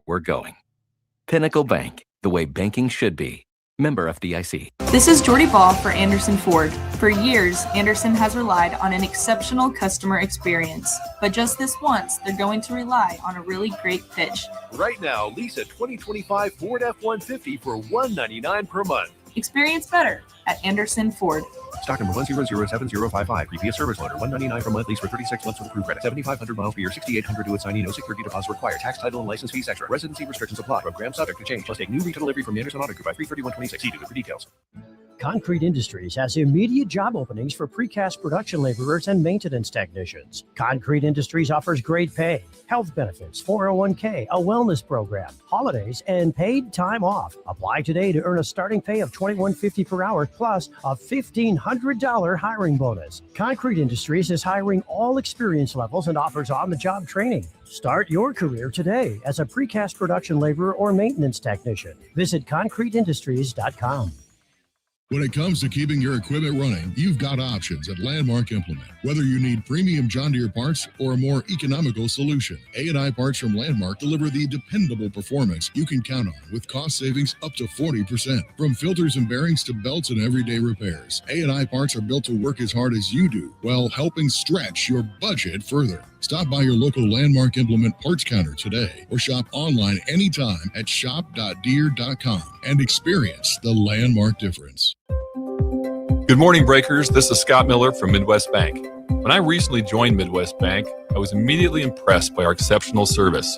we're going. Pinnacle Bank, the way banking should be. Member FDIC. This is Jordy Ball for Anderson Ford. For years, Anderson has relied on an exceptional customer experience. But just this once, they're going to rely on a really great pitch. Right now, lease a 2025 Ford F-150 for $199 per month. Experience better at Anderson Ford. Stock number 1007055. Previous service loaner. $199 per month. Lease for 36 months with approved credit. 7,500 miles per year. 6,800 to assignee. No security deposit required. Tax, title, and license fees extra. Residency restrictions apply. Program subject to change. Plus take new retail delivery from the Anderson Auto Group by 3/31/26. See dealer for details. Concrete Industries has immediate job openings for precast production laborers and maintenance technicians. Concrete Industries offers great pay, health benefits, 401k, a wellness program, holidays, and paid time off. Apply today to earn a starting pay of $21.50 per hour plus a $1,500 hiring bonus. Concrete Industries is hiring all experience levels and offers on-the-job training. Start your career today as a precast production laborer or maintenance technician. Visit concreteindustries.com. When it comes to keeping your equipment running, you've got options at Landmark Implement. Whether you need premium John Deere parts or a more economical solution, A&I Parts from Landmark deliver the dependable performance you can count on with cost savings up to 40%. From filters and bearings to belts and everyday repairs, A&I Parts are built to work as hard as you do while helping stretch your budget further. Stop by your local Landmark Implement parts counter today or shop online anytime at shop.deere.com and experience the Landmark difference. Good morning, Breakers. This is Scott Miller from Midwest Bank. When I recently joined Midwest Bank, I was immediately impressed by our exceptional service.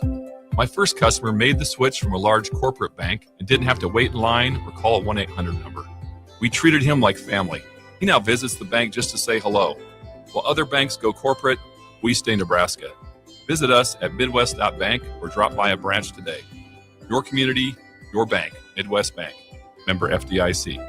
My first customer made the switch from a large corporate bank and didn't have to wait in line or call a 1-800 number. We treated him like family. He now visits the bank just to say hello. While other banks go corporate, we stay Nebraska. Visit us at midwest.bank or drop by a branch today. Your community, your bank. Midwest Bank. Member FDIC.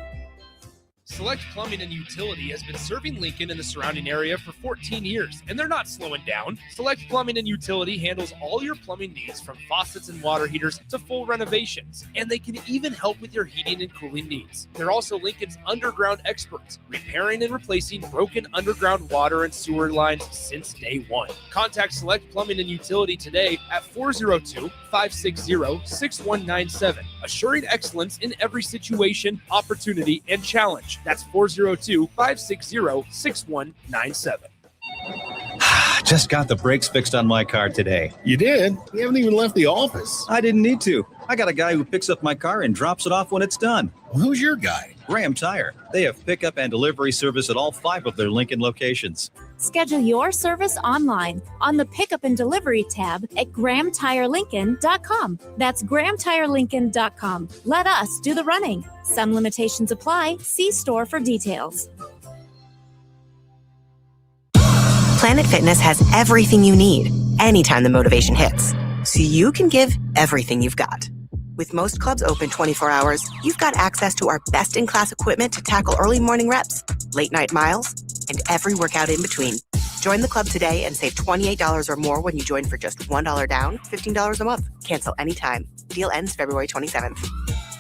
Select Plumbing and Utility has been serving Lincoln and the surrounding area for 14 years, and they're not slowing down. Select Plumbing and Utility handles all your plumbing needs from faucets and water heaters to full renovations, and they can even help with your heating and cooling needs. They're also Lincoln's underground experts, repairing and replacing broken underground water and sewer lines since day one. Contact Select Plumbing and Utility today at 402-560-6197, assuring excellence in every situation, opportunity, and challenge. That's 402-560-6197. Just got the brakes fixed on my car today. You did? You haven't even left the office. I didn't need to. I got a guy who picks up my car and drops it off when it's done. Well, who's your guy? Graham Tire. They have pickup and delivery service at all 5 of their Lincoln locations. Schedule your service online on the Pickup and Delivery tab at GrahamTireLincoln.com. That's GrahamTireLincoln.com. Let us do the running. Some limitations apply. See store for details. Planet Fitness has everything you need anytime the motivation hits, so you can give everything you've got. With most clubs open 24 hours, you've got access to our best-in-class equipment to tackle early morning reps, late-night miles, and every workout in between. Join the club today and save $28 or more when you join for just $1 down, $15 a month. Cancel anytime. Deal ends February 27th.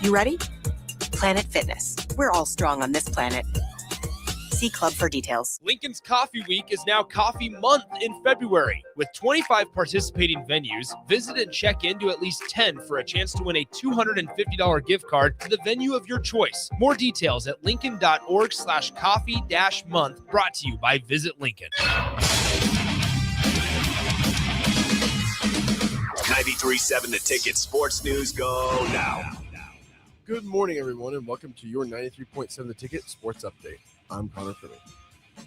You ready? Planet Fitness. We're all strong on this planet. See club for details. Lincoln's Coffee Week is now Coffee Month in February. With 25 participating venues, visit and check into at least 10 for a chance to win a $250 gift card to the venue of your choice. More details at lincoln.org/coffee-month, brought to you by Visit Lincoln. 93.7 The Ticket Sports News go now. Good morning, everyone, and welcome to your 93.7 The Ticket Sports Update. I'm Connor Finney.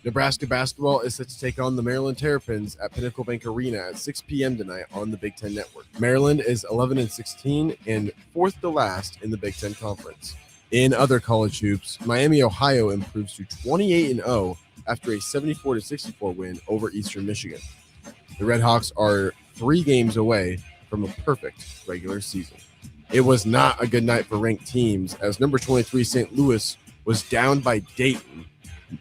Nebraska basketball is set to take on the Maryland Terrapins at Pinnacle Bank Arena at 6 p.m. tonight on the Big Ten Network. Maryland is 11-16 and fourth to last in the Big Ten Conference. In other college hoops, Miami, Ohio improves to 28-0 after a 74-64 win over Eastern Michigan. The Redhawks are 3 games away from a perfect regular season. It was not a good night for ranked teams as number 23 St. Louis was down by Dayton.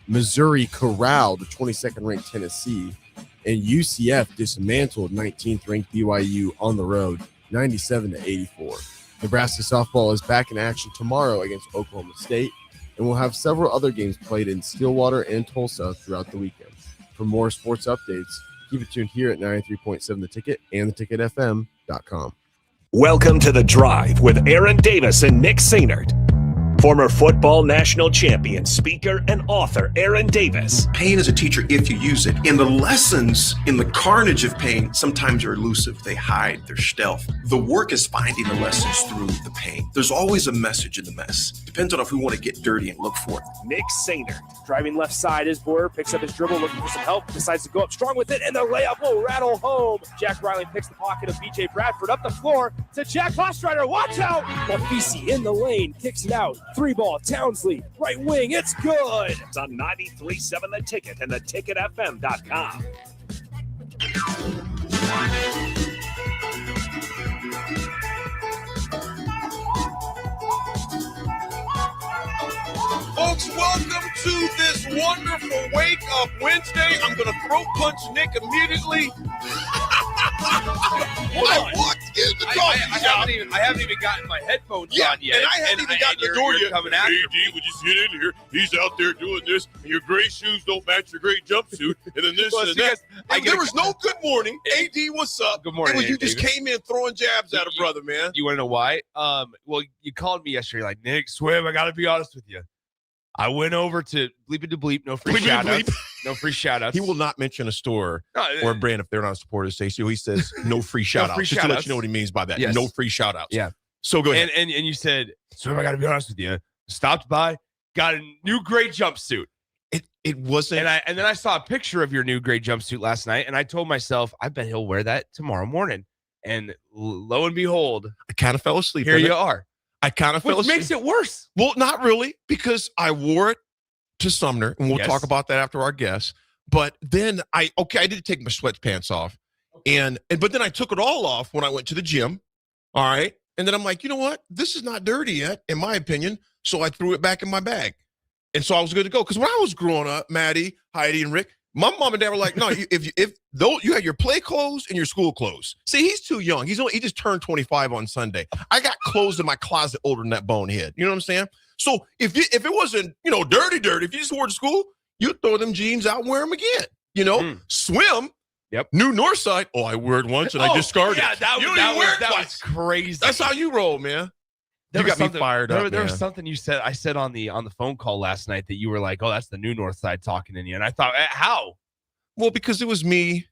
Missouri corralled 22nd ranked Tennessee, and UCF dismantled 19th ranked BYU on the road 97-84. Nebraska softball is back in action tomorrow against Oklahoma State, and we'll have several other games played in Stillwater and Tulsa throughout the weekend. For more sports updates, keep it tuned here at 93.7 The Ticket and theticketfm.com. Welcome to The Drive with Aaron Davis and Nick Sainert. Former football national champion, speaker, and author Aaron Davis. Pain is a teacher if you use it. And the lessons in the carnage of pain sometimes are elusive. They hide, they're stealth. The work is finding the lessons through the pain. There's always a message in the mess. Depends on if we want to get dirty and look for it. Nick Sainert. Driving left side is Boyer, picks up his dribble, looking for some help, decides to go up strong with it, and the layup will rattle home. Jack Riley picks the pocket of BJ Bradford up the floor to Jack Hostrider. Watch out! Mafisi in the lane, kicks it out. 3-ball, Townsley, right wing, it's good. It's on 93.7 The Ticket and theticketfm.com. Folks, welcome to this wonderful Wake Up Wednesday. I'm going to throat punch Nick immediately. I walked in the coffee shop. I haven't even gotten my headphones on yet. And I haven't even gotten the door yet. Coming after AD, would you sit in here? He's out there doing this, and your gray shoes don't match your gray jumpsuit, and then this and that. And there was no good morning. AD, what's up? Good morning, You just came in throwing jabs at a brother, man. You want to know why? Well, you called me yesterday, like, Nick, Swim, I got to be honest with you. I went over to Bleep to Bleep, no free shout-outs. No free shout-outs. He will not mention a store or a brand if they're not a supporter of Stacey. He says no free shout-outs. Just to let you know what he means by that. Yes. No free shout-outs. Yeah. So go ahead. And you said, Swim, I got to be honest with you. Stopped by, got a new gray jumpsuit. It wasn't. And then I saw a picture of your new gray jumpsuit last night, and I told myself, I bet he'll wear that tomorrow morning. And lo and behold, I kind of fell asleep. Here you are. I kind of fell Which asleep. makes it worse. Well, not really, because I wore it to Sumner, and we'll Yes. talk about that after our guests. But then I did take my sweatpants off, but then I took it all off when I went to the gym. All right, and then I'm like, you know what? This is not dirty yet, in my opinion. So I threw it back in my bag, and so I was good to go. Because when I was growing up, Maddie, Heidi, and Rick, my mom and dad were like, no, if though you had your play clothes and your school clothes. See, he's too young. He just turned 25 on Sunday. I got clothes in my closet older than that bonehead. You know what I'm saying? So if it wasn't, dirty, if you just wore it to school, you'd throw them jeans out and wear them again. Swim. Yep. New Northside. Oh, I wore it once and I discarded it. That was crazy. That's how you roll, man. You got me fired up. There man. was something you said. I said on the phone call last night that you were like, "Oh, that's the new Northside talking in you," and I thought, how? Well, because it was me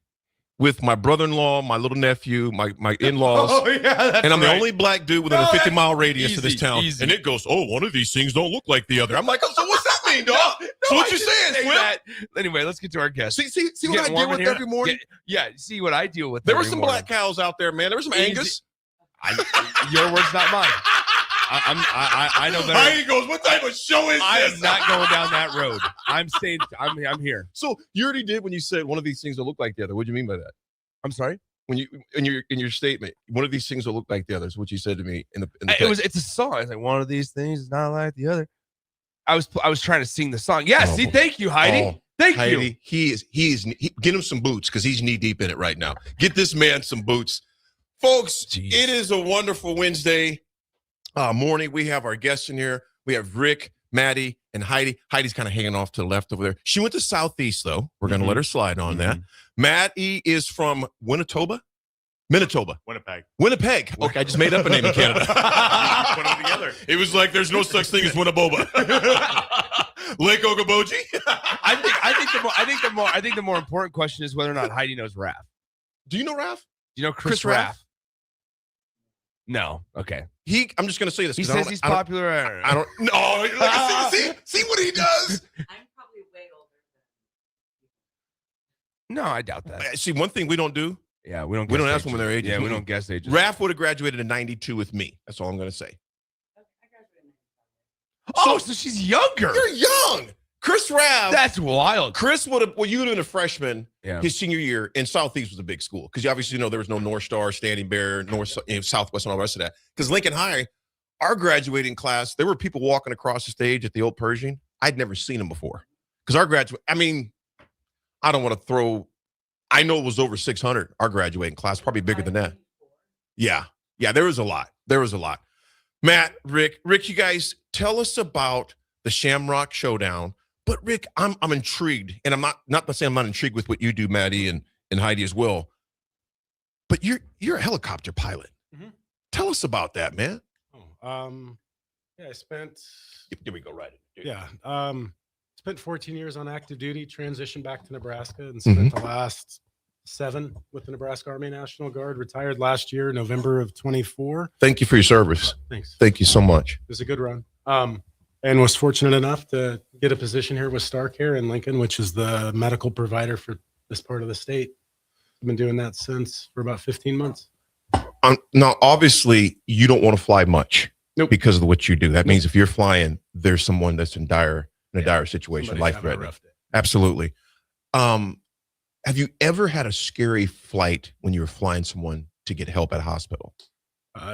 with my brother-in-law, my little nephew, my in-laws. Oh yeah, and I'm the only black dude within a 50-mile radius of this town. Easy. And it goes, oh, one of these things don't look like the other. I'm like, oh, so what's that mean, dog? So what you saying, Swim? That. Anyway, let's get to our guest. See what I deal with every morning? See what I deal with. There were some black cows out there, man. There was some Angus. Your words, not mine. I know better. Heidi goes, what type of show is I this? am not going down that road. I'm staying. I'm here. So you already did when you said one of these things will look like the other. What do you mean by that? I'm sorry. When you in your statement, one of these things will look like the other. Is what you said to me in the text. It's a song. It's like one of these things is not like the other. I was trying to sing the song. Yeah. See, thank you, Heidi. Thank you. He get him some boots because he's knee deep in it right now. Get this man some boots, folks. Jeez. It is a wonderful Wednesday morning. We have our guests in here. We have Rick, Maddie, and Heidi. Heidi's kind of hanging off to the left over there. She went to Southeast though. We're going to let her slide on that. Maddie is from Manitoba. Winnipeg. Okay, I just made up a name in Canada. Put them together. It was like there's no such thing as Winnaboba. Lake Okoboji. I think the more important question is whether or not Heidi knows Raph. Do you know Raph? Do you know Chris Raff? No. Okay. I'm just going to say this. He says he's popular. I don't know. See what he does. I'm probably way older than No, I doubt that. See, one thing we don't do. Yeah, we don't ask them when they're ages. Yeah, we don't guess ages. Raph would have graduated in 92 with me. That's all I'm going to say. So she's younger. You're young. Chris Raff. That's wild. Chris would have, you would have been a freshman his senior year, and Southeast was a big school because you obviously know there was no North Star, Standing Bear, Southwest, and all the rest of that. Because Lincoln High, our graduating class, there were people walking across the stage at the old Pershing. I'd never seen them before. Because our I don't want to throw, I know it was over 600, our graduating class, probably bigger than that. Yeah, there was a lot. Matt, Rick, you guys, tell us about the Shamrock Showdown. But Rick, I'm intrigued, and I'm not saying I'm not intrigued with what you do, Maddie and Heidi as well. But you're a helicopter pilot. Tell us about that, man. Yeah, I spent. Here we go, right? Yeah, spent 14 years on active duty, transitioned back to Nebraska, and spent the last 7 with the Nebraska Army National Guard. Retired last year, November of 24. Thank you for your service. Thanks. Thank you so much. It was a good run. And was fortunate enough to get a position here with StarCare in Lincoln, which is the medical provider for this part of the state. I've been doing that for about 15 months. Now, obviously, you don't want to fly much because of what you do. That Nope. means if you're flying, there's someone that's in a dire situation, Somebody's life having a threatening. rough day. Absolutely. Have you ever had a scary flight when you were flying someone to get help at a hospital?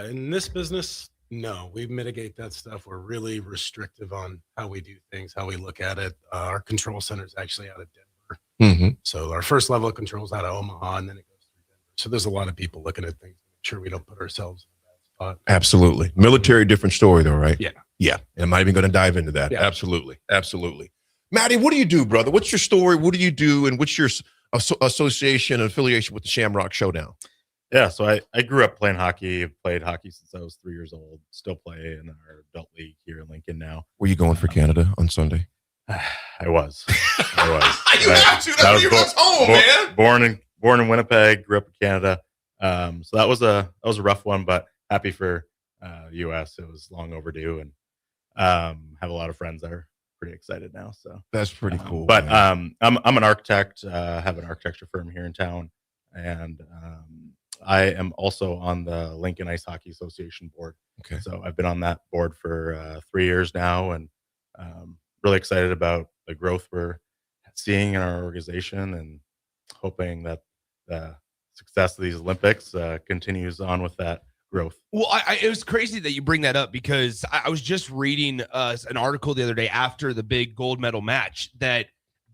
In this business, no, we mitigate that stuff. We're really restrictive on how we do things, how we look at it. Our control center is actually out of Denver. Mm-hmm. So our first level of control is out of Omaha, and then it goes through Denver. So there's a lot of people looking at things to make sure we don't put ourselves in a bad spot. Absolutely. Military, different story though, right? Yeah. Yeah. And I'm not even going to dive into that. Yeah. Absolutely. Absolutely. Maddie, what do you do, brother? What's your story? What do you do? And what's your association and affiliation with the Shamrock Showdown? Yeah, so I grew up playing hockey. Played hockey since I was 3 years old. Still play in our adult league here in Lincoln now. Were you going for Canada on Sunday? I was. You have to. That's when you was home, man. Born in Winnipeg. Grew up in Canada. So that was a rough one, but happy for U.S. It was long overdue, and have a lot of friends that are pretty excited now. So that's pretty cool. But man. I'm an architect. Have an architecture firm here in town, and I am also on the Lincoln Ice Hockey Association board. Okay. So I've been on that board for 3 years now, and really excited about the growth we're seeing in our organization, and hoping that the success of these Olympics continues on with that growth. Well, it was crazy that you bring that up, because I was just reading an article the other day after the big gold medal match that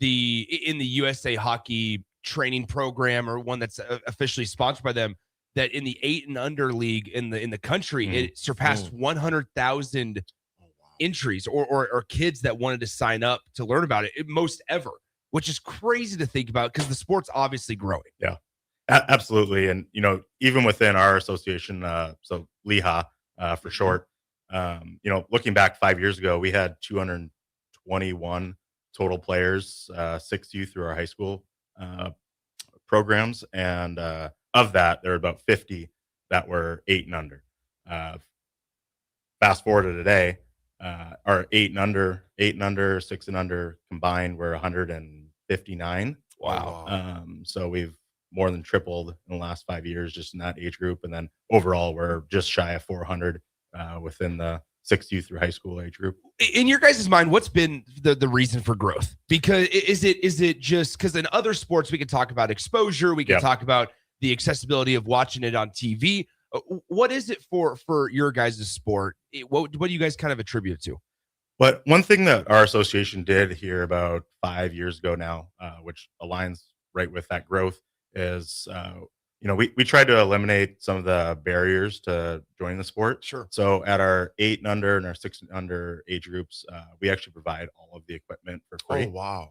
in the USA Hockey training program, or one that's officially sponsored by them, that in the 8 and under league in the country, it surpassed 100,000 entries or kids that wanted to sign up to learn about it, most ever, which is crazy to think about, because the sport's obviously growing. Yeah, absolutely. And, even within our association, so LEHA for short, looking back 5 years ago, we had 221 total players, 6 youth through our high school programs. And of that, there were about 50 that were 8 and under. Fast forward to today, our 8 and under, 6 and under combined were 159. Wow. So we've more than tripled in the last 5 years just in that age group. And then overall, we're just shy of 400 within the 6 youth through high school age group. In your guys' mind, what's been the reason for growth? Because is it just because in other sports we can talk about exposure, we can talk about the accessibility of watching it on TV. What is it for your guys' sport? What do you guys kind of attribute it to? But one thing that our association did here about 5 years ago now, which aligns right with that growth, is we tried to eliminate some of the barriers to joining the sport. Sure. So at our 8 and under and our 6 and under age groups, we actually provide all of the equipment for free. Oh, wow.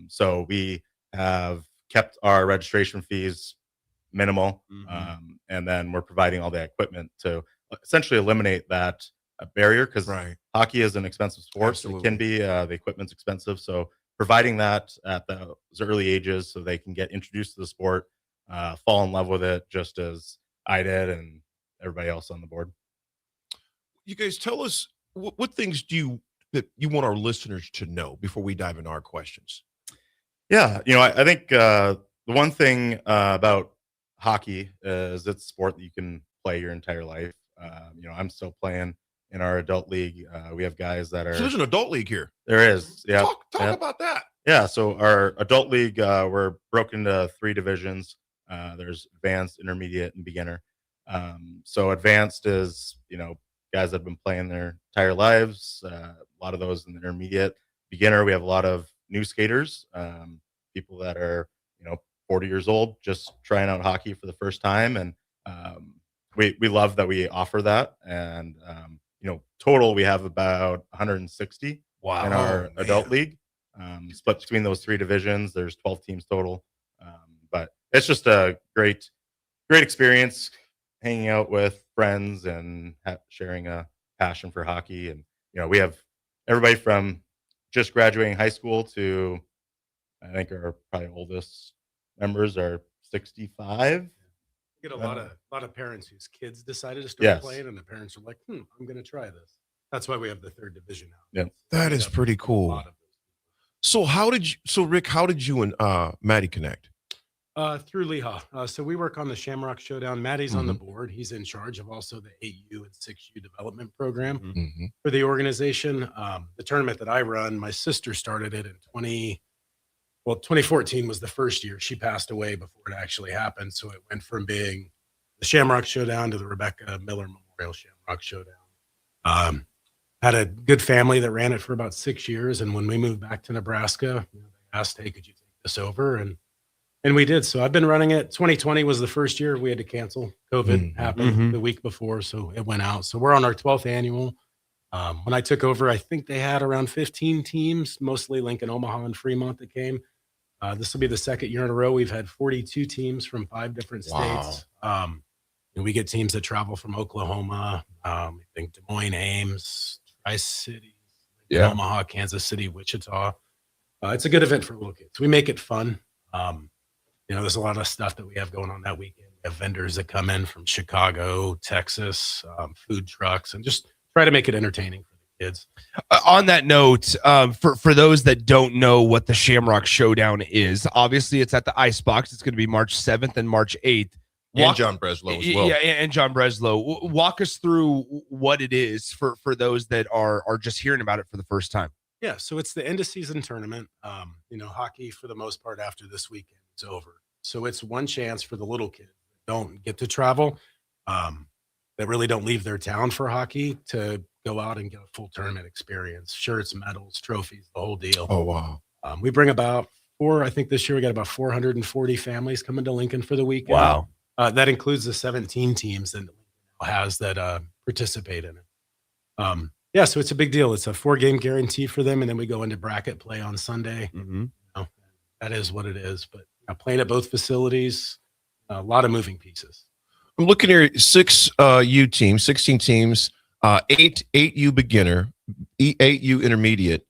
So we have kept our registration fees minimal, and then we're providing all the equipment to essentially eliminate that barrier, because hockey is an expensive sport. Absolutely. It can be, the equipment's expensive. So providing that at those early ages so they can get introduced to the sport, fall in love with it, just as I did and everybody else on the board. You guys tell us what things that you want our listeners to know before we dive into our questions. Yeah, I think the one thing about hockey is it's a sport that you can play your entire life. I'm still playing in our adult league. We have guys that are. So there's an adult league here. There is. Yeah. Talk about that. Yeah. So our adult league, we're broken into 3 divisions. There's advanced, intermediate, and beginner. So advanced is, guys that have been playing their entire lives. A lot of those in the intermediate. Beginner, we have a lot of new skaters, people that are, 40 years old, just trying out hockey for the first time. And we love that we offer that. And, total, we have about 160 in our adult league, split between those 3 divisions. There's 12 teams total. But it's just a great experience hanging out with friends and sharing a passion for hockey. And we have everybody from just graduating high school to, I think our probably oldest members are 65. Get a lot of parents whose kids decided to start Yes. playing, and the parents are like, I'm going to try this. That's why we have the third division now. Yeah. That is pretty cool. So Rick, how did you and Maddie connect? Through Leha. So we work on the Shamrock Showdown. Maddie's on the board. He's in charge of also the 8U and 6U development program for the organization. The tournament that I run, my sister started it in 2014 was the first year. She passed away before it actually happened. So it went from being the Shamrock Showdown to the Rebecca Miller Memorial Shamrock Showdown. Had a good family that ran it for about 6 years. And when we moved back to Nebraska, they asked, hey, could you take this over? And we did. So I've been running it. 2020 was the first year we had to cancel. COVID happened the week before, so it went out. So we're on our 12th annual. When I took over, I think they had around 15 teams, mostly Lincoln, Omaha, and Fremont that came. This will be the second year in a row. We've had 42 teams from 5 different states. And we get teams that travel from Oklahoma, I think Des Moines, Ames, Tri-Cities, Omaha, Kansas City, Wichita. It's a good event for little kids. We make it fun. There's a lot of stuff that we have going on that weekend. We have vendors that come in from Chicago, Texas, food trucks, and just try to make it entertaining for the kids. On that note, for those that don't know what the Shamrock Showdown is, obviously it's at the Icebox. It's going to be March 7th and March 8th. And John Breslow as well. Yeah, and John Breslow. Walk us through what it is for those that are just hearing about it for the first time. Yeah, so it's the end of season tournament. Hockey for the most part after this weekend is over. So it's one chance for the little kids that don't get to travel, that really don't leave their town for hockey, to go out and get a full tournament experience, shirts, medals, trophies, the whole deal. Oh, wow. We bring about I think this year we got about 440 families coming to Lincoln for the weekend. Wow. That includes the 17 teams that Lincoln has that participate in it. Yeah, so it's a big deal. It's a 4-game guarantee for them, and then we go into bracket play on Sunday. That is what it is. But playing at both facilities, a lot of moving pieces. I'm looking here, 6 U teams, 16 teams, 8 U beginner, 8 U intermediate.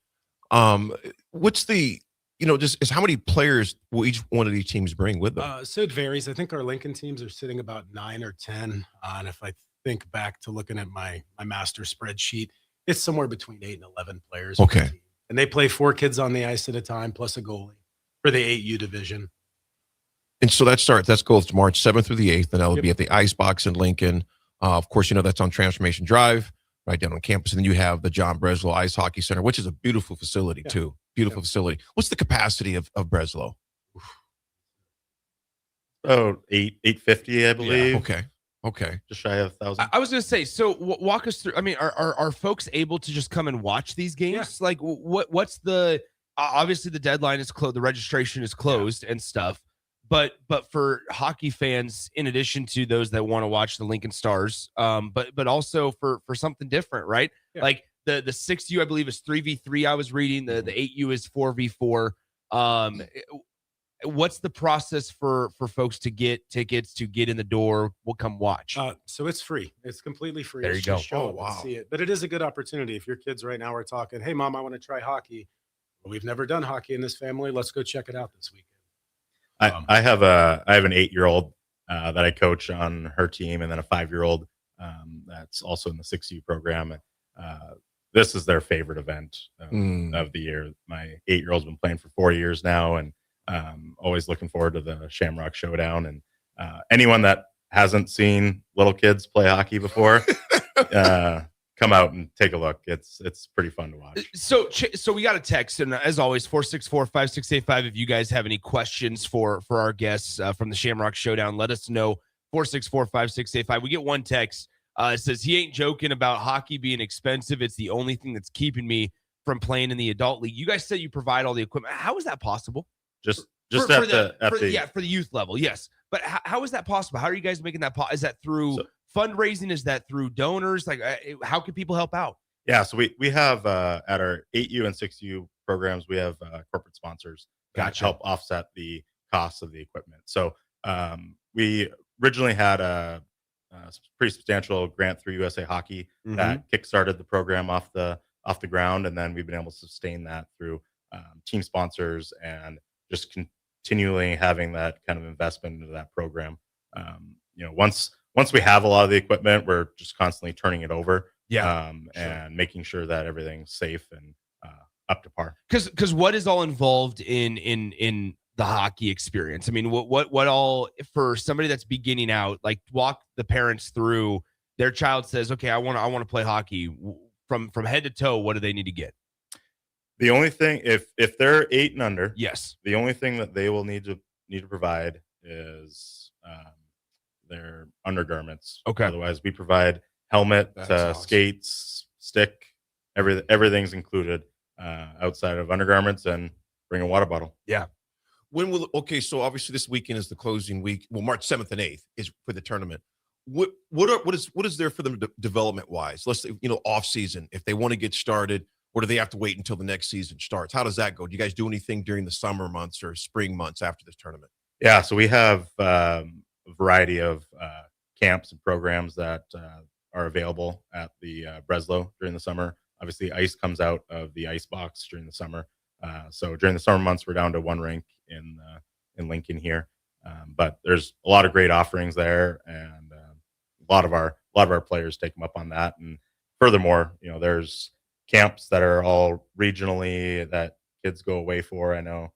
What's the just is how many players will each one of these teams bring with them? So it varies. I think our Lincoln teams are sitting about 9 or 10. And if I think back to looking at my master spreadsheet, it's somewhere between 8 and 11 players. Okay. And they play 4 kids on the ice at a time, plus a goalie for the 8U division. And so that goes to March 7th through the 8th, and that'll be at the Icebox in Lincoln. Of course, that's on Transformation Drive, right down on campus. And then you have the John Breslow Ice Hockey Center, which is a beautiful facility too. Beautiful facility. What's the capacity of Breslow? Oh, 850, I believe. Yeah. Okay. Just shy of 1,000. I was going to say, so walk us through. I mean, are folks able to just come and watch these games? Like, what's the? Obviously, the deadline is closed. The registration is closed and stuff. But for hockey fans, in addition to those that want to watch the Lincoln Stars, but also for something different, right? Yeah. Like the 6U, I believe, is 3v3. I was reading the 8U is 4v4. What's the process for folks to get tickets, to get in the door? We'll come watch. So it's free. It's completely free. There It's you go. just show up and see it. But it is a good opportunity. If your kids right now are talking, hey, Mom, I want to try hockey. Well, we've never done hockey in this family. Let's go check it out this weekend. I have an 8-year-old that I coach on her team, and then a 5-year-old that's also in the 6U program. This is their favorite event of the year. My 8-year-old's been playing for 4 years now, and always looking forward to the Shamrock Showdown. And anyone that hasn't seen little kids play hockey before, come out and take a look. It's pretty fun to watch. So we got a text, and as always, 464-5685. If you guys have any questions for our guests from the Shamrock Showdown, let us know. 464-5685. We get one text. It says, he ain't joking about hockey being expensive. It's the only thing that's keeping me from playing in the adult league. You guys said you provide all the equipment. How is that possible? Just for at the youth level, yes. But how is that possible? How are you guys making that? Is that through fundraising? Is that through donors? Like, how can people help out? Yeah, so we have at our 8U and 6U programs, we have corporate sponsors that help offset the costs of the equipment. So we originally had a pretty substantial grant through USA Hockey that kickstarted the program off the ground, and then we've been able to sustain that through team sponsors and just continually having that kind of investment into that program. Once we have a lot of the equipment, we're just constantly turning it over, and making sure that everything's safe and up to par. Because what is all involved in the hockey experience? I mean, what all, for somebody that's beginning out, like walk the parents through. Their child says, "Okay, I want to play hockey." From head to toe, what do they need to get? The only thing, if they're 8 and under, yes, the only thing that they will need to provide is their undergarments. Okay. Otherwise, we provide helmet, skates, stick, everything's included outside of undergarments, and bring a water bottle. Yeah. So obviously this weekend is the closing week. Well, March 7th and 8th is for the tournament. What is there for them development wise? Let's say, off season, if they want to get started, or do they have to wait until the next season starts? How does that go? Do you guys do anything during the summer months or spring months after this tournament? Yeah, so we have a variety of camps and programs that are available at the Breslow during the summer. Obviously, ice comes out of the ice box during the summer. So during the summer months, we're down to 1 rink in Lincoln here. But there's a lot of great offerings there, and a lot of our players take them up on that. And furthermore, there's camps that are all regionally that kids go away for. I know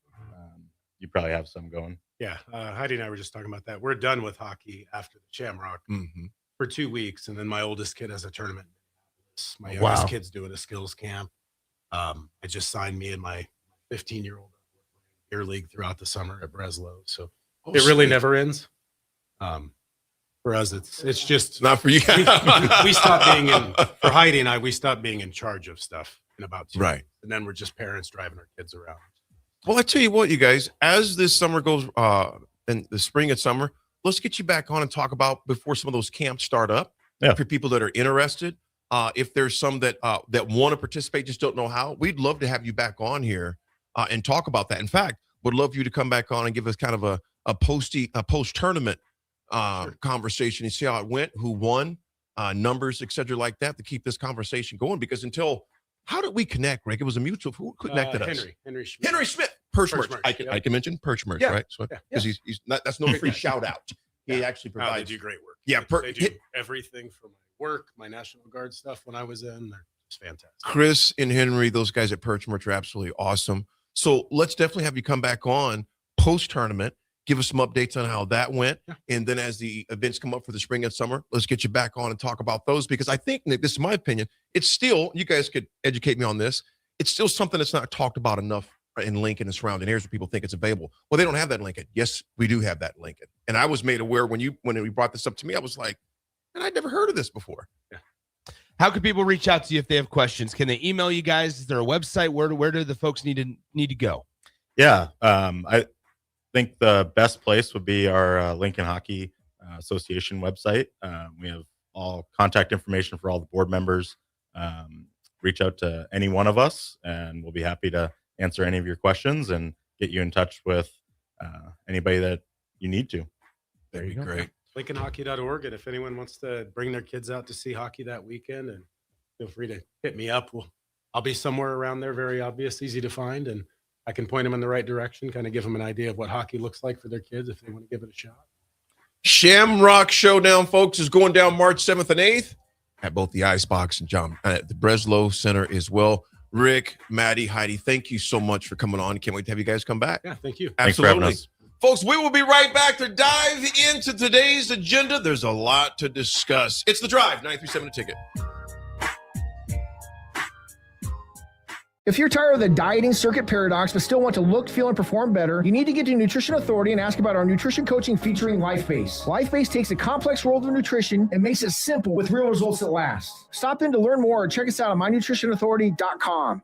you probably have some going. Yeah, Heidi and I were just talking about that. We're done with hockey after the Shamrock for 2 weeks, and then my oldest kid has a tournament. My youngest kid's doing a skills camp. I just signed me and my 15-year-old beer league throughout the summer at Breslow, so it really never ends. For us, it's just not for you. we stopped being for Heidi and I. We stopped being in charge of stuff in about 2 weeks, and then we're just parents driving our kids around. Well, I tell you what, you guys, as this summer goes, and the spring and summer, let's get you back on and talk about before some of those camps start up. Yeah. For people that are interested, if there's some that want to participate, just don't know how, we'd love to have you back on here and talk about that. In fact, would love you to come back on and give us kind of a post-tournament conversation and see how it went, who won, numbers, et cetera, like that, to keep this conversation going. Because how did we connect, Rick? It was a mutual. Who connected us? Henry Schmidt. Henry Schmidt. Perchmerch. I can mention Perchmerch, right? So because he's not, that's no free shout out. He actually provides. They do great work. Yeah, they do everything for my work, my National Guard stuff when I was in. They're just fantastic. Chris and Henry, those guys at Perchmerch are absolutely awesome. So let's definitely have you come back on post-tournament, give us some updates on how that went. Yeah. And then as the events come up for the spring and summer, let's get you back on and talk about those, because I think, Nick, this is my opinion, it's still, you guys could educate me on this, it's still something that's not talked about enough in Lincoln and surrounding areas where people think it's available. Well, they don't have that in Lincoln. Yes, we do have that in Lincoln. And I was made aware when you brought this up to me, I was like, and I'd never heard of this before. Yeah. How can people reach out to you if they have questions? Can they email you guys? Is there a website? Where do the folks need to go? Yeah, I think the best place would be our Lincoln Hockey Association website. We have all contact information for all the board members. Reach out to any one of us, and we'll be happy to answer any of your questions and get you in touch with anybody that you need to. There you go. Great. LincolnHockey.org. And if anyone wants to bring their kids out to see hockey that weekend, and feel free to hit me up. I'll be somewhere around there, very obvious, easy to find, and I can point them in the right direction, kind of give them an idea of what hockey looks like for their kids if they want to give it a shot. Shamrock Showdown, folks, is going down March 7th and 8th at both the Icebox and John at the Breslow Center as well. Rick, Maddie, Heidi, thank you so much for coming on. Can't wait to have you guys come back. Yeah, thank you. Absolutely. Thanks for having us. Folks, we will be right back to dive into today's agenda. There's a lot to discuss. It's The Drive, 93.7 The Ticket. If you're tired of the dieting circuit paradox but still want to look, feel, and perform better, you need to get to Nutrition Authority and ask about our nutrition coaching featuring LifeBase. LifeBase takes the complex world of nutrition and makes it simple with real results that last. Stop in to learn more or check us out on mynutritionauthority.com.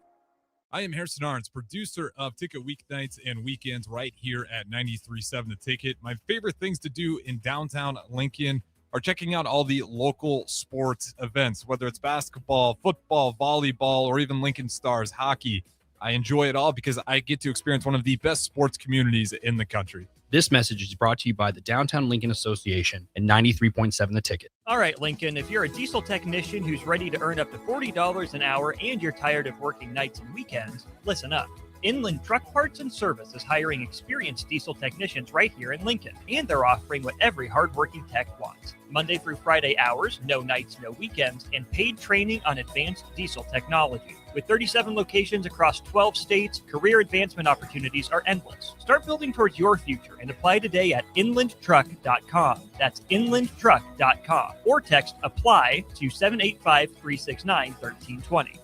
I am Harrison Arns, producer of Ticket Weeknights and Weekends right here at 93.7 The Ticket. My favorite things to do in downtown Lincoln are checking out all the local sports events, whether it's basketball, football, volleyball, or even Lincoln Stars hockey. I enjoy it all because I get to experience one of the best sports communities in the country. This message is brought to you by the Downtown Lincoln Association and 93.7 The Ticket. All right, Lincoln, if you're a diesel technician who's ready to earn up to $40 an hour and you're tired of working nights and weekends, listen up. Inland Truck Parts and Service is hiring experienced diesel technicians right here in Lincoln, and they're offering what every hardworking tech wants. Monday through Friday hours, no nights, no weekends, and paid training on advanced diesel technology. With 37 locations across 12 states, career advancement opportunities are endless. Start building towards your future and apply today at inlandtruck.com. That's inlandtruck.com. Or text APPLY to 785-369-1320.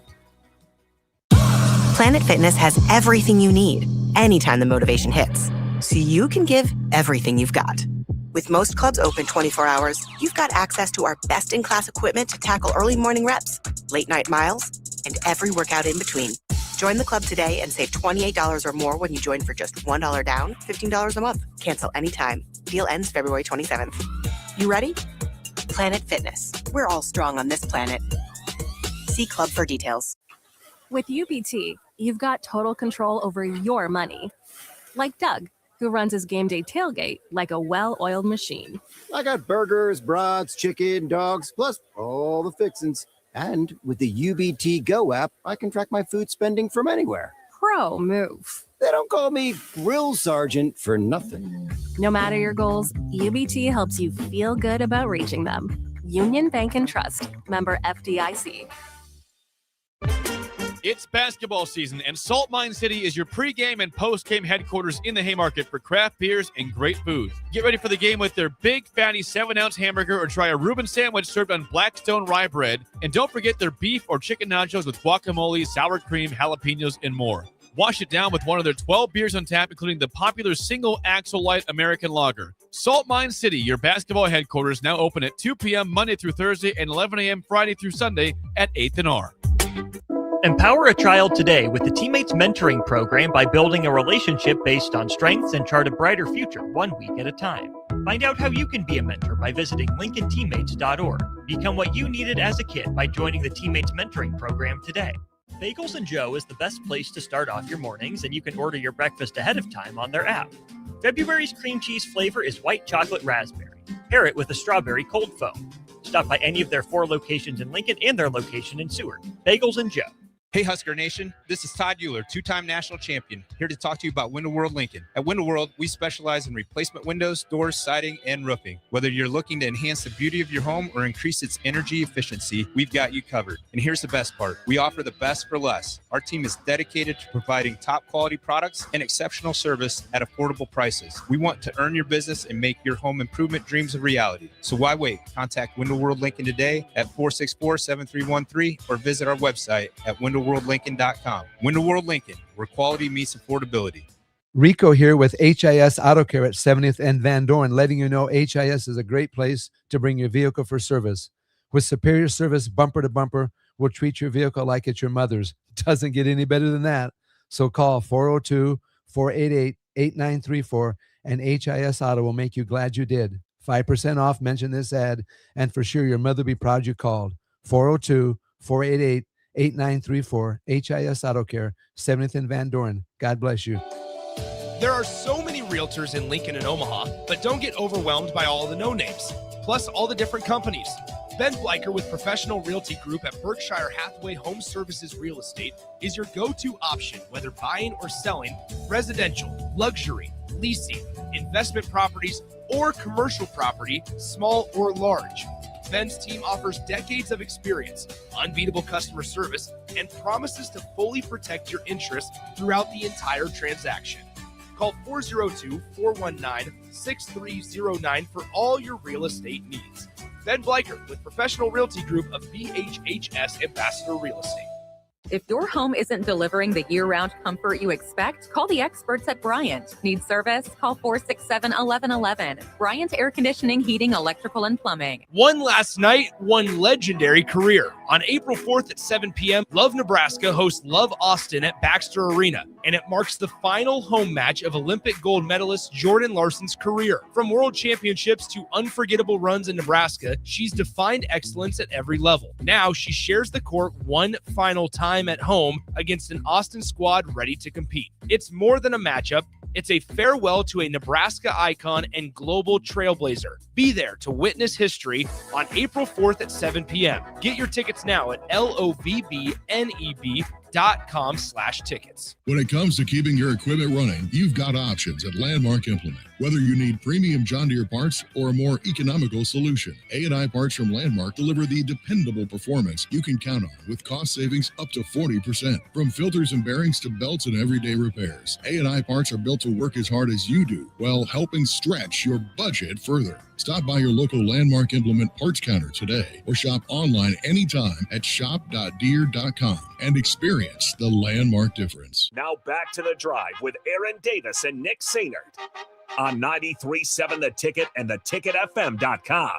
Planet Fitness has everything you need anytime the motivation hits, so you can give everything you've got. With most clubs open 24 hours, you've got access to our best-in-class equipment to tackle early morning reps, late night miles, and every workout in between. Join the club today and save $28 or more when you join for just $1 down, $15 a month. Cancel anytime. Deal ends February 27th. You ready? Planet Fitness. We're all strong on this planet. See club for details. With UBT, you've got total control over your money. Like Doug, who runs his game day tailgate like a well-oiled machine. I got burgers, brats, chicken, dogs, plus all the fixins. And with the UBT Go app, I can track my food spending from anywhere. Pro move. They don't call me Grill Sergeant for nothing. No matter your goals, UBT helps you feel good about reaching them. Union Bank and Trust. Member FDIC. It's basketball season, and Salt Mine City is your pregame and postgame headquarters in the Haymarket for craft beers and great food. Get ready for the game with their big, fatty 7-ounce hamburger or try a Reuben sandwich served on Blackstone rye bread. And don't forget their beef or chicken nachos with guacamole, sour cream, jalapenos, and more. Wash it down with one of their 12 beers on tap, including the popular Single Axle Light American Lager. Salt Mine City, your basketball headquarters, now open at 2 p.m. Monday through Thursday and 11 a.m. Friday through Sunday at 8th and R. Empower a child today with the Teammates Mentoring Program by building a relationship based on strengths and chart a brighter future 1 week at a time. Find out how you can be a mentor by visiting LincolnTeammates.org. Become what you needed as a kid by joining the Teammates Mentoring Program today. Bagels & Joe is the best place to start off your mornings, and you can order your breakfast ahead of time on their app. February's cream cheese flavor is white chocolate raspberry. Pair it with a strawberry cold foam. Stop by any of their 4 locations in Lincoln and their location in Seward. Bagels & Joe. Hey Husker Nation, this is Todd Euler, 2-time national champion, here to talk to you about Window World Lincoln. At Window World, we specialize in replacement windows, doors, siding, and roofing. Whether you're looking to enhance the beauty of your home or increase its energy efficiency, we've got you covered. And here's the best part. We offer the best for less. Our team is dedicated to providing top quality products and exceptional service at affordable prices. We want to earn your business and make your home improvement dreams a reality. So why wait? Contact Window World Lincoln today at 464-7313 or visit our website at WindowWorldLincoln.com. Window World Lincoln, where quality meets affordability. Rico here with HIS Auto Care at 70th and Van Dorn, letting you know HIS is a great place to bring your vehicle for service. With superior service bumper to bumper, we'll treat your vehicle like it's your mother's. It doesn't get any better than that. So call 402-488-8934 and HIS Auto will make you glad you did. 5% off, mention this ad, and for sure your mother will be proud you called. 402-488-8934, HIS Auto Care, 70th and Van Dorn. God bless you. There are so many realtors in Lincoln and Omaha, but don't get overwhelmed by all the no-names, plus all the different companies. Ben Bleicher with Professional Realty Group at Berkshire Hathaway Home Services Real Estate is your go-to option, whether buying or selling residential, luxury, leasing, investment properties, or commercial property, small or large. Ben's team offers decades of experience, unbeatable customer service, and promises to fully protect your interests throughout the entire transaction. Call 402-419-6309 for all your real estate needs. Ben Bleicher with Professional Realty Group of BHHS Ambassador Real Estate. If your home isn't delivering the year-round comfort you expect, call the experts at Bryant. Need service? Call 467-1111. Bryant Air Conditioning, Heating, Electrical, and Plumbing. One last night, one legendary career. On April 4th at 7 p.m., Love Nebraska hosts Love Austin at Baxter Arena, and it marks the final home match of Olympic gold medalist Jordan Larson's career. From world championships to unforgettable runs in Nebraska, she's defined excellence at every level. Now she shares the court one final time at home against an Austin squad ready to compete. It's more than a matchup. It's a farewell to a Nebraska icon and global trailblazer. Be there to witness history on April 4th at 7 p.m. Get your tickets now at lovbneb.com/tickets. When it comes to keeping your equipment running, you've got options at Landmark Implement. Whether you need premium John Deere parts or a more economical solution, A&I parts from Landmark deliver the dependable performance you can count on with cost savings up to 40%. From filters and bearings to belts and everyday repairs, A&I parts are built to work as hard as you do while helping stretch your budget further. Stop by your local Landmark Implement parts counter today or shop online anytime at shop.deere.com and experience the Landmark difference. Now back to the drive with Aaron Davis and Nick Sainert on 93.7 The Ticket and theticketfm.com.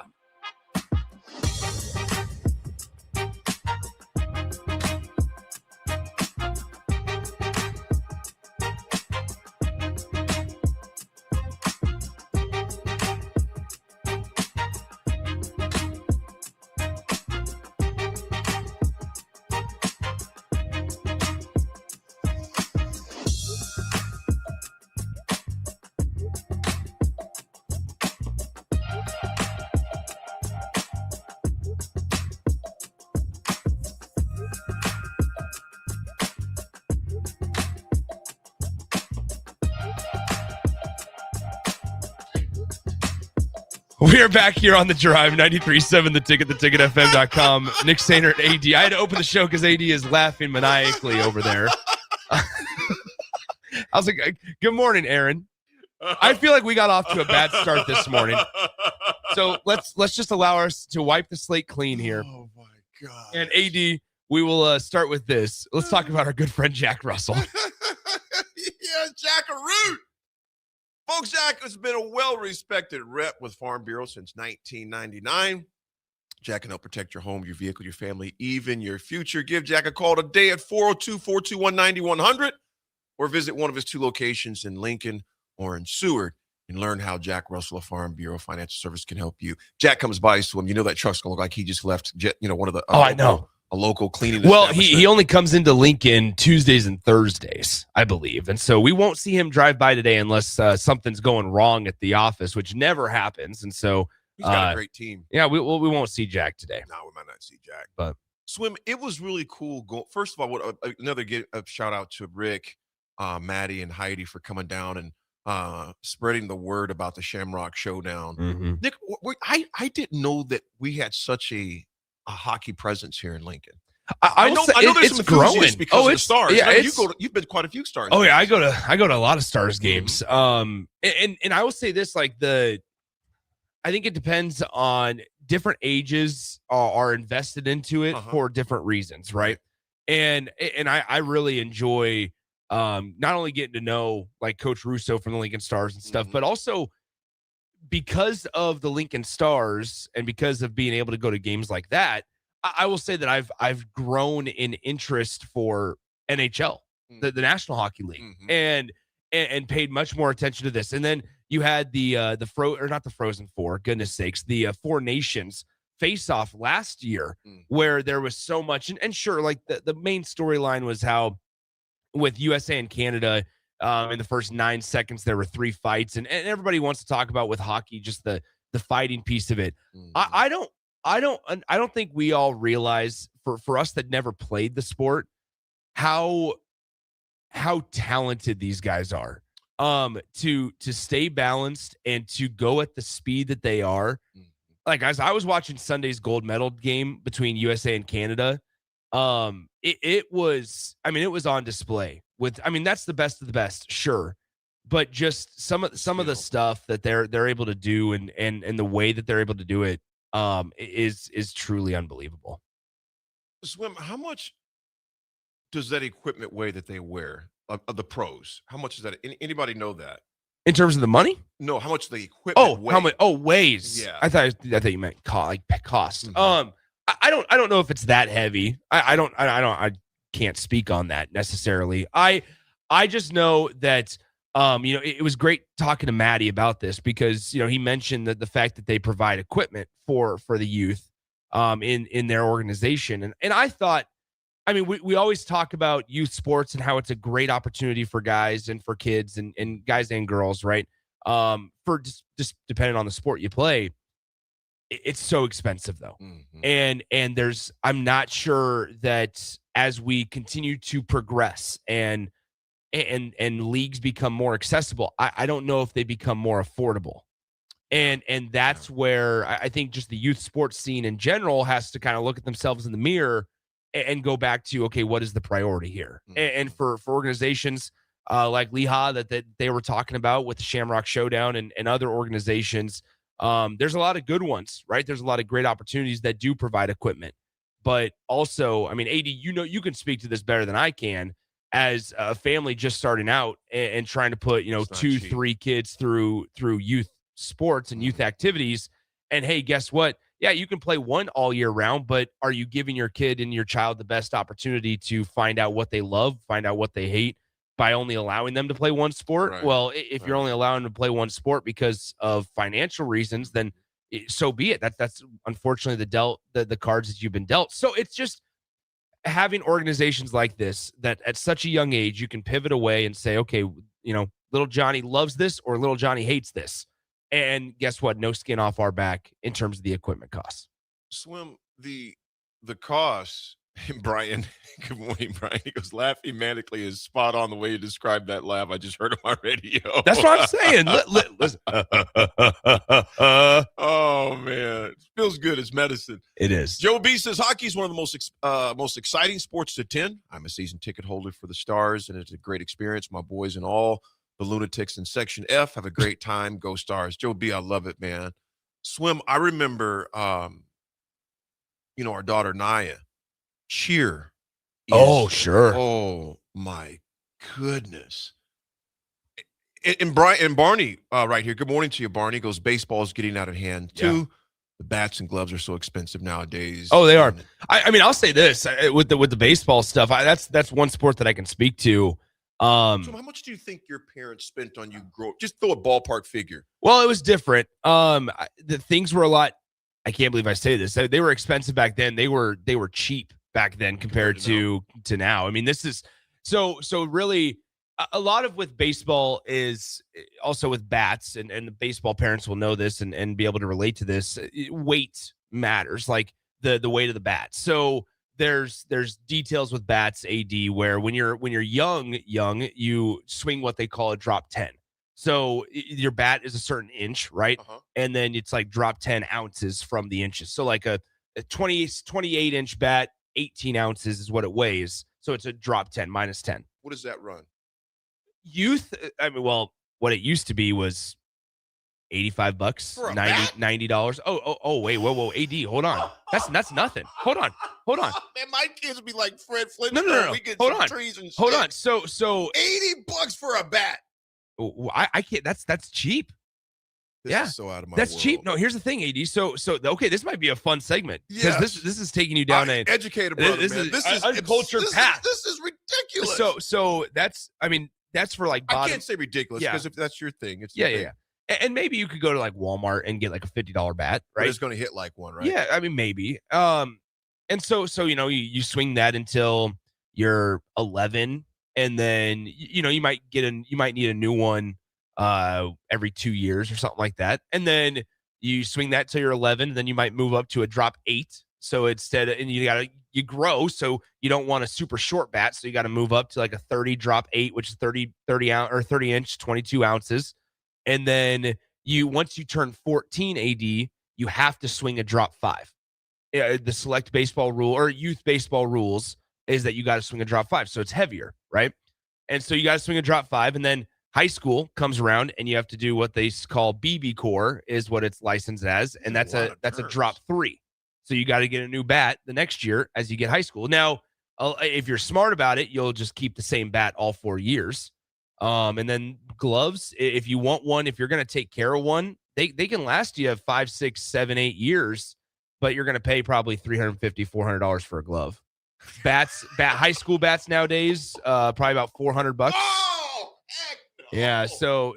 We are back here on the drive, 93.7 The Ticket, theticketfm.com. Nick Sainert, AD. I had to open the show because AD is laughing maniacally over there. I was like, good morning, Aaron. I feel like we got off to a bad start this morning. So let's just allow us to wipe the slate clean here. Oh, my God. And AD, we will start with this. Let's talk about our good friend, Jack Russell. Yeah, Jack-a-root. Folks, Jack has been a well-respected rep with Farm Bureau since 1999. Jack can help protect your home, your vehicle, your family, even your future. Give Jack a call today at 402-421-9100 or visit one of his 2 locations in Lincoln or in Seward and learn how Jack Russell of Farm Bureau Financial Service can help you. Jack comes by, so you know that truck's going to look like he just left, one of the I know. A local cleaning. Well, he only comes into Lincoln Tuesdays and Thursdays, I believe. And so we won't see him drive by today unless something's going wrong at the office, which never happens. And so he's got a great team. Yeah, we won't see Jack today. No, we might not see Jack. But Swim, it was really cool. First of all, another shout out to Rick, Maddie, and Heidi for coming down and spreading the word about the Shamrock Showdown. Mm-hmm. Nick, I didn't know that we had such a hockey presence here in Lincoln. I know there's some enthusiasts because of the Stars. Yeah, you've been to quite a few Stars. Oh games. yeah, I go to a lot of Stars games. And I will say this, like I think it depends on different ages are invested into it for different reasons, right? And I really enjoy not only getting to know like Coach Russo from the Lincoln Stars and stuff, but also because of the Lincoln Stars and because of being able to go to games like that, I will say that I've grown in interest for NHL, the National Hockey League, and paid much more attention to this. And then you had the Frozen Four, goodness sakes, the Four Nations face-off last year, where there was so much, and sure, like the main storyline was how with USA and Canada. In the first 9 seconds, there were 3 fights, and everybody wants to talk about with hockey just the fighting piece of it. I don't think we all realize for us that never played the sport how talented these guys are. To stay balanced and to go at the speed that they are. Like, guys, I was watching Sunday's gold medal game between USA and Canada. It was on display. That's the best of the best, sure, but just some of the stuff that they're able to do and the way that they're able to do it is truly unbelievable. Swim, how much does that equipment weigh that they wear of the pros? How much is that? Anybody know that? In terms of the money? No, how much the equipment weighs? How much? Oh, weighs. Yeah, I thought you meant cost. I don't know if it's that heavy. I can't speak on that necessarily. I just know that it was great talking to Maddie about this because he mentioned that the fact that they provide equipment for the youth in their organization, and I thought I mean, we always talk about youth sports and how it's a great opportunity for guys and for kids and guys and girls, right? For just depending on the sport you play, it's so expensive though. And I'm not sure that as we continue to progress and leagues become more accessible, I don't know if they become more affordable. And that's where I think just the youth sports scene in general has to kind of look at themselves in the mirror and go back to, okay, what is the priority here? And for organizations like Lehigh that they were talking about with the Shamrock Showdown and other organizations, there's a lot of good ones, right? There's a lot of great opportunities that do provide equipment. But also, I mean, AD, you can speak to this better than I can as a family just starting out and trying to put, 2-3 kids through youth sports and youth activities. And hey, guess what? Yeah, you can play one all year round, but are you giving your kid and your child the best opportunity to find out what they love, find out what they hate by only allowing them to play one sport? Right. Well, if you're only allowing them to play one sport because of financial reasons, then so be it. That's unfortunately the cards that you've been dealt. So it's just having organizations like this that at such a young age, you can pivot away and say, okay, little Johnny loves this or little Johnny hates this. And guess what? No skin off our back in terms of the equipment costs. Swim, the costs, Brian, good morning, Brian. He goes, laughing manically is spot on the way you described that laugh. I just heard him on radio. That's what I'm saying. Listen. Oh, man. It feels good. It's medicine. It is. Joe B says, hockey is one of the most exciting sports to attend. I'm a season ticket holder for the Stars, and it's a great experience. My boys and all the lunatics in Section F have a great time. Go Stars. Joe B, I love it, man. Swim, I remember, our daughter Naya, cheer. Sure. Oh, my goodness. And Barney right here. Good morning to you, Barney. Goes, baseball is getting out of hand, too. Yeah. The bats and gloves are so expensive nowadays. Oh, they are. I mean, I'll say this with the baseball stuff. That's one sport that I can speak to. So how much do you think your parents spent on you just throw a ballpark figure? Well, it was different. The things were a lot. I can't believe I say this. They were expensive back then. They were cheap back then compared to now. I mean, this is so really a lot of with baseball is also with bats, and the baseball parents will know this and be able to relate to this. Weight matters, like the weight of the bat. So there's details with bats, AD, where when you're young, you swing what they call a drop 10. So your bat is a certain inch, right? And then it's like drop 10 ounces from the inches. So like a 28 inch bat, 18 ounces is what it weighs. So it's a drop 10 minus 10. What does that run? Youth, I mean, well, what it used to be was $85, $90. Oh, wait, whoa, AD, hold on. That's nothing. Hold on. Man, my kids would be like Fred Flintstone. No. We get hold some on. trees and hold on. sticks. So $80 for a bat. I can't. That's cheap. This is so out of my That's world. cheap. No, here's the thing, AD. So okay, this might be a fun segment because this is taking you down a educated brother. This man. is This is uncultured path. This is ridiculous. So that's for like bottom. I can't say ridiculous because if that's your thing, it's yeah. And maybe you could go to like Walmart and get like a $50 bat, right? But it's going to hit like one, right? Yeah, I mean maybe. And so you swing that until you're 11, and then you might need a new one every 2 years or something like that, and then you swing that till you're 11, and then you might move up to a drop 8. So and you grow, so you don't want a super short bat, so you got to move up to like a 30 drop 8, which is 30 ounce or 30 inch, 22 ounces. And then once you turn 14 AD, you have to swing a drop 5. The select baseball rule or youth baseball rules is that you got to swing a drop 5. So it's heavier, right? And so you got to swing a drop 5. And then high school comes around and you have to do what they call BB core is what it's licensed as. And that's a drop 3. So you got to get a new bat the next year as you get high school. Now, if you're smart about it, you'll just keep the same bat all 4 years. And then gloves, if you want one, if you're going to take care of one, they can last you 5, 6, 7, 8 years, but you're going to pay probably $350, $400 for a glove. High school bats nowadays, probably about $400. Oh, heck no. Yeah. So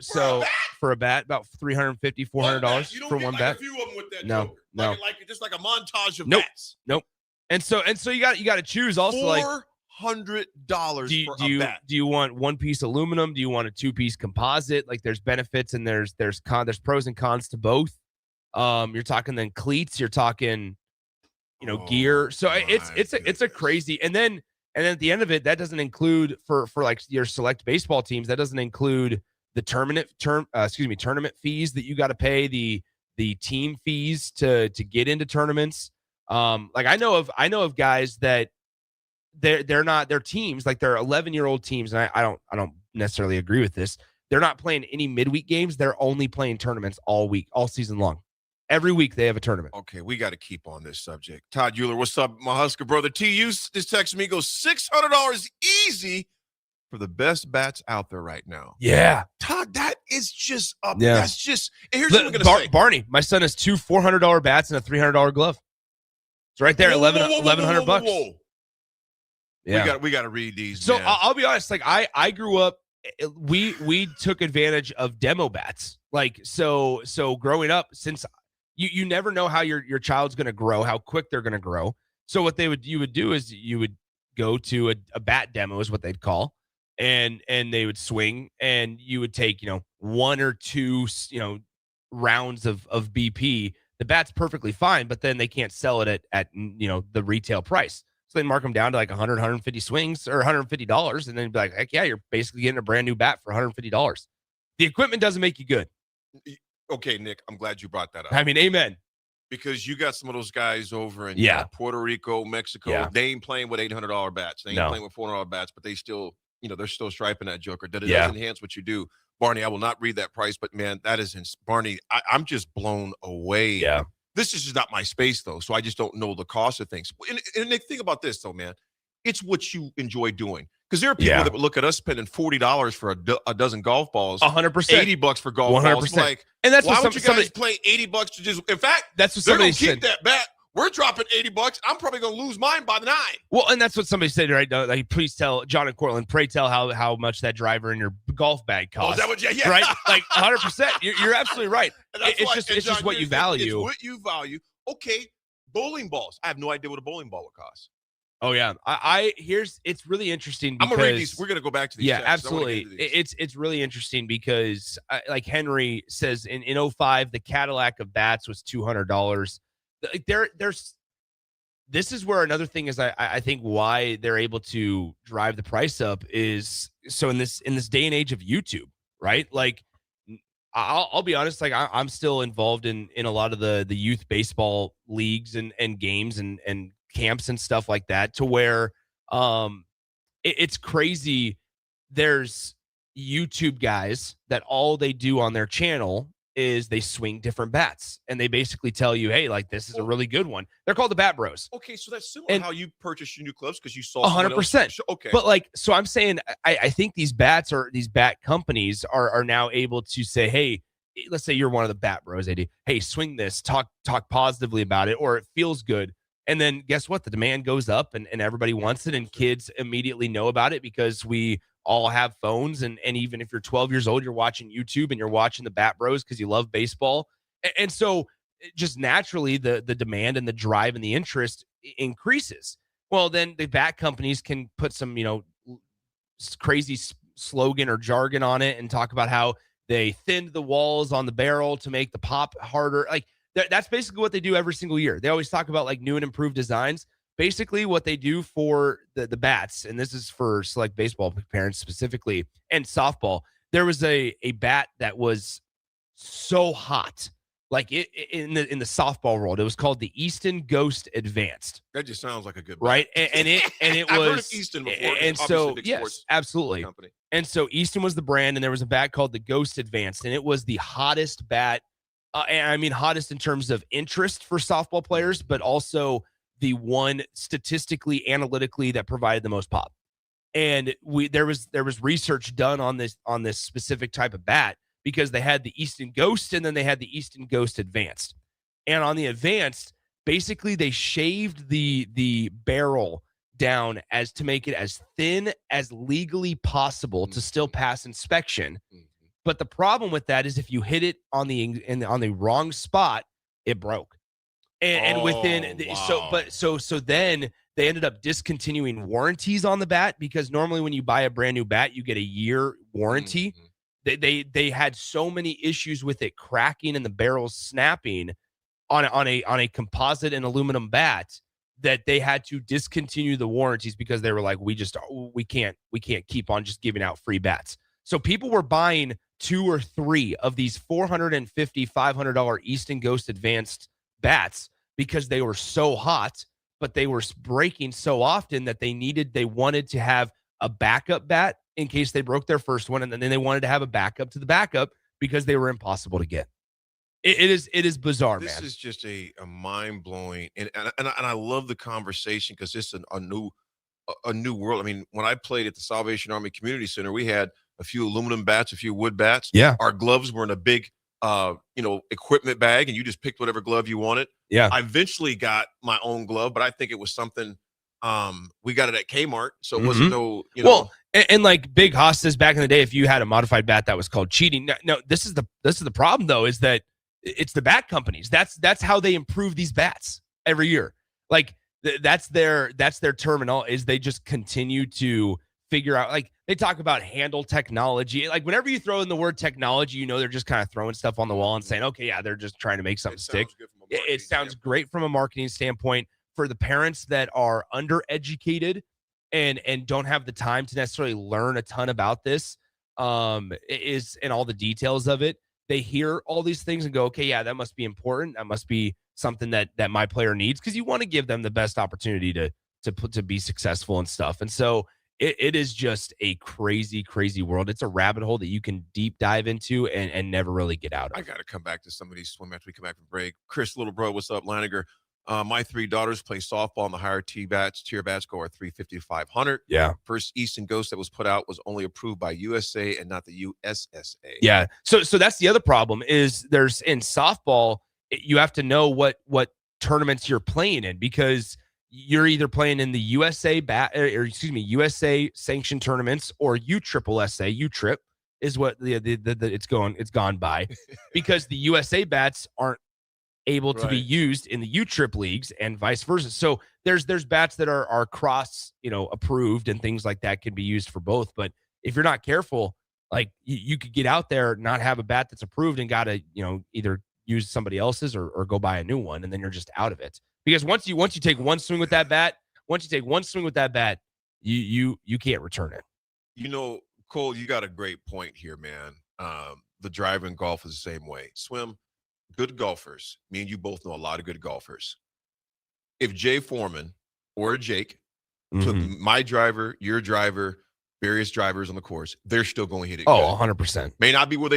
for a bat, about $350, $400 for one bat. A few of them with that No. Like just like a montage of Nope. bats. Nope. And so you got to choose also like $400 for you a bat. do you want one piece aluminum? Do you want a 2-piece composite? Like there's benefits and there's pros and cons to both. You're talking then cleats, you're talking, gear. So it's a crazy. And then at the end of it, that doesn't include for like your select baseball teams. That doesn't include the tournament fees that you got to pay, the team fees to get into tournaments. Like I know of guys that they're not their teams, like they're 11-year-old teams, and I don't necessarily agree with this. They're not playing any midweek games. They're only playing tournaments all week, all season long. Every week they have a tournament. Okay, we got to keep on this subject. Todd Euler, what's up, my Husker brother? TU just texted me, goes $600 easy for the best bats out there right now. Yeah. Todd, that is just up. Yeah. That's just, and here's what I'm going to say. Barney, my son has 2 $400 bats and a $300 glove. It's right there, $1,100. Yeah. We got to read these. So man. I'll be honest, like I grew up, we took advantage of demo bats. Like, so growing up, since you never know how your child's going to grow, how quick they're going to grow. So what you would do is you would go to a bat demo is what they'd call, and they would swing, and you would take, 1 or 2, rounds of BP. The bat's perfectly fine, but then they can't sell it at the retail price. So they mark them down to like 100, 150 swings or $150, and then be like, heck yeah, you're basically getting a brand new bat for $150. The equipment doesn't make you good. Okay, Nick, I'm glad you brought that up. I mean, amen. Because you got some of those guys over in Puerto Rico, Mexico. Yeah. They ain't playing with $800 bats. They ain't playing with $400 bats, but they still, they're still striping that joker. That it does enhance what you do. Barney, I will not read that price, but man, that is Barney. I'm just blown away. Yeah. This is just not my space though, so I just don't know the cost of things. And Nick, think about this though, man. It's what you enjoy doing. Because there are people that would look at us spending $40 for a dozen golf balls, 100%, $80 for golf 100%. balls. Like, and that's why what would you guys play $80 to just? In fact, that's what they're gonna somebody keep said. that bat. We're dropping $80. I'm probably gonna lose mine by the 9. Well, and that's what somebody said right now. Like, please tell John and Cortland. Pray tell how much that driver in your golf bag costs. Oh, is that what? Yeah. Right, like 100%. You're absolutely right. It's just John, what you value. It's what you value. Okay, bowling balls. I have no idea what a bowling ball would cost. Oh yeah, it's really interesting. Because, I'm gonna read these. We're gonna go back to these. Yeah, checks. absolutely. It's really interesting because, like Henry says, in 2005, the Cadillac of bats was $200. Like there's. This is where another thing is. I think why they're able to drive the price up is so in this day and age of YouTube, right? Like, I'll be honest. Like I'm still involved in a lot of the youth baseball leagues and games and camps and stuff like that, to where it's crazy. There's YouTube guys that all they do on their channel is they swing different bats, and they basically tell you, hey, like, this is a really good one. They're called the Bat Bros. Okay, so that's similar to how you purchase your new clubs because you saw 100%. Okay, but like, so I'm saying, I think these bat companies are now able to say, hey, let's say you're one of the Bat Bros, AD. Hey, swing this, talk positively about it, or it feels good. And then guess what? The demand goes up and everybody wants it, and kids immediately know about it because we all have phones. And even if you're 12 years old, you're watching YouTube and you're watching the Bat Bros because you love baseball. And so just naturally the demand and the drive and the interest increases. Well, then the bat companies can put some, crazy slogan or jargon on it and talk about how they thinned the walls on the barrel to make the pop harder. Like, that's basically what they do every single year. They always talk about like new and improved designs. Basically what they do for the bats, and this is for select baseball parents specifically and softball, there was a bat that was so hot, like in the softball world, it was called the Easton Ghost Advanced. That just sounds like a good bat. Right. And it I've was heard of Easton before. and so yes, sports absolutely company. And so Easton was the brand, and there was a bat called the Ghost Advanced, and it was the hottest bat. And I mean hottest in terms of interest for softball players, but also the one statistically, analytically that provided the most pop. And there was research done on this specific type of bat because they had the Easton Ghost and then they had the Easton Ghost Advanced. And on the Advanced, basically they shaved the barrel down as to make it as thin as legally possible to still pass inspection. But the problem with that is if you hit it on the wrong spot, it broke. And within so then they ended up discontinuing warranties on the bat, because normally when you buy a brand new bat, you get a year warranty. They had so many issues with it cracking and the barrels snapping on a composite and aluminum bat that they had to discontinue the warranties, because they were like, we can't keep on just giving out free bats. So people were buying 2 or 3 of these $450, $500 Easton Ghost Advanced bats because they were so hot, but they were breaking so often that they wanted to have a backup bat in case they broke their first one, and then they wanted to have a backup to the backup because they were impossible to get. It is bizarre, This man. is just a mind blowing, and I love the conversation because it's a new world. I mean, when I played at the Salvation Army Community Center, we had a few aluminum bats, a few wood bats. Yeah, our gloves were in a big, equipment bag, and you just picked whatever glove you wanted. Yeah, I eventually got my own glove, but I think it was something. We got it at Kmart, so it wasn't no. Well, and like Big Haas says, back in the day, if you had a modified bat, that was called cheating. No, this is the problem though, is that it's the bat companies. That's how they improve these bats every year. Like that's their terminal, is they just continue to figure out, like they talk about handle technology. Like whenever you throw in the word technology, they're just kind of throwing stuff on the wall and saying, okay, yeah, they're just trying to make something stick. It sounds great from a marketing standpoint for the parents that are undereducated and don't have the time to necessarily learn a ton about this, and all the details of it. They hear all these things and go, okay, yeah, that must be important. That must be something that my player needs, because you want to give them the best opportunity to be successful and stuff. And so it is just a crazy, crazy world. It's a rabbit hole that you can deep dive into and never really get out of. I got to come back to some of these swim after we come back from break. Chris, little bro, what's up, Laniger? My 3 daughters play softball, and the higher tier bats go are 350 to 500. Yeah. First Easton Ghost that was put out was only approved by USA and not the USSA. Yeah. So that's the other problem, is there's in softball, you have to know what tournaments you're playing in, because you're either playing in the USA USA sanctioned tournaments, or USSSA. UTRIP is what it's gone by, because the USA bats aren't able to be used in the UTRIP leagues and vice versa. So there's bats that are cross, approved, and things like that can be used for both. But if you're not careful, like you could get out there, not have a bat that's approved, and got to, either use somebody else's or go buy a new one, and then you're just out of it. Because once you take one swing with that bat, you can't return it. Cole, you got a great point here, man. The driver in golf is the same way. Swim, good golfers. Me and you both know a lot of good golfers. If Jay Foreman or Jake took my driver, your driver, various drivers on the course, they're still going to hit it. Oh, 100%. May not be where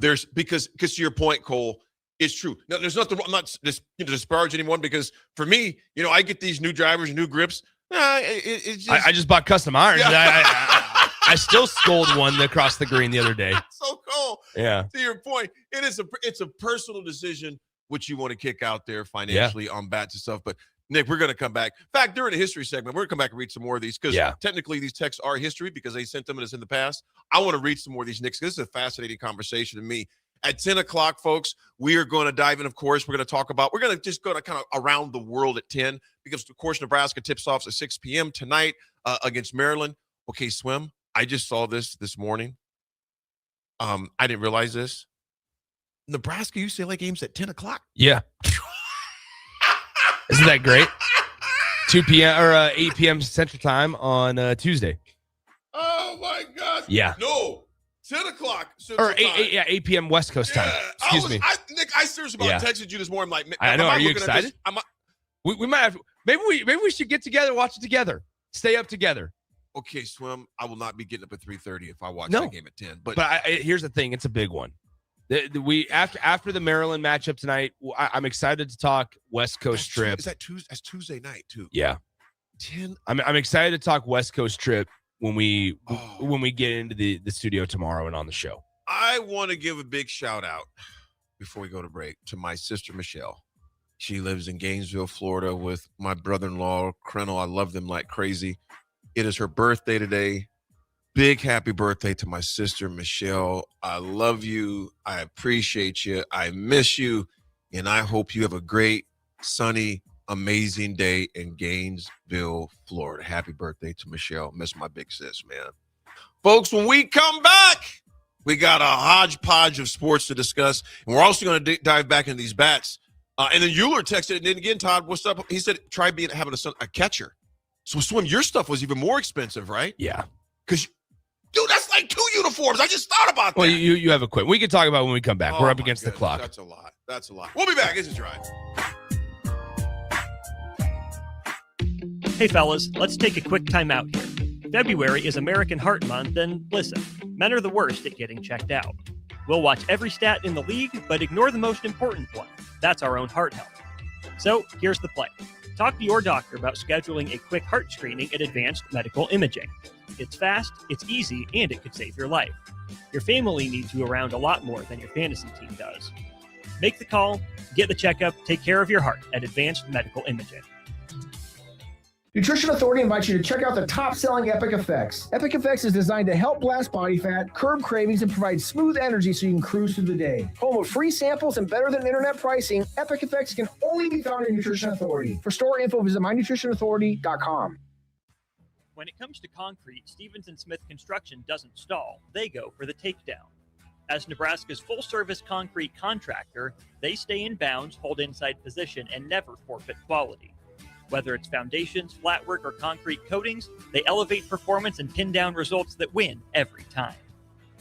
there's because to your point, Cole, it's true. No, there's nothing. I'm not just disparage anyone, because for me, I get these new drivers, new grips. It's just, I just bought custom irons. Yeah. I still scolded one across the green the other day. So cool. Yeah. To your point, it's a personal decision which you want to kick out there financially on bats and stuff. But Nick, we're going to come back. In fact, during the history segment, we're going to come back and read some more of these, because technically these texts are history because they sent them and it's in the past. I want to read some more of these, Nick, because this is a fascinating conversation to me. At 10 o'clock, folks, we are going to dive in. Of course, we're going to just go to kind of around the world at 10, because, of course, Nebraska tips off at 6 p.m. tonight against Maryland. Okay, Swim, I just saw this morning. I didn't realize this. Nebraska UCLA game's at 10 o'clock. Yeah. Isn't that great? 2 p.m. or 8 p.m. Central Time on Tuesday. Oh, my God. Yeah. No. 10 o'clock. Or 8 p.m. West Coast time. Excuse me. Nick, I seriously texted you this morning. I'm like, I know. Are you excited? We might have. Maybe we should get together, watch it together, stay up together. Okay, Swim. I will not be getting up at 3:30 if I watch that game at 10. But here's the thing: it's a big one. After the Maryland matchup tonight, I'm excited to talk West Coast trip. Is that Tuesday? That's Tuesday night too. Yeah. 10. I'm excited to talk West Coast trip when we get into the studio tomorrow and on the show. I want to give a big shout out before we go to break to my sister Michelle. She lives in Gainesville, Florida, with my brother-in-law Krennel. I love them like crazy. It is her birthday today. Big happy birthday to my sister Michelle. I love you. I appreciate you. I miss you, and I hope you have a great sunny, amazing day in Gainesville, Florida. Happy birthday to Michelle. Miss my big sis, man. Folks, when we come back, we got a hodgepodge of sports to discuss, and we're also going to dive back into these bats. And then Euler texted, and then again, Todd, what's up? He said, try having a catcher. So, Swim, your stuff was even more expensive, right? Yeah. Because, dude, that's like 2 uniforms. I just thought about that. Well, you have a quit. We can talk about it when we come back. We're up against the clock. That's a lot. That's a lot. We'll be back. This is Drive. Hey, fellas, let's take a quick time out here. February is American Heart Month, and listen, men are the worst at getting checked out. We'll watch every stat in the league, but ignore the most important one. That's our own heart health. So here's the plan. Talk to your doctor about scheduling a quick heart screening at Advanced Medical Imaging. It's fast, it's easy, and it could save your life. Your family needs you around a lot more than your fantasy team does. Make the call, get the checkup, take care of your heart at Advanced Medical Imaging. Nutrition Authority invites you to check out the top-selling Epic Effects. Epic Effects is designed to help blast body fat, curb cravings, and provide smooth energy so you can cruise through the day. Home of free samples and better than internet pricing, Epic Effects can only be found in Nutrition Authority. For store info, visit mynutritionauthority.com. When it comes to concrete, Stevens & Smith Construction doesn't stall. They go for the takedown. As Nebraska's full-service concrete contractor, they stay in bounds, hold inside position, and never forfeit quality. Whether it's foundations, flatwork, or concrete coatings, they elevate performance and pin down results that win every time.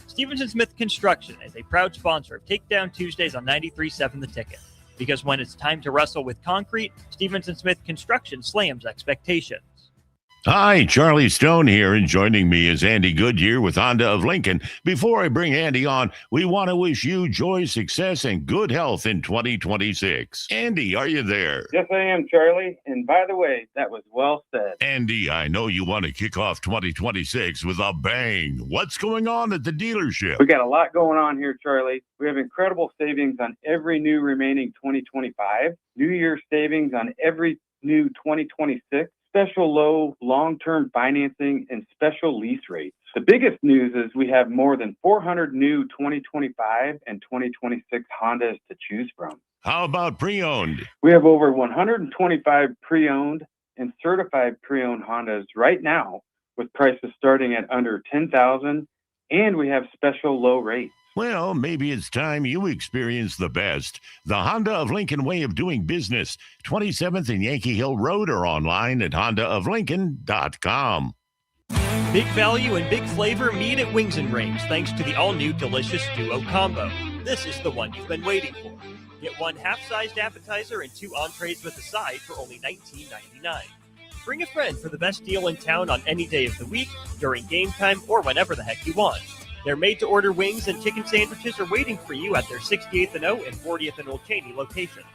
Stevens & Smith Construction is a proud sponsor of Takedown Tuesdays on 93.7 The Ticket. Because when it's time to wrestle with concrete, Stevens & Smith Construction slams expectations. Hi, Charlie Stone here, and joining me is Andy Goodyear with Honda of Lincoln. Before I bring Andy on, we want to wish you joy, success, and good health in 2026. Andy, are you there? Yes, I am, Charlie. And by the way, that was well said. Andy, I know you want to kick off 2026 with a bang. What's going on at the dealership? We got a lot going on here, Charlie. We have incredible savings on every new remaining 2025, New Year's savings on every new 2026. Special low long-term financing and special lease rates. The biggest news is we have more than 400 new 2025 and 2026 Hondas to choose from. How about pre-owned? We have over 125 pre-owned and certified pre-owned Hondas right now with prices starting at under $10,000, and we have special low rates. Well, maybe it's time you experience the best. The Honda of Lincoln way of doing business. 27th and Yankee Hill Road, or online at hondaoflincoln.com. Big value and big flavor meet at Wings and Rings thanks to the all-new delicious Duo Combo. This is the one you've been waiting for. Get one half-sized appetizer and 2 entrees with a side for only $19.99. Bring a friend for the best deal in town on any day of the week, during game time, or whenever the heck you want. Their made-to-order wings and chicken sandwiches are waiting for you at their 68th and O and 40th and Old Cheney locations.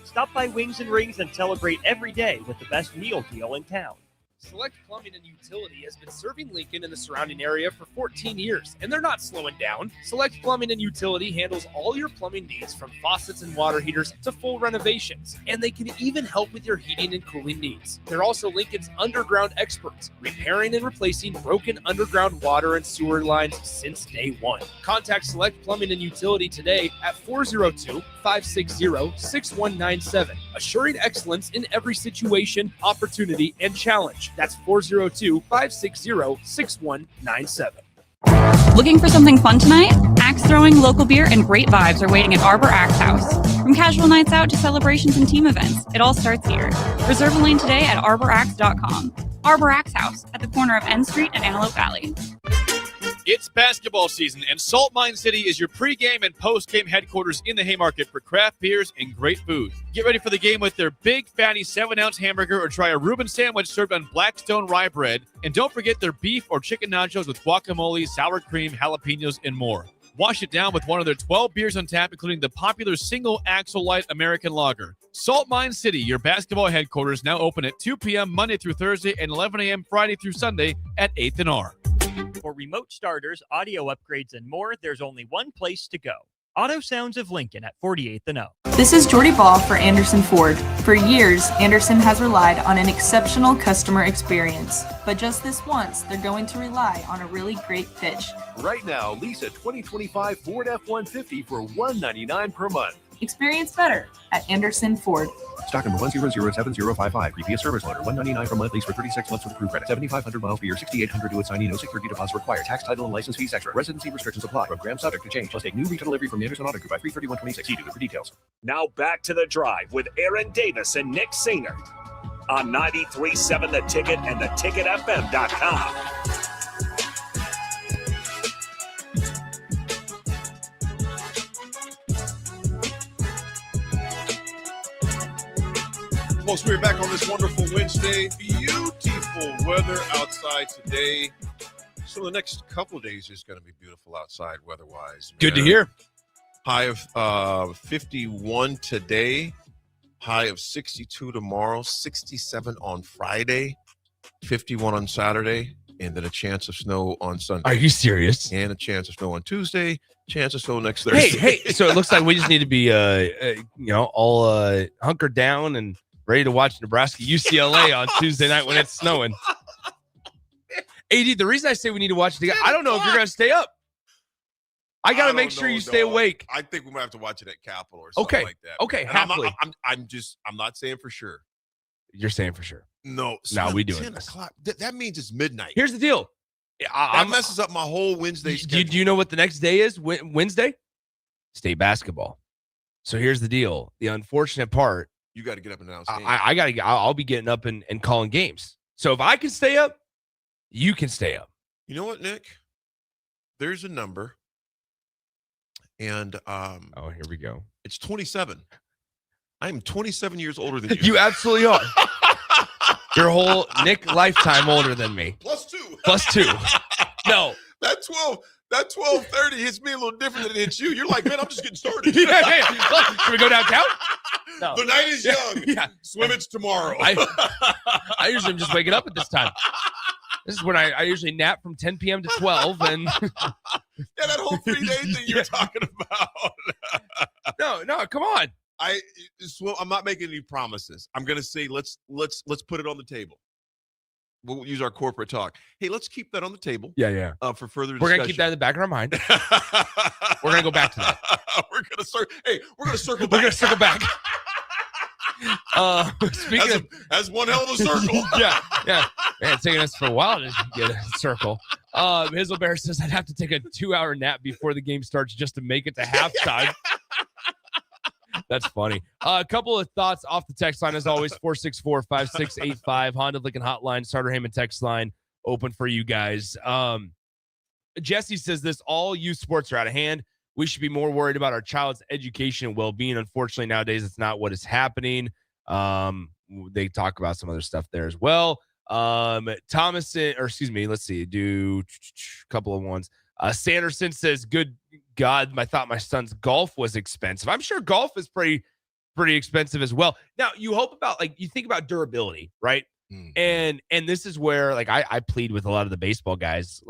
Stop by Wings and Rings and celebrate every day with the best meal deal in town. Select Plumbing and Utility has been serving Lincoln and the surrounding area for 14 years, and they're not slowing down. Select Plumbing and Utility handles all your plumbing needs, from faucets and water heaters to full renovations, and they can even help with your heating and cooling needs. They're also Lincoln's underground experts, repairing and replacing broken underground water and sewer lines since day one. Contact Select Plumbing and Utility today at 402-560-6197, assuring excellence in every situation, opportunity, and challenge. That's 402-560-6197. Looking for something fun tonight? Axe throwing, local beer, and great vibes are waiting at Arbor Axe House. From casual nights out to celebrations and team events, it all starts here. Reserve a lane today at arbораxe.com. Arbor Axe House at the corner of N Street and Antelope Valley. It's basketball season, and Salt Mine City is your pregame and postgame headquarters in the Haymarket for craft beers and great food. Get ready for the game with their big, fatty 7-ounce hamburger, or try a Reuben sandwich served on Blackstone rye bread. And don't forget their beef or chicken nachos with guacamole, sour cream, jalapenos, and more. Wash it down with one of their 12 beers on tap, including the popular Single Axle Light American Lager. Salt Mine City, your basketball headquarters, now open at 2 p.m. Monday through Thursday and 11 a.m. Friday through Sunday at 8th and R. For remote starters, audio upgrades, and more, there's only one place to go. Auto Sounds of Lincoln at 48th and O. This is Jordy Ball for Anderson Ford. For years, Anderson has relied on an exceptional customer experience. But just this once, they're going to rely on a really great pitch. Right now, lease a 2025 Ford F-150 for $199 per month. Experience better at Anderson Ford. Stock number 1007055. Previous service loader. $199 per month. Lease for 36 months with approved credit. 7,500 miles per year. 6,800 to assignee. No security deposit required. Tax, title, and license fees extra. Residency restrictions apply. Program subject to change. Plus take new retail delivery from Anderson Auto Group by 3/31/26. See dealer for details. Now back to the drive with Aaron Davis and Nick Sainert on 93.7 The Ticket and theticketfm.com. Folks, we're back on this wonderful Wednesday. Beautiful weather outside today. So the next couple of days is going to be beautiful outside weather-wise. Good to hear. High of 51 today. High of 62 tomorrow. 67 on Friday. 51 on Saturday. And then a chance of snow on Sunday. Are you serious? And a chance of snow on Tuesday. Chance of snow next Thursday. Hey, so it looks like we just need to be, all hunkered down and ready to watch Nebraska UCLA on Tuesday night when it's snowing. AD, the reason I say we need to watch it together, I don't know if you're going to stay up. I got to make sure you stay awake. I think we might have to watch it at Capitol or something like that. Okay, And happily. I'm not saying for sure. You're saying for sure. No. We doing 10 this. o'clock. That means it's midnight. Here's the deal. That messes up my whole Wednesday schedule. Do you know what the next day is? Wednesday? State basketball. So here's the deal. The unfortunate part, you got to get up and announce. I'll be getting up and calling games. So if I can stay up, you can stay up. You know what, Nick? There's a number, and here we go. It's 27. I am 27 years older than you. You absolutely are. Your whole Nick lifetime older than me. +2. +2. No. That 12:30 hits me a little different than it hits you. You're like, man, I'm just getting started. Can we go downtown? No. The night is young. Yeah. Swimmage tomorrow. I usually am just waking up at this time. This is when I usually nap from 10 p.m. to 12. And that whole 3-day thing you're talking about. No, come on. I'm not making any promises. I'm gonna say let's put it on the table. We'll use our corporate talk. Hey, let's keep that on the table. Yeah. For further discussion. We're gonna keep that in the back of our mind. We're gonna go back to that. We're gonna circle back. We're gonna circle back. Speaking as one hell of a circle. yeah. Man, it's taking us for a while to get a circle. Hizzlebear says I'd have to take a 2-hour nap before the game starts just to make it to halftime. That's funny. A couple of thoughts off the text line, as always, 464-5685. Honda Lincoln Hotline, Starter Heyman text line open for you guys. Jesse says this, all youth sports are out of hand. We should be more worried about our child's education and well-being. Unfortunately, nowadays, it's not what is happening. They talk about some other stuff there as well. Let's see, do a couple of ones. Sanderson says, good God, I thought my son's golf was expensive. I'm sure golf is pretty expensive as well. Now, you hope about, you think about durability, right? Mm-hmm. And this is where, I plead with a lot of the baseball guys,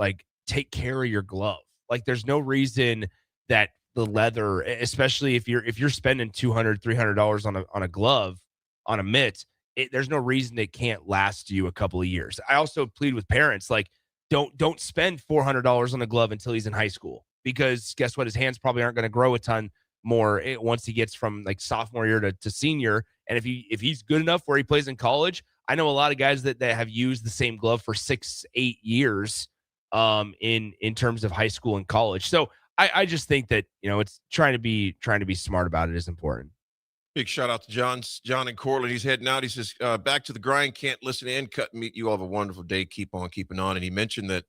take care of your glove. There's no reason that the leather, especially if you're spending $200, $300 on a glove, on a mitt, there's no reason it can't last you a couple of years. I also plead with parents, don't spend $400 on a glove until he's in high school, because guess what? His hands probably aren't going to grow a ton more once he gets from sophomore year to senior. And if he's good enough where he plays in college, I know a lot of guys that have used the same glove for 6-8 years in terms of high school and college. So I just think that, it's trying to be smart about it is important. Big shout out to John in Cortland. He's heading out. He says, back to the grind. Can't listen and cut meat. You all have a wonderful day. Keep on keeping on. And he mentioned that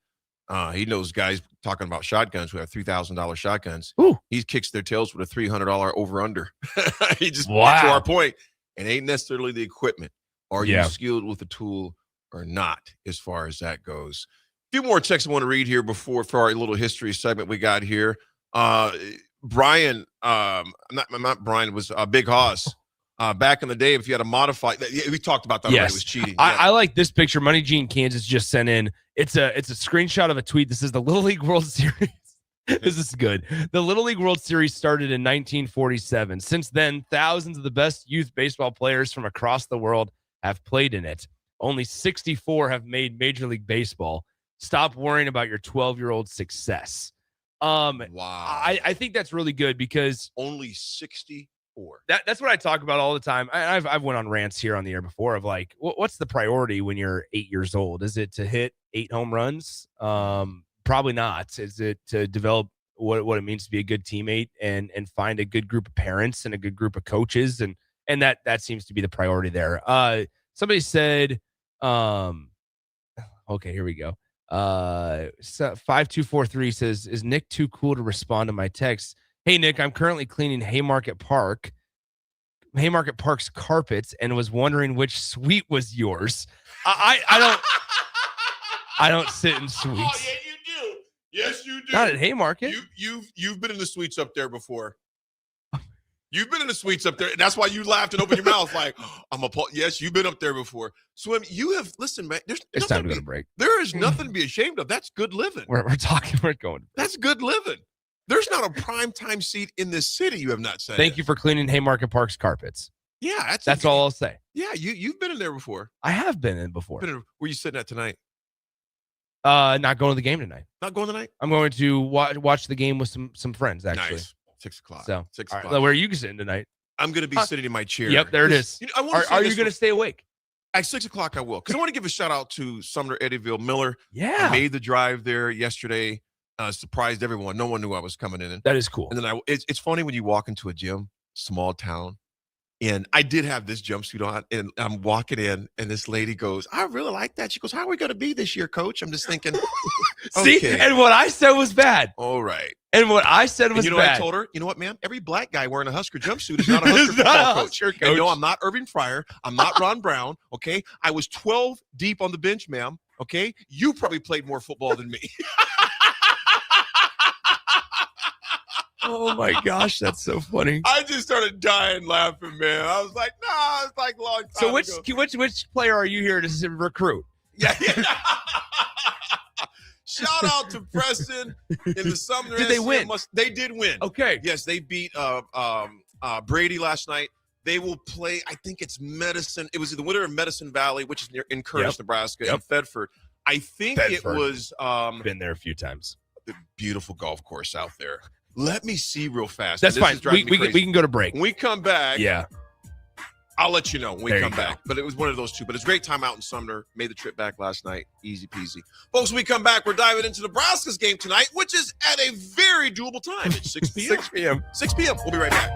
he knows guys talking about shotguns who have $3,000 shotguns. Ooh. He kicks their tails with a $300 over under. He just, wow. To our point, it ain't necessarily the equipment. Are you skilled with the tool or not, as far as that goes? A few more texts I want to read here for our little history segment we got here. Brian, not Brian, was Big Hoss. Back in the day, if you had a modified, we talked about that. Yes, it was cheating. I like this picture. Money Gene Kansas just sent in. It's a screenshot of a tweet. This is the Little League World Series. This is good. The Little League World Series started in 1947. Since then, thousands of the best youth baseball players from across the world have played in it. Only 64 have made Major League Baseball. Stop worrying about your 12-year-old success. Wow. I think that's really good because only 64. or? That's what I talk about all the time. I've went on rants here on the air before of like, what's the priority when you're 8 years old? Is it to hit 8 home runs? Probably not. Is it to develop what it means to be a good teammate and find a good group of parents and a good group of coaches? And that seems to be the priority there. Somebody said, okay, here we go. So 5243 says, is Nick too cool to respond to my text? Hey, Nick, I'm currently cleaning Haymarket Park's carpets and was wondering which suite was yours. I don't sit in suites. Oh, yeah, you do. Yes, you do. Not at Haymarket. You've been in the suites up there before. You've been in the suites up there, and that's why you laughed and opened your mouth like, I'm appalled. Yes, you've been up there before. Swim, you have, listen, man, It's time to go to break. There is nothing to be ashamed of. That's good living. We're going. That's good living. There's not a prime time seat in this city you have not said. Thank you for cleaning Haymarket Park's carpets. Yeah, that's all I'll say. Yeah, you've been in there before. I have been in before. Where you sitting at tonight? Not going to the game tonight. Not going tonight? I'm going to watch the game with some friends, actually. Nice. 6 o'clock. So 6 all o'clock. right, where are you sitting tonight? I'm going to be sitting in my chair. Yep, there it is. You know, Are you going to stay awake? At 6 o'clock, I will. Because I want to give a shout out to Sumner Eddyville Miller. Yeah. I made the drive there yesterday. Surprised everyone. No one knew I was coming in. That is cool. And then it's funny when you walk into a gym, small town, and I did have this jumpsuit on, and I'm walking in, and this lady goes, I really like that. She goes, how are we going to be this year, coach? I'm just thinking, see, okay. And what I said was bad. All right. And what I said was bad. bad. I told her, you know what, man? Every black guy wearing a Husker jumpsuit is not a Husker football coach. And no, I'm not Irving Fryer. I'm not Ron Brown. Okay. I was 12 deep on the bench, ma'am. Okay. You probably played more football than me. Oh my gosh, that's so funny. I just started dying laughing, man. I was like, nah, it's like a long time So ago. which player are you here to recruit? Yeah. Shout out to Preston in the Sumner. Did they win? They did win. Okay. Yes, they beat Brady last night. They will play, I think it's Medicine. It was the winner of Medicine Valley, which is in Curtis, Nebraska, and Bedford. I think it was been there a few times. The beautiful golf course out there. Let me see real fast. That's fine. We can go to break. When we come back, yeah, I'll let you know when we There come you back. But it was one of those two. But it's a great time out in Sumner. Made the trip back last night. Easy peasy. Folks, when we come back, we're diving into Nebraska's game tonight, which is at a very doable time. It's 6 p.m. 6 p.m. 6 p.m. We'll be right back.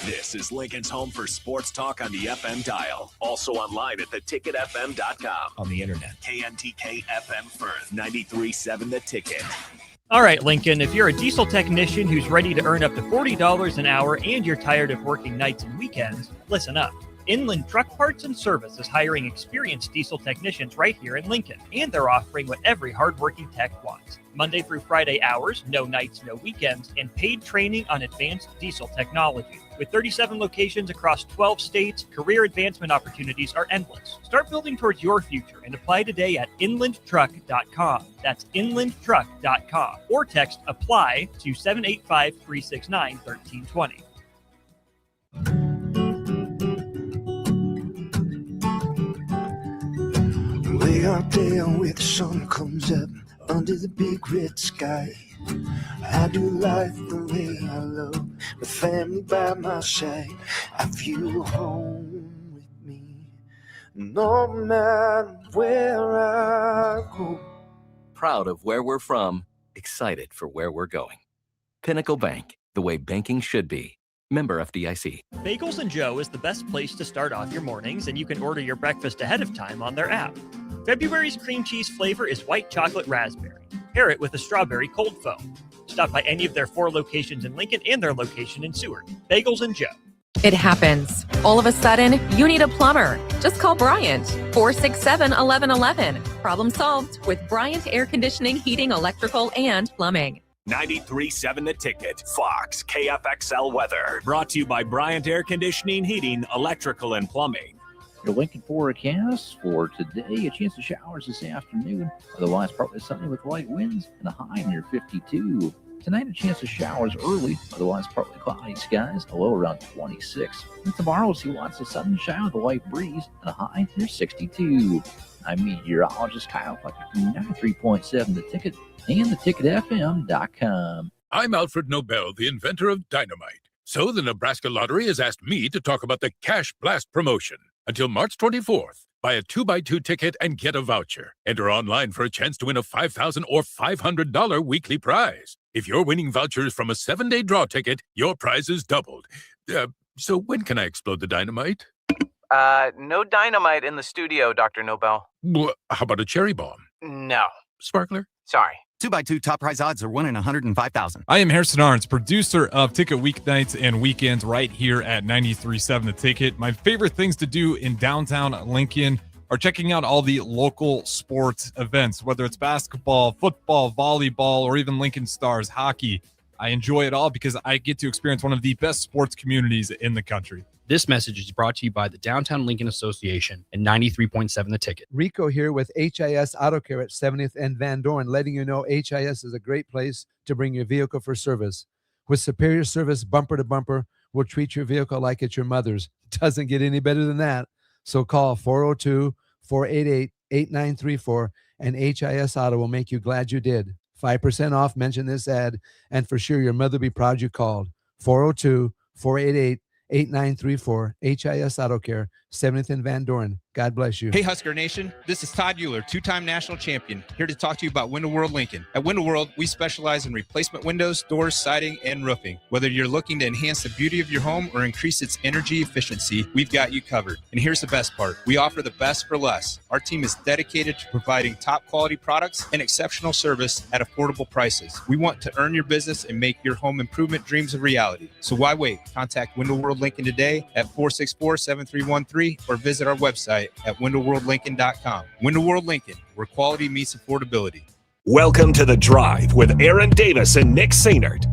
This is Lincoln's home for sports talk on the FM dial. Also online at theticketfm.com. On the internet. KNTK FM Firth, 93.7 The Ticket. All right, Lincoln, if you're a diesel technician who's ready to earn up to $40 an hour and you're tired of working nights and weekends, listen up. Inland Truck Parts and Service is hiring experienced diesel technicians right here in Lincoln, and they're offering what every hardworking tech wants. Monday through Friday hours, no nights, no weekends, and paid training on advanced diesel technology. With 37 locations across 12 states, career advancement opportunities are endless. Start building towards your future and apply today at inlandtruck.com. That's inlandtruck.com. Or text APPLY to 785-369-1320. Way out there where the sun comes up under the big red sky, I do life the way I love, with family by my side. I feel home with me, no matter where I go. Proud of where we're from, excited for where we're going. Pinnacle Bank, the way banking should be. Member FDIC. Bagels and Joe is the best place to start off your mornings, and you can order your breakfast ahead of time on their app. February's cream cheese flavor is white chocolate raspberry. Pair it with a strawberry cold foam. Stop by any of their 4 locations in Lincoln and their location in Seward. Bagels and Joe. It happens. All of a sudden, you need a plumber. Just call Bryant, 467-1111. Problem solved with Bryant Air Conditioning, Heating, Electrical, and Plumbing. 93.7 The Ticket. Fox KFXL weather. Brought to you by Bryant Air Conditioning, Heating, Electrical, and Plumbing. Your Lincoln forecast for today, a chance of showers this afternoon. Otherwise, partly sunny with light winds and a high near 52. Tonight, a chance of showers early, otherwise partly cloudy skies, a low around 26. And tomorrow, we'll see lots of sunshine with a light breeze and a high near 62. I'm meteorologist Kyle Fletcher from 93.7 The Ticket and theticketfm.com. I'm Alfred Nobel, the inventor of dynamite. So the Nebraska Lottery has asked me to talk about the Cash Blast promotion. Until March 24th, buy a 2x2 ticket and get a voucher. Enter online for a chance to win a $5,000 or $500 weekly prize. If you're winning vouchers from a 7-day draw ticket, your prize is doubled. So when can I explode the dynamite? No dynamite in the studio, Dr. Nobel. How about a cherry bomb? No. Sparkler? Sorry. 2x2 top prize odds are 1 in 105,000. I am Harrison Arns, producer of Ticket Weeknights and Weekends right here at 93.7 The Ticket. My favorite things to do in downtown Lincoln are checking out all the local sports events, whether it's basketball, football, volleyball, or even Lincoln Stars hockey. I enjoy it all because I get to experience one of the best sports communities in the country. This message is brought to you by the Downtown Lincoln Association and 93.7 The Ticket. Rico here with HIS Auto Care at 70th and Van Dorn, letting you know HIS is a great place to bring your vehicle for service. With superior service bumper to bumper, we'll treat your vehicle like it's your mother's. Doesn't get any better than that. So call 402-488-8934 and HIS Auto will make you glad you did. 5% off, mention this ad, and for sure your mother will be proud you called. 402-488-8934, HIS Auto Care, 70th and Van Dorn. God bless you. Hey, Husker Nation. This is Todd Euler, two-time national champion, here to talk to you about Window World Lincoln. At Window World, we specialize in replacement windows, doors, siding, and roofing. Whether you're looking to enhance the beauty of your home or increase its energy efficiency, we've got you covered. And here's the best part. We offer the best for less. Our team is dedicated to providing top-quality products and exceptional service at affordable prices. We want to earn your business and make your home improvement dreams a reality. So why wait? Contact Window World Lincoln today at 464-7313 or visit our website at windowworldlincoln.com. Window World Lincoln, where quality meets affordability. Welcome to The Drive with Aaron Davis and Nick Sainert.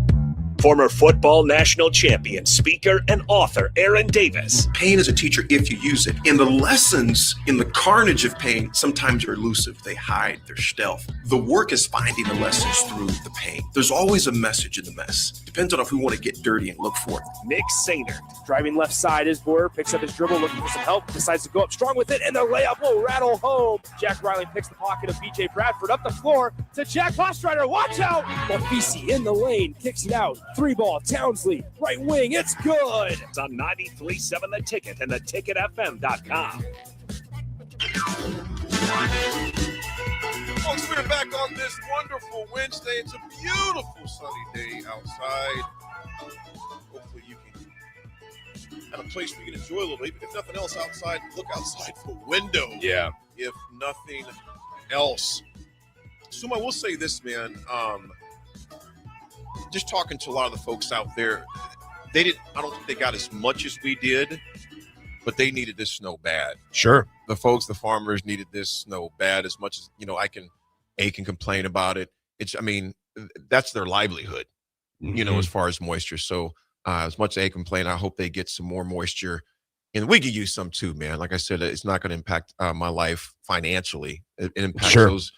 Former football national champion, speaker, and author Aaron Davis. Pain is a teacher if you use it. And the lessons in the carnage of pain sometimes are elusive. They hide, they're stealth. The work is finding the lessons through the pain. There's always a message in the mess. Depends on if we want to get dirty and look for it. Nick Sainert. Driving left side is Boyer, picks up his dribble, looking for some help, decides to go up strong with it, and the layup will rattle home. Jack Riley picks the pocket of BJ Bradford up the floor to Jack Hostrider. Watch out! Bonfisi in the lane, kicks it out. 3-ball, Townsley, right wing, it's good. It's on 93.7 The Ticket and theticketfm.com. Folks, we're back on this wonderful Wednesday. It's a beautiful sunny day outside. Hopefully you can have a place where you can enjoy a little, even if nothing else outside, look outside the window. Yeah. If nothing else. Suma, I will say this, man. Just talking to a lot of the folks out there, I don't think they got as much as we did, but they needed this snow bad. Sure. The farmers needed this snow bad as much as, I can complain about it. That's their livelihood, as far as moisture. So as much as they complain, I hope they get some more moisture, and we could use some too, man. Like I said, it's not going to impact my life financially. It impacts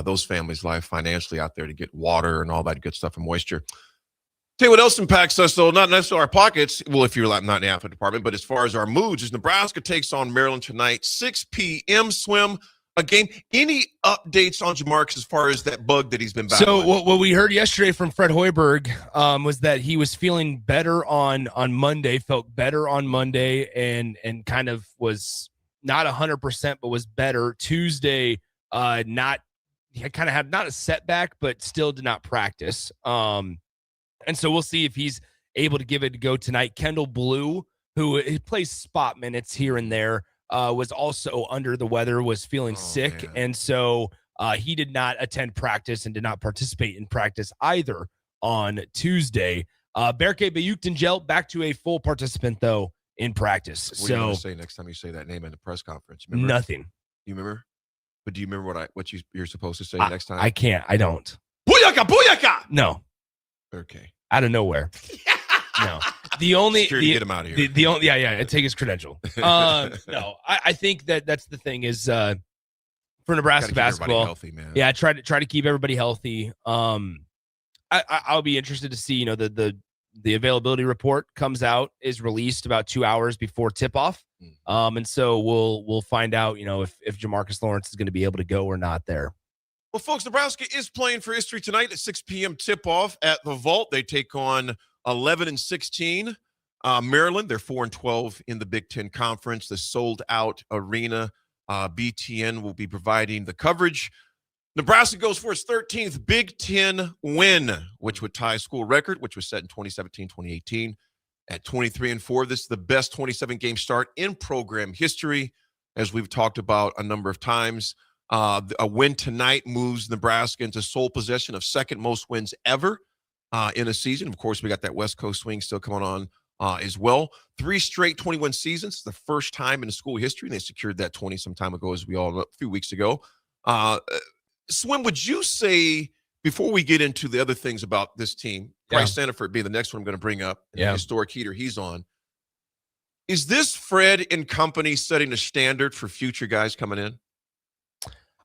those families' life financially out there to get water and all that good stuff and moisture. Tell you what else impacts us, though, not necessarily our pockets. Well, if you're not in the athletic department, but as far as our moods, is Nebraska takes on Maryland tonight, 6 p.m. swim, a game. Any updates on Jamarcus as far as that bug that he's been battling? So what we heard yesterday from Fred Hoiberg was that he was feeling better on Monday, felt better on Monday, and kind of was not 100%, but was better. Tuesday, he kind of had not a setback, but still did not practice. And so we'll see if he's able to give it a go tonight. Kendall Blue, who plays spot minutes here and there, was also under the weather, was feeling sick. Man. And so he did not attend practice and did not participate in practice either on Tuesday. Berke Bayuktanjel back to a full participant, though, in practice. What are you going to say next time you say that name in the press conference? Remember? Nothing. You remember? But do you remember what you're supposed to say next time? I can't. I don't. Booyaka! Booyaka! No. Okay. Out of nowhere. No. The only Security, get him out of here. The only take his credential. No, I think that's the thing is for Nebraska basketball. Healthy, man. Yeah, try to keep everybody healthy. I'll be interested to see, the availability report comes out, is released about 2 hours before tip-off. And so we'll find out, if Jamarcus Lawrence is going to be able to go or not there. Well, folks, Nebraska is playing for history tonight at 6 p.m. tip-off at the Vault. They take on 11-16 Maryland. They're 4-12 in the Big Ten Conference. The sold-out arena. BTN will be providing the coverage. Nebraska goes for its 13th Big Ten win, which would tie a school record, which was set in 2017-2018 at 23-4. This is the best 27-game start in program history, as we've talked about a number of times. A win tonight moves Nebraska into sole possession of second most wins ever in a season. Of course, we got that West Coast swing still coming on as well. 3 straight 21 seasons. It's the first time in school history. They secured that 20 some time ago, as we all know, a few weeks ago. Swim, would you say, before we get into the other things about this team, Bryce Sandiford being the next one I'm going to bring up, the historic heater he's on, is this Fred and company setting a standard for future guys coming in?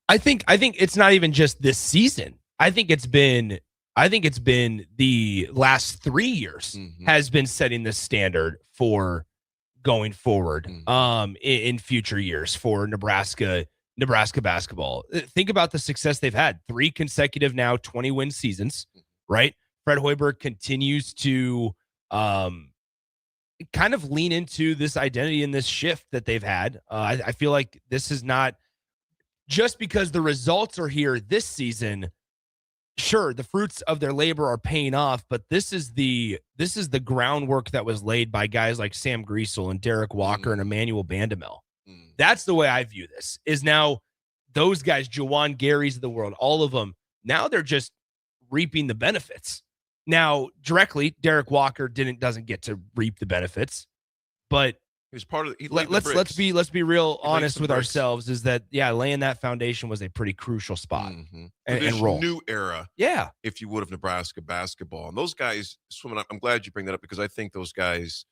I think it's not even just this season. I think it's been the last 3 years has been setting the standard for going forward in future years for Nebraska basketball. Think about the success they've had. 3 consecutive now 20-win seasons, right? Fred Hoiberg continues to kind of lean into this identity and this shift that they've had. I feel like this is not just because the results are here this season. Sure, the fruits of their labor are paying off, but this is the groundwork that was laid by guys like Sam Griesel and Derek Walker and Emmanuel Bandamel. That's the way I view this, is now those guys, Jawan Gary's of the world, all of them, now they're just reaping the benefits. Now, directly, Derek Walker doesn't get to reap the benefits, but he's part of let's be real honest with ourselves, is that laying that foundation was a pretty crucial spot and role. New era, if you would, of Nebraska basketball. And those guys, Swimming, I'm glad you bring that up, because I think those guys,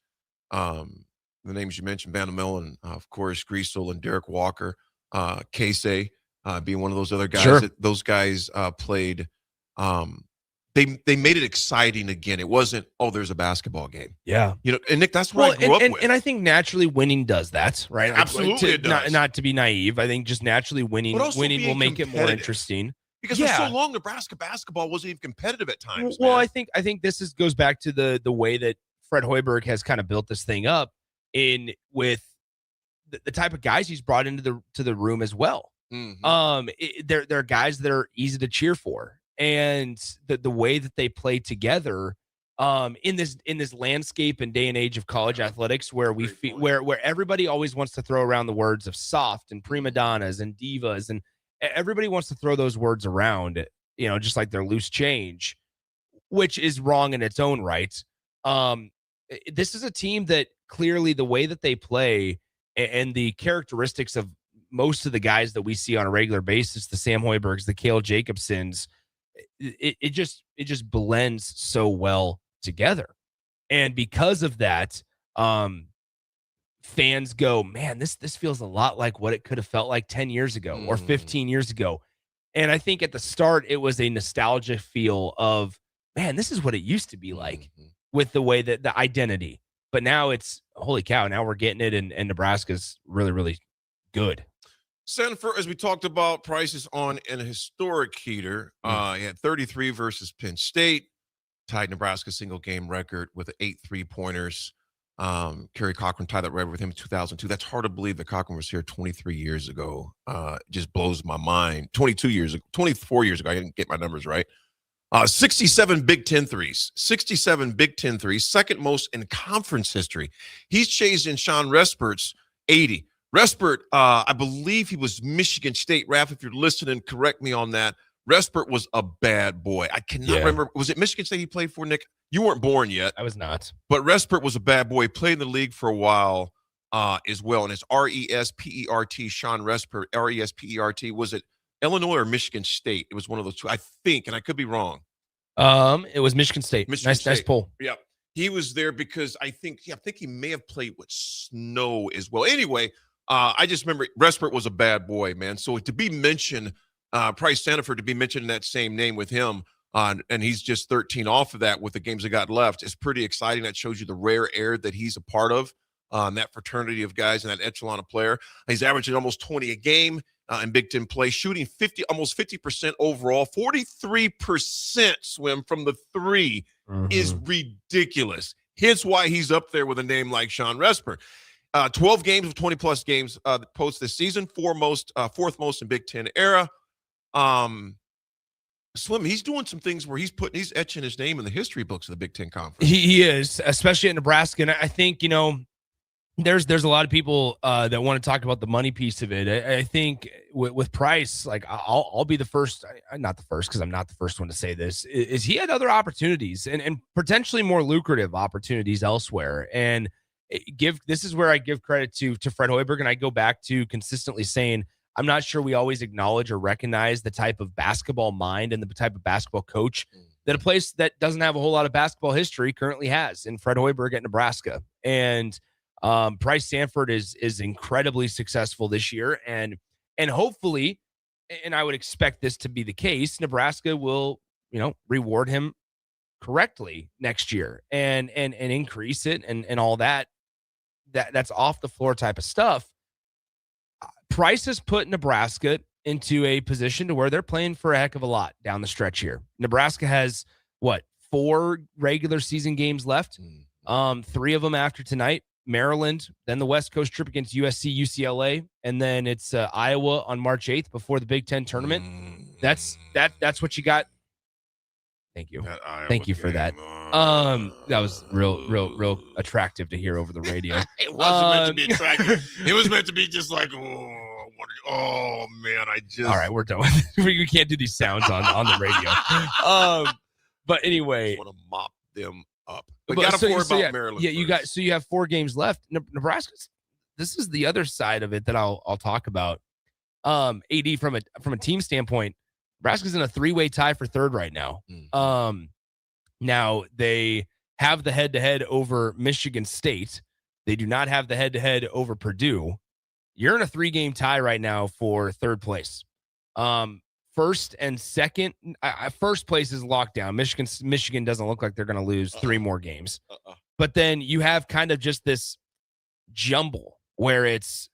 the names you mentioned, Bandamel and of course Griesel and Derek Walker, Casey being one of those other guys, that those guys played. They made it exciting again. It wasn't, there's a basketball game. Yeah. And Nick, that's what I grew up with. And I think naturally winning does that, right? Absolutely, it does. Not to be naive. I think just naturally winning will make it more interesting. Because for so long, Nebraska basketball wasn't even competitive at times. Well, I think this goes back to the way that Fred Hoiberg has kind of built this thing up with the type of guys he's brought into the room as well. They're guys that are easy to cheer for. And the way that they play together in this landscape and day and age of college athletics, where where everybody always wants to throw around the words of soft and prima donnas and divas, and everybody wants to throw those words around, just like they're loose change, which is wrong in its own right. This is a team that clearly, the way that they play and the characteristics of most of the guys that we see on a regular basis, the Sam Hoibergs, the Cale Jacobsons, it just blends so well together. And because of that, fans go, man, this feels a lot like what it could have felt like 10 years ago or 15 years ago. And I think at the start, it was a nostalgia feel of, man, this is what it used to be like with the way that the identity. But now it's, holy cow, now we're getting it, and Nebraska's really, really good. Sanford, as we talked about, prices on an historic heater. He had 33 versus Penn State, tied Nebraska's single game record with 8 3-pointers. Kerry Cochran tied that record with him in 2002. That's hard to believe that Cochran was here 23 years ago. It just blows my mind. 24 years ago. I didn't get my numbers right. 67 Big Ten threes. 67 Big Ten threes, second most in conference history. He's chasing Sean Respert's 80. Respert, I believe he was Michigan State. Raph, if you're listening, correct me on that. Respert was a bad boy. I cannot remember. Was it Michigan State he played for, Nick? You weren't born yet. I was not. But Respert was a bad boy. He played in the league for a while as well. And it's R-E-S-P-E-R-T, Sean Respert, R-E-S-P-E-R-T. Was it Illinois or Michigan State? It was one of those two, I think, and I could be wrong. It was Michigan State. Nice pull. Yeah. He was there because I think he may have played with Snow as well. Anyway, I just remember Respert was a bad boy, man. So to be mentioned, Bryce Sandiford, to be mentioned in that same name with him, and he's just 13 off of that with the games that got left. It's pretty exciting. That shows you the rare air that he's a part of, that fraternity of guys and that echelon of player. He's averaging almost 20 a game in Big Ten play, shooting almost 50% overall, 43% swim from the three is ridiculous. Here's why he's up there with a name like Sean Resper. 12 games of 20-plus games post this season, fourth most in Big Ten era. Slim, he's doing some things where he's etching his name in the history books of the Big Ten Conference. He is, especially at Nebraska. And I think, there's a lot of people that want to talk about the money piece of it. I think with Price, like I'll be the first, not the first, because I'm not the first one to say this, is he had other opportunities and potentially more lucrative opportunities elsewhere. And this is where I give credit to Fred Hoiberg, and I go back to consistently saying, I'm not sure we always acknowledge or recognize the type of basketball mind and the type of basketball coach that a place that doesn't have a whole lot of basketball history currently has in Fred Hoiberg at Nebraska. And Price Sanford is incredibly successful this year, and hopefully, and I would expect this to be the case, Nebraska will, reward him correctly next year and increase it and all that. That's off the floor type of stuff. Price has put Nebraska into a position to where they're playing for a heck of a lot down the stretch here. Nebraska has 4 regular season games left. 3 of them after tonight. Maryland, then the West Coast trip against USC, UCLA, and then it's Iowa on March 8th before the Big Ten tournament. That's what you got. Thank you. Thank you for that. That was real attractive to hear over the radio. It wasn't meant to be attractive. It was meant to be just like, oh man, all right, we're done with it. We can't do these sounds on the radio. But anyway, I want to mop them up. But got to worry about Maryland. Yeah, you have 4 games left. Nebraska's, this is the other side of it that I'll talk about. AD from a team standpoint, Nebraska's in a 3-way tie for 3rd right now. Now they have the head-to-head over Michigan State. They do not have the head-to-head over Purdue. You're in a 3-game tie right now for 3rd place. First and second, first place is locked down. Michigan doesn't look like they're going to lose 3 more games. But then you have kind of just this jumble where it's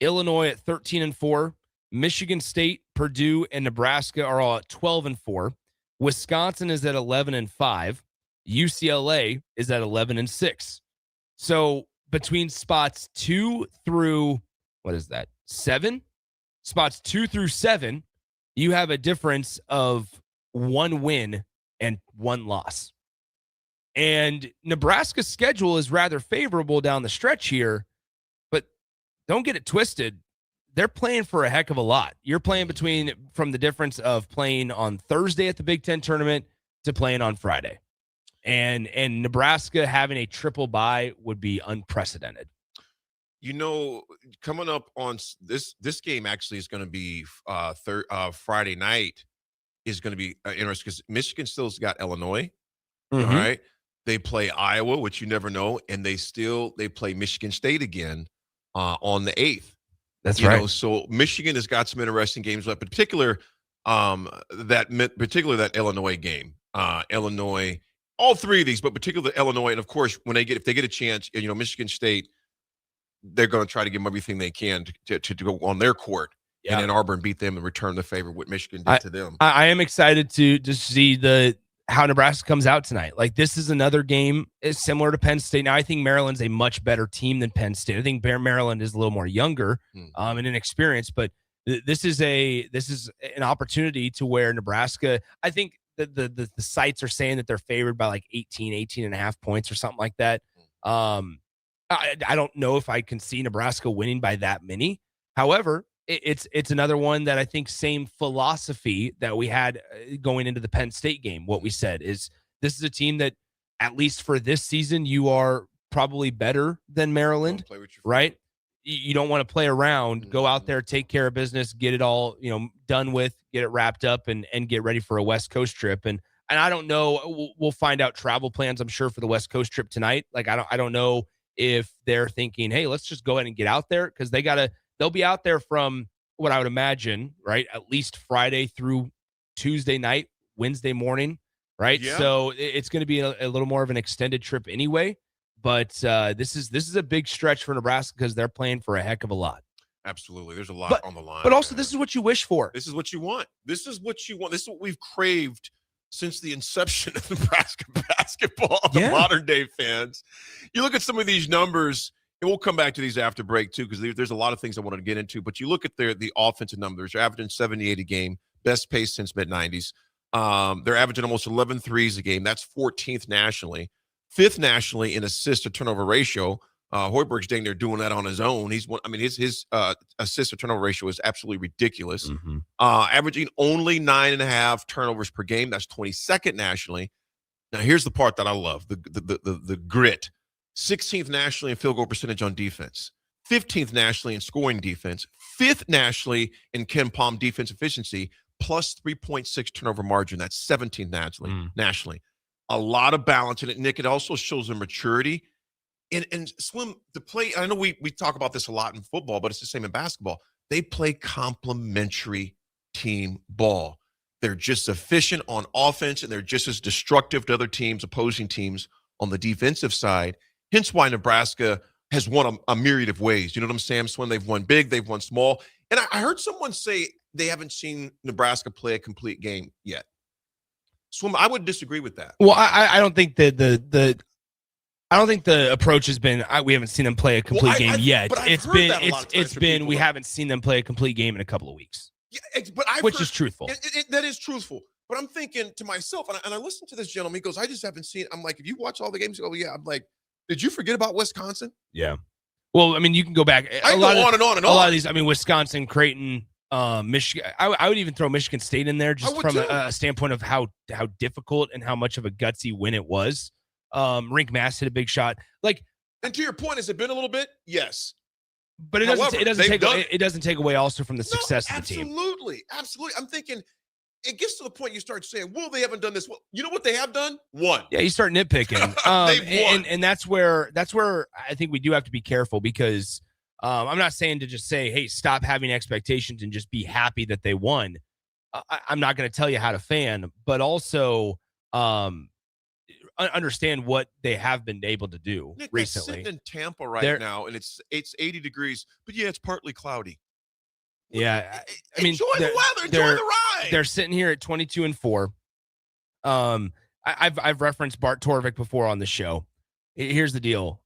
Illinois at 13-4, Michigan State, Purdue, and Nebraska are all at 12-4. Wisconsin is at 11-5. UCLA is at 11-6. So between spots 2 through 7, spots 2 through 7, you have a difference of 1 win and 1 loss. And Nebraska's schedule is rather favorable down the stretch here, but don't get it twisted. They're playing for a heck of a lot. You're playing from the difference of playing on Thursday at the Big Ten tournament to playing on Friday. And Nebraska having a triple bye would be unprecedented. Coming up on this game actually is going to be Friday night is going to be interesting because Michigan still's got Illinois. All right. They play Iowa, which you never know. And they play Michigan State again on the 8th. That's right. So Michigan has got some interesting games left, in particular, that Illinois game. Illinois, all 3 of these, but particularly Illinois. And of course, if they get a chance, Michigan State, they're going to try to give them everything they can to go on their court in Ann Arbor and beat them and return the favor what Michigan did to them. I am excited to see how Nebraska comes out tonight. Like, this is another game similar to Penn State. Now, I think Maryland's a much better team than Penn State. I think Maryland is a little more younger and inexperienced, but this is an opportunity to where Nebraska, I think the sites are saying that they're favored by like 18 and a half points or something like that. I don't know if I can see Nebraska winning by that many. However, it's another one that I think same philosophy that we had going into the Penn State game. What we said is this is a team that, at least for this season, you are probably better than Maryland, right? You don't want to play around. Go out there, take care of business, get it all done with, get it wrapped up, and get ready for a West Coast trip. And I don't know. We'll find out travel plans, I'm sure, for the West Coast trip tonight. Like I don't know if they're thinking, hey, let's just go ahead and get out there, because they'll be out there from what I would imagine, right, at least Friday through Tuesday night Wednesday morning, right? Yeah. So it's going to be a little more of an extended trip anyway. But this is a big stretch for Nebraska because they're playing for a heck of a lot. Absolutely. There's a lot on the line. But also, this is what you wish for. This is what you want. This is what you want. This is what we've craved since the inception of Nebraska basketball, the modern day fans. You look at some of these numbers, and we'll come back to these after break too, because there's a lot of things I wanted to get into. But you look at the offensive numbers. They're averaging 78 a game, best pace since mid-90s. They're averaging almost 11 threes a game. That's 14th nationally. 5th nationally in assist to turnover ratio. Hoiberg's dang near doing that on his own. His assist to turnover ratio is absolutely ridiculous. Averaging only 9.5 turnovers per game. That's 22nd nationally. Now here's the part that I love: the grit. 16th nationally in field goal percentage on defense. 15th nationally in scoring defense. 5th nationally in Ken Palm defense efficiency. Plus 3.6 turnover margin. That's 17th nationally. A lot of balance in it, Nick. It also shows their maturity. And Slim, the play, I know we talk about this a lot in football, but it's the same in basketball. They play complementary team ball. They're just efficient on offense, and they're just as destructive to other teams, opposing teams on the defensive side. Hence why Nebraska has won a myriad of ways. You know what I'm saying, Slim? They've won big, they've won small. And I heard someone say they haven't seen Nebraska play a complete game yet. Swim, I would disagree with that. Well, I don't think I don't think the approach has been we haven't seen them play a complete game yet. It's been we haven't seen them play a complete game in a couple of weeks. Yeah, but which is truthful. That is truthful. But I'm thinking to myself, and I listened to this gentleman. He goes, "I just haven't seen." I'm like, "If you watch all the games, oh yeah." I'm like, "Did you forget about Wisconsin?" Yeah. Well, I mean, you can go back. I go on and on and on. A lot of these, I mean, Wisconsin, Creighton, Michigan. I would even throw Michigan State in there just from a standpoint of how difficult and how much of a gutsy win it was. Rink Mass hit a big shot. And to your point, has it been a little bit? Yes. But it doesn't take away also from the success of the team. Absolutely. I'm thinking it gets to the point you start saying, well, they haven't done this. Well, you know what they have done? Won. Yeah, you start nitpicking. And that's where I think we do have to be careful because I'm not saying to just say, hey, stop having expectations and just be happy that they won. I'm not going to tell you how to fan, but also understand what they have been able to do Nick, recently. They're sitting in Tampa right now, and it's 80 degrees, but yeah, it's partly cloudy. Yeah, I mean, enjoy the weather, enjoy the ride. They're sitting here at 22-4. I've referenced Bart Torvik before on the show. Here's the deal.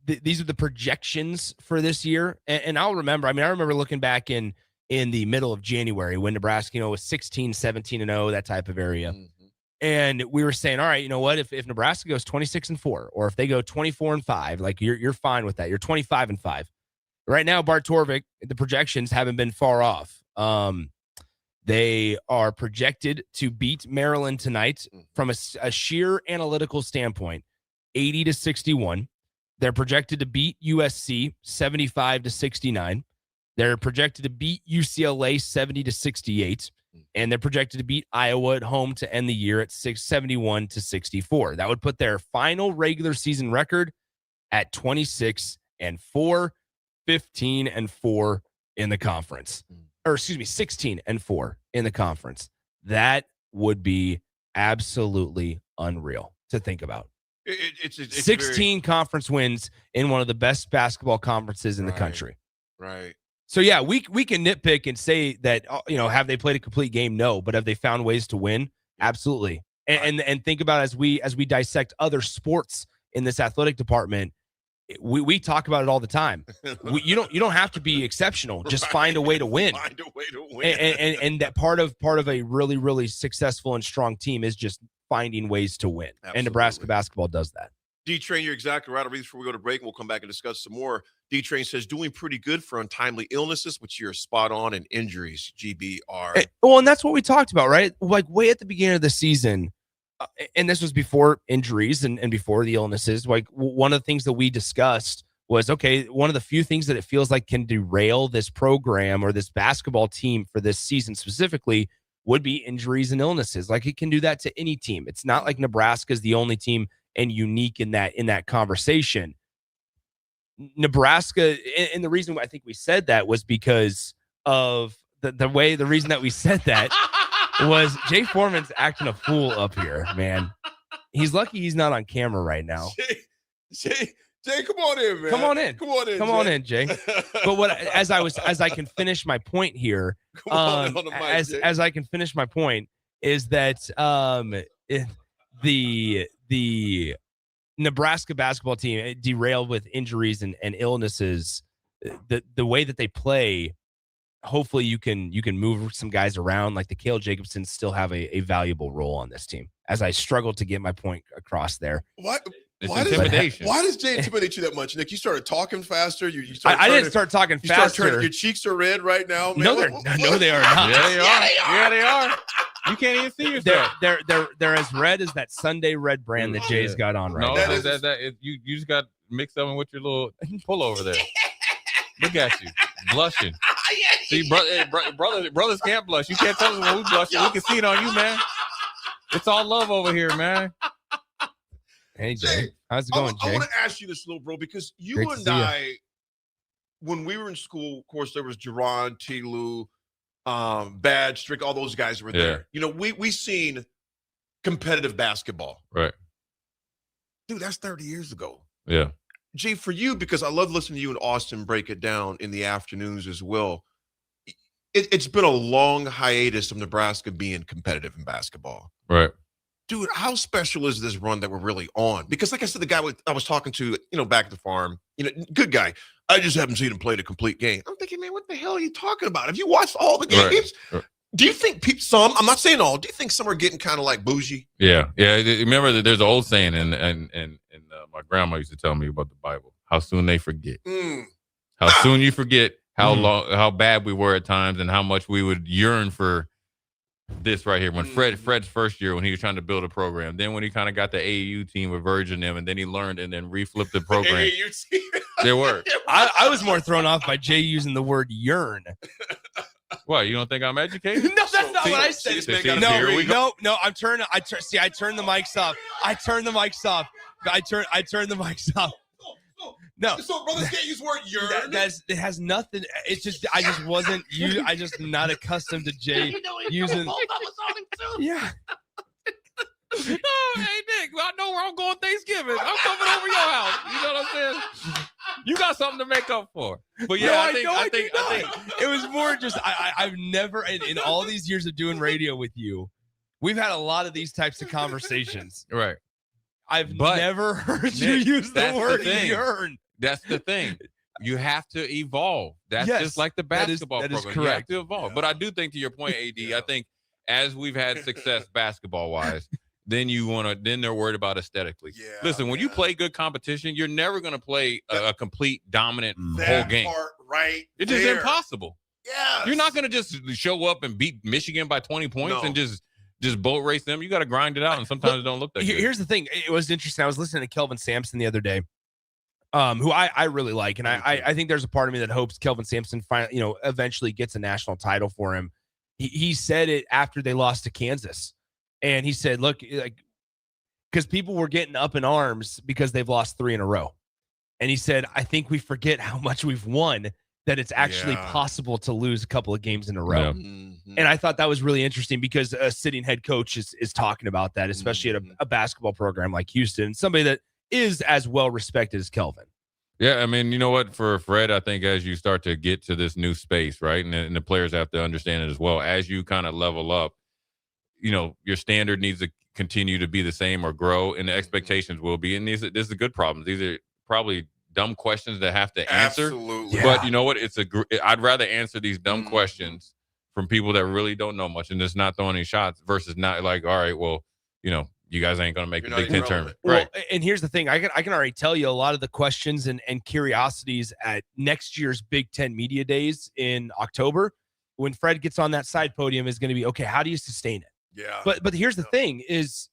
These are the projections for this year, and I'll remember. I remember looking back in the middle of January when Nebraska, was 16, 17-0, that type of area. And we were saying, all right, you know what? If Nebraska goes 26-4, or if they go 24-5, like you're fine with that. You're 25-5. Right now, Bart Torvik, the projections haven't been far off. They are projected to beat Maryland tonight from a sheer analytical standpoint, 80-61. They're projected to beat USC 75-69. They're projected to beat UCLA 70-68. And they're projected to beat Iowa at home to end the year at 71-64. That would put their final regular season record at 26-4, 15-4 in the conference. Or excuse me, 16-4 in the conference. That would be absolutely unreal to think about. It's 16 conference wins in one of the best basketball conferences in the country. Right. So, yeah, we can nitpick and say that, have they played a complete game? No. But have they found ways to win? Absolutely. And think about as we dissect other sports in this athletic department, we talk about it all the time. You don't have to be exceptional. Just find a way to win. Find a way to win. And that part of a really, really successful and strong team is just finding ways to win. Absolutely. And Nebraska basketball does that. D-Train, you're exactly right. I'll read this before we go to break, and we'll come back and discuss some more. D-Train says, doing pretty good for untimely illnesses, which you're spot on, and injuries, GBR. Well, and that's what we talked about, right? Like way at the beginning of the season, and this was before injuries and before the illnesses. Like one of the things that we discussed was, okay, one of the few things that it feels like can derail this program or this basketball team for this season specifically would be injuries and illnesses. Like it can do that to any team. It's not like Nebraska is the only team and unique in that conversation. Nebraska, and the reason I think we said that was because of the reason that we said that was Jay Foreman's acting a fool up here, man. He's lucky he's not on camera right now. Jay, come on in, man. Come on in. Come on in. Come Jay. on in, Jay. But as I can finish my point here, on the mic, Jay. as I can finish my point is that the Nebraska basketball team derailed with injuries and illnesses. The way that they play, hopefully you can move some guys around. Like the Cale Jacobsons still have a valuable role on this team. As I struggle to get my point across there. What? It's Why intimidation. Does Jay intimidate you that much, Nick? You started talking faster. I didn't start talking faster. Your cheeks are red right now, man. No, they are not. Yeah, they are. Yeah, they are. You can't even see yourself. They're as red as that Sunday red brand that Jay's got on right now. You just got mixed up with your little pullover there. Look at you, blushing. See, brothers can't blush. You can't tell us when we blushing. We can see it on you, man. It's all love over here, man. Hey, Jay. How's it going, Jay? I want to ask you this, little bro, because you Great to and see I, when we were in school, of course, there was Jerron, T. Bad, Strick, all those guys were there. You know, we seen competitive basketball. Right. Dude, that's 30 years ago. Yeah. Jay, for you, because I love listening to you and Austin break it down in the afternoons as well. It's been a long hiatus of Nebraska being competitive in basketball. Right. Dude, how special is this run that we're really on? Because like I said, the guy I was talking to, back at the farm, good guy. I just haven't seen him play the complete game. I'm thinking, man, what the hell are you talking about? Have you watched all the games? Right. Do you think some, I'm not saying all, do you think some are getting kind of like bougie? Yeah. Remember that there's an old saying, and my grandma used to tell me about the Bible. How soon they forget. How soon you forget how bad we were at times and how much we would yearn for this right here. When Fred's first year, when he was trying to build a program, then when he kind of got the AAU team with Virgin them, and then he learned and then reflipped the program. AAU team. There were. I was more thrown off by Jay using the word yearn. What, you don't think I'm educated? No, that's not what I said. No, I turned the mics off. I turned the mics off. No. So brothers can't use the word yearn. It has nothing. It's just I just wasn't I just not accustomed to Jay using. Yeah. Oh, hey Nick, I know where I'm going Thanksgiving. I'm coming over your house. You know what I'm saying? You got something to make up for. But yeah, I think it was more just I've never in all these years of doing radio with you, we've had a lot of these types of conversations. Right. I've never heard you use the word yearn. That's the thing. You have to evolve. That's just like the basketball program. That is correct. You have to evolve. But I do think, to your point, AD, I think as we've had success basketball-wise, then they're worried about aesthetically. Yeah, listen, when you play good competition, you're never going to play a complete dominant whole game. Right. It's just impossible. Yeah. You're not going to just show up and beat Michigan by 20 points and just boat race them. You got to grind it out, and sometimes it don't look that good. Here's the thing. It was interesting. I was listening to Kelvin Sampson the other day, who I really like, and I think there's a part of me that hopes Kelvin Sampson finally, eventually gets a national title for him. He said it after they lost to Kansas, and he said, "Look, because people were getting up in arms because they've lost 3 in a row," and he said, "I think we forget how much we've won. That it's actually possible to lose a couple of games in a row." Yeah. And I thought that was really interesting because a sitting head coach is talking about that, especially at a basketball program like Houston, somebody that is as well respected as Kelvin. Yeah, I mean, you know what? For Fred, I think as you start to get to this new space, right, and the players have to understand it as well, as you kind of level up, your standard needs to continue to be the same or grow, and the expectations will be. And these are good problems. These are probably dumb questions that have to answer. Absolutely. But you know what? I'd rather answer these dumb questions from people that really don't know much and just not throwing any shots versus not like, all right, well, you guys ain't going to make the Big Ten tournament. Right. Well, and here's the thing. I can already tell you a lot of the questions and curiosities at next year's Big Ten Media Days in October, when Fred gets on that side podium, is going to be, okay, how do you sustain it? Yeah. But here's the thing is,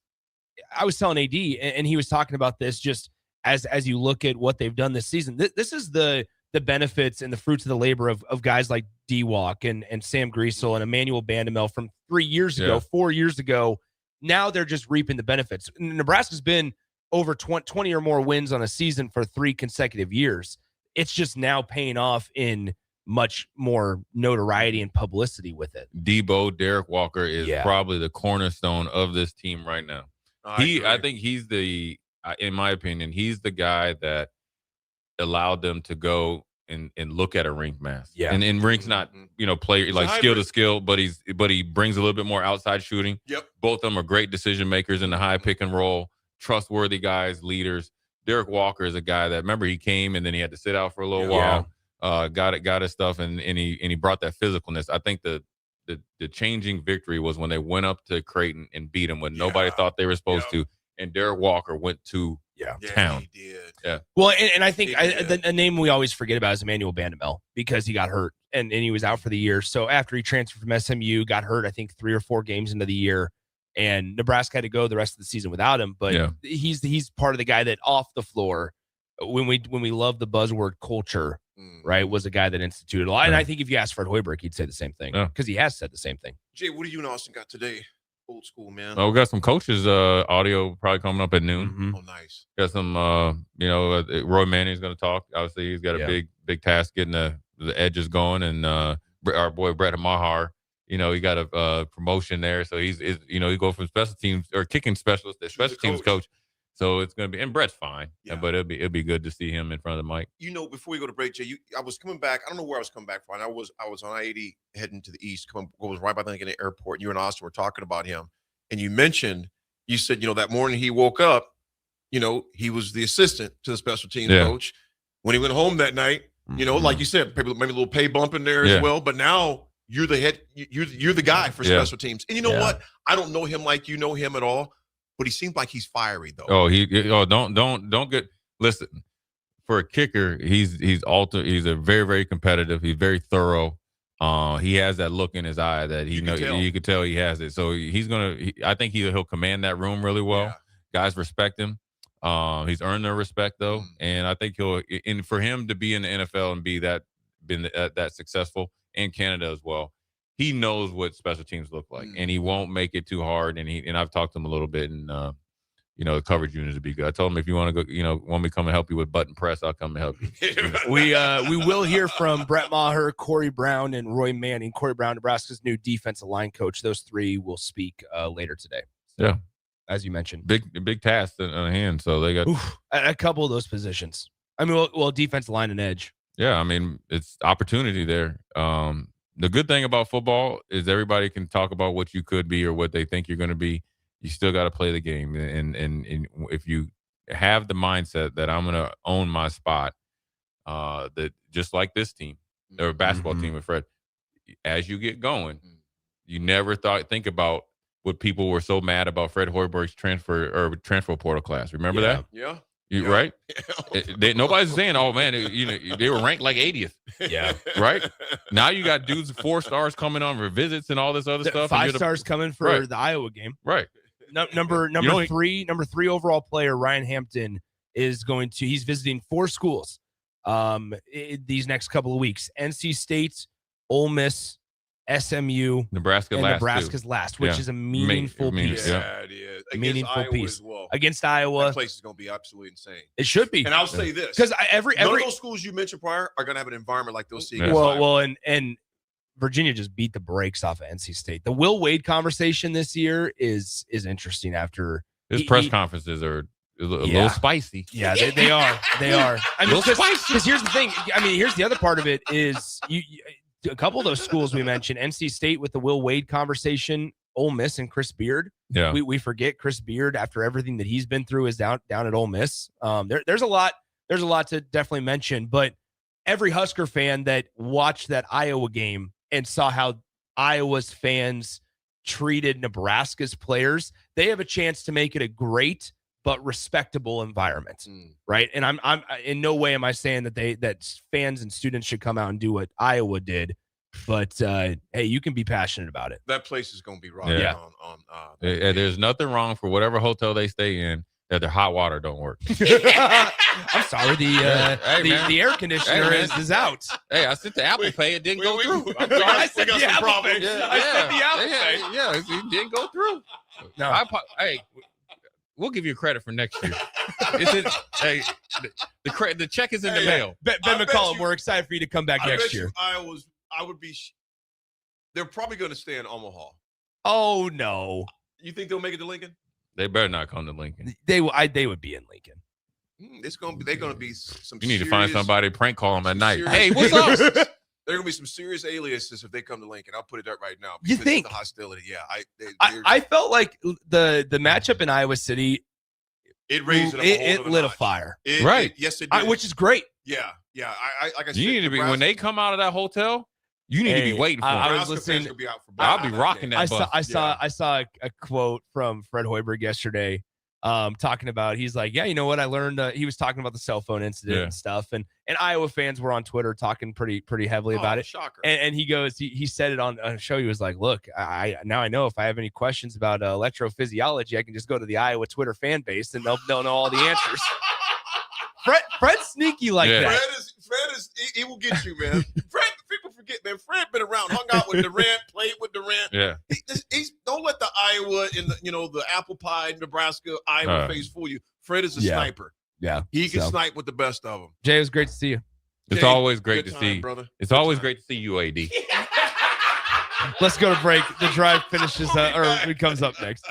I was telling AD, and he was talking about this just as you look at what they've done this season. This is the benefits and the fruits of the labor of guys like D-Walk and Sam Griesel and Emmanuel Bandamel from 3 years ago, 4 years ago. Now they're just reaping the benefits. Nebraska's been over 20 or more wins on a season for 3 consecutive years. It's just now paying off in much more notoriety and publicity with it. Debo, Derek Walker is probably the cornerstone of this team right now. I think he's in my opinion, he's the guy that allowed them to go and look at a rink mass. Yeah. And rink's not, play like skill to skill, but he brings a little bit more outside shooting. Yep. Both of them are great decision makers in the high pick and roll, trustworthy guys, leaders. Derek Walker is a guy that, remember, he came and then he had to sit out for a little while. Got his stuff and he brought that physicalness. I think the changing victory was when they went up to Creighton and beat them when nobody thought they were supposed to, and Derek Walker went to town. He did. Yeah. Well, and I think the name we always forget about is Emmanuel Bandamel because he got hurt and he was out for the year. So after he transferred from SMU, got hurt, I think 3 or 4 games into the year, and Nebraska had to go the rest of the season without him. But he's part of the guy that off the floor, when we love the buzzword culture, right, was a guy that instituted a lot. And I think if you ask Fred Hoiberg, he'd say the same thing because he has said the same thing. Jay, what do you and Austin got today? Old school, man. Oh, we got some coaches audio probably coming up at noon. Mm-hmm. Oh, nice. Got some, Roy Manning's going to talk. Obviously, he's got a big task getting the edges going, and our boy Brett Maher, he got a promotion there, so he go from special teams or kicking specialist to special teams coach. So it's going to be, and Brett's fine, but it'll be good to see him in front of the mic. Before we go to break, Jay, I was coming back. I don't know where I was coming back from. I was on I-80 heading to the east. Was right by the airport. And you and Austin were talking about him, and you said that morning he woke up, he was the assistant to the special teams coach. When he went home that night, like you said, maybe a little pay bump in there as well. But now you're the head. You're the guy for special teams. And you know what? I don't know him like you know him at all. But he seems like he's fiery though. Don't get listen. For a kicker, he's a very, very competitive. He's very thorough. He has that look in his eye that you could tell he has it. So I think he'll command that room really well. Yeah. Guys respect him. He's earned their respect though, and I think and for him to be in the NFL and been that successful in Canada as well. He knows what special teams look like, and he won't make it too hard. And I've talked to him a little bit, and the coverage unit to be good. I told him if you want to go, want me to come and help you with button press, I'll come and help you. We will hear from Brett Maher, Corey Brown, and Roy Manning. Corey Brown, Nebraska's new defensive line coach. Those 3 will speak later today. Yeah, as you mentioned, big task on hand. So they got a couple of those positions. I mean, well, defensive line and edge. Yeah, I mean, it's opportunity there. The good thing about football is everybody can talk about what you could be or what they think you're going to be. You still got to play the game. And if you have the mindset that I'm going to own my spot, that just like this team or basketball team with Fred, as you get going, you never think about what people were so mad about Fred Hoiberg's transfer portal class. Remember that? Yeah. Right? Nobody's saying, oh, man, they were ranked like 80th. Yeah. Right? Now you got dudes, 4 stars coming on for visits and all this other stuff. 5 stars coming for the Iowa game. Right. Number 3 overall player, Ryan Hampton, he's visiting 4 schools these next couple of weeks. NC State, Ole Miss, SMU, Nebraska's last, which is a meaningful piece. Yeah, it is. Meaningful piece as well. Against Iowa. That place is going to be absolutely insane. It should be. And I'll say this. Because none of those schools you mentioned prior are going to have an environment like those. And Virginia just beat the brakes off of NC State. The Will Wade conversation this year is interesting after his press conferences are a little spicy. Yeah, they are. They are. I mean, because here's the thing. I mean, here's the other part of it is a couple of those schools we mentioned, NC State with the Will Wade conversation, Ole Miss and Chris Beard. Yeah, we forget Chris Beard after everything that he's been through is down at Ole Miss. There's a lot to definitely mention, but every Husker fan that watched that Iowa game and saw how Iowa's fans treated Nebraska's players, they have a chance to make it a great but respectable environment, right? And I'm in no way am I saying that fans and students should come out and do what Iowa did, but hey, you can be passionate about it. That place is going to be right. Yeah. There's nothing wrong for whatever hotel they stay in that their hot water don't work. I'm sorry, the air conditioner is out. Hey, I sent the Apple Pay, it didn't go through. I'm sorry. I said the Apple Pay. I said the Apple Pay. Yeah, it didn't go through. No, hey. we'll give you credit for next year. It's in, hey, the check is in the mail. Ben McCollum, we're excited for you to come back next year. I would be. They're probably going to stay in Omaha. Oh no! You think they'll make it to Lincoln? They better not come to Lincoln. They would be in Lincoln. It's going to be. They're going to be some. You need to find somebody to prank call them at night. serious- Hey, what's up? There are going to be some serious aliases if they come to Lincoln. I'll put it up right now. You because think? of the hostility? Yeah, I felt like the matchup in Iowa City. It raised it lit a fire. Right. Yes, it did. Which is great. Yeah. I like I said, You need to be when they come out of that hotel. You need to be waiting for them. I was listening. I'll be rocking that bus. I saw a quote from Fred Hoiberg yesterday, talking about, he's like, yeah, you know what I learned. He was talking about the cell phone incident and stuff, and Iowa fans were on Twitter talking pretty heavily about it. Shocker. And he goes, he said it on a show. He was like, look, I now I know if I have any questions about electrophysiology, I can just go to the Iowa Twitter fan base and they'll know all the answers. Fred's sneaky like that. Fred is he will get you, man. People forget, man. Fred been around, hung out with Durant, played with Durant. Yeah. He's don't let the Iowa and the apple pie Nebraska Iowa face fool you. Fred is a sniper. Yeah. He can snipe with the best of them. Jay, it was great to see you. It's always great to time, see, brother. It's always great to see you, AD. Let's go to break. The drive finishes or it comes up next.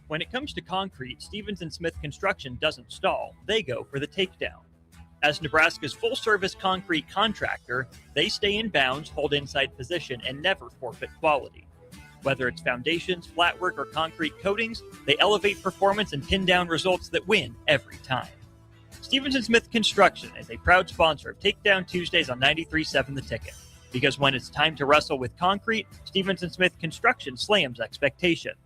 When it comes to concrete, Stevens & Smith Construction doesn't stall. They go for the takedown. As Nebraska's full-service concrete contractor, they stay in bounds, hold inside position, and never forfeit quality. Whether it's foundations, flatwork, or concrete coatings, they elevate performance and pin down results that win every time. Stevens & Smith Construction is a proud sponsor of Takedown Tuesdays on 93.7 The Ticket. Because when it's time to wrestle with concrete, Stevens & Smith Construction slams expectations.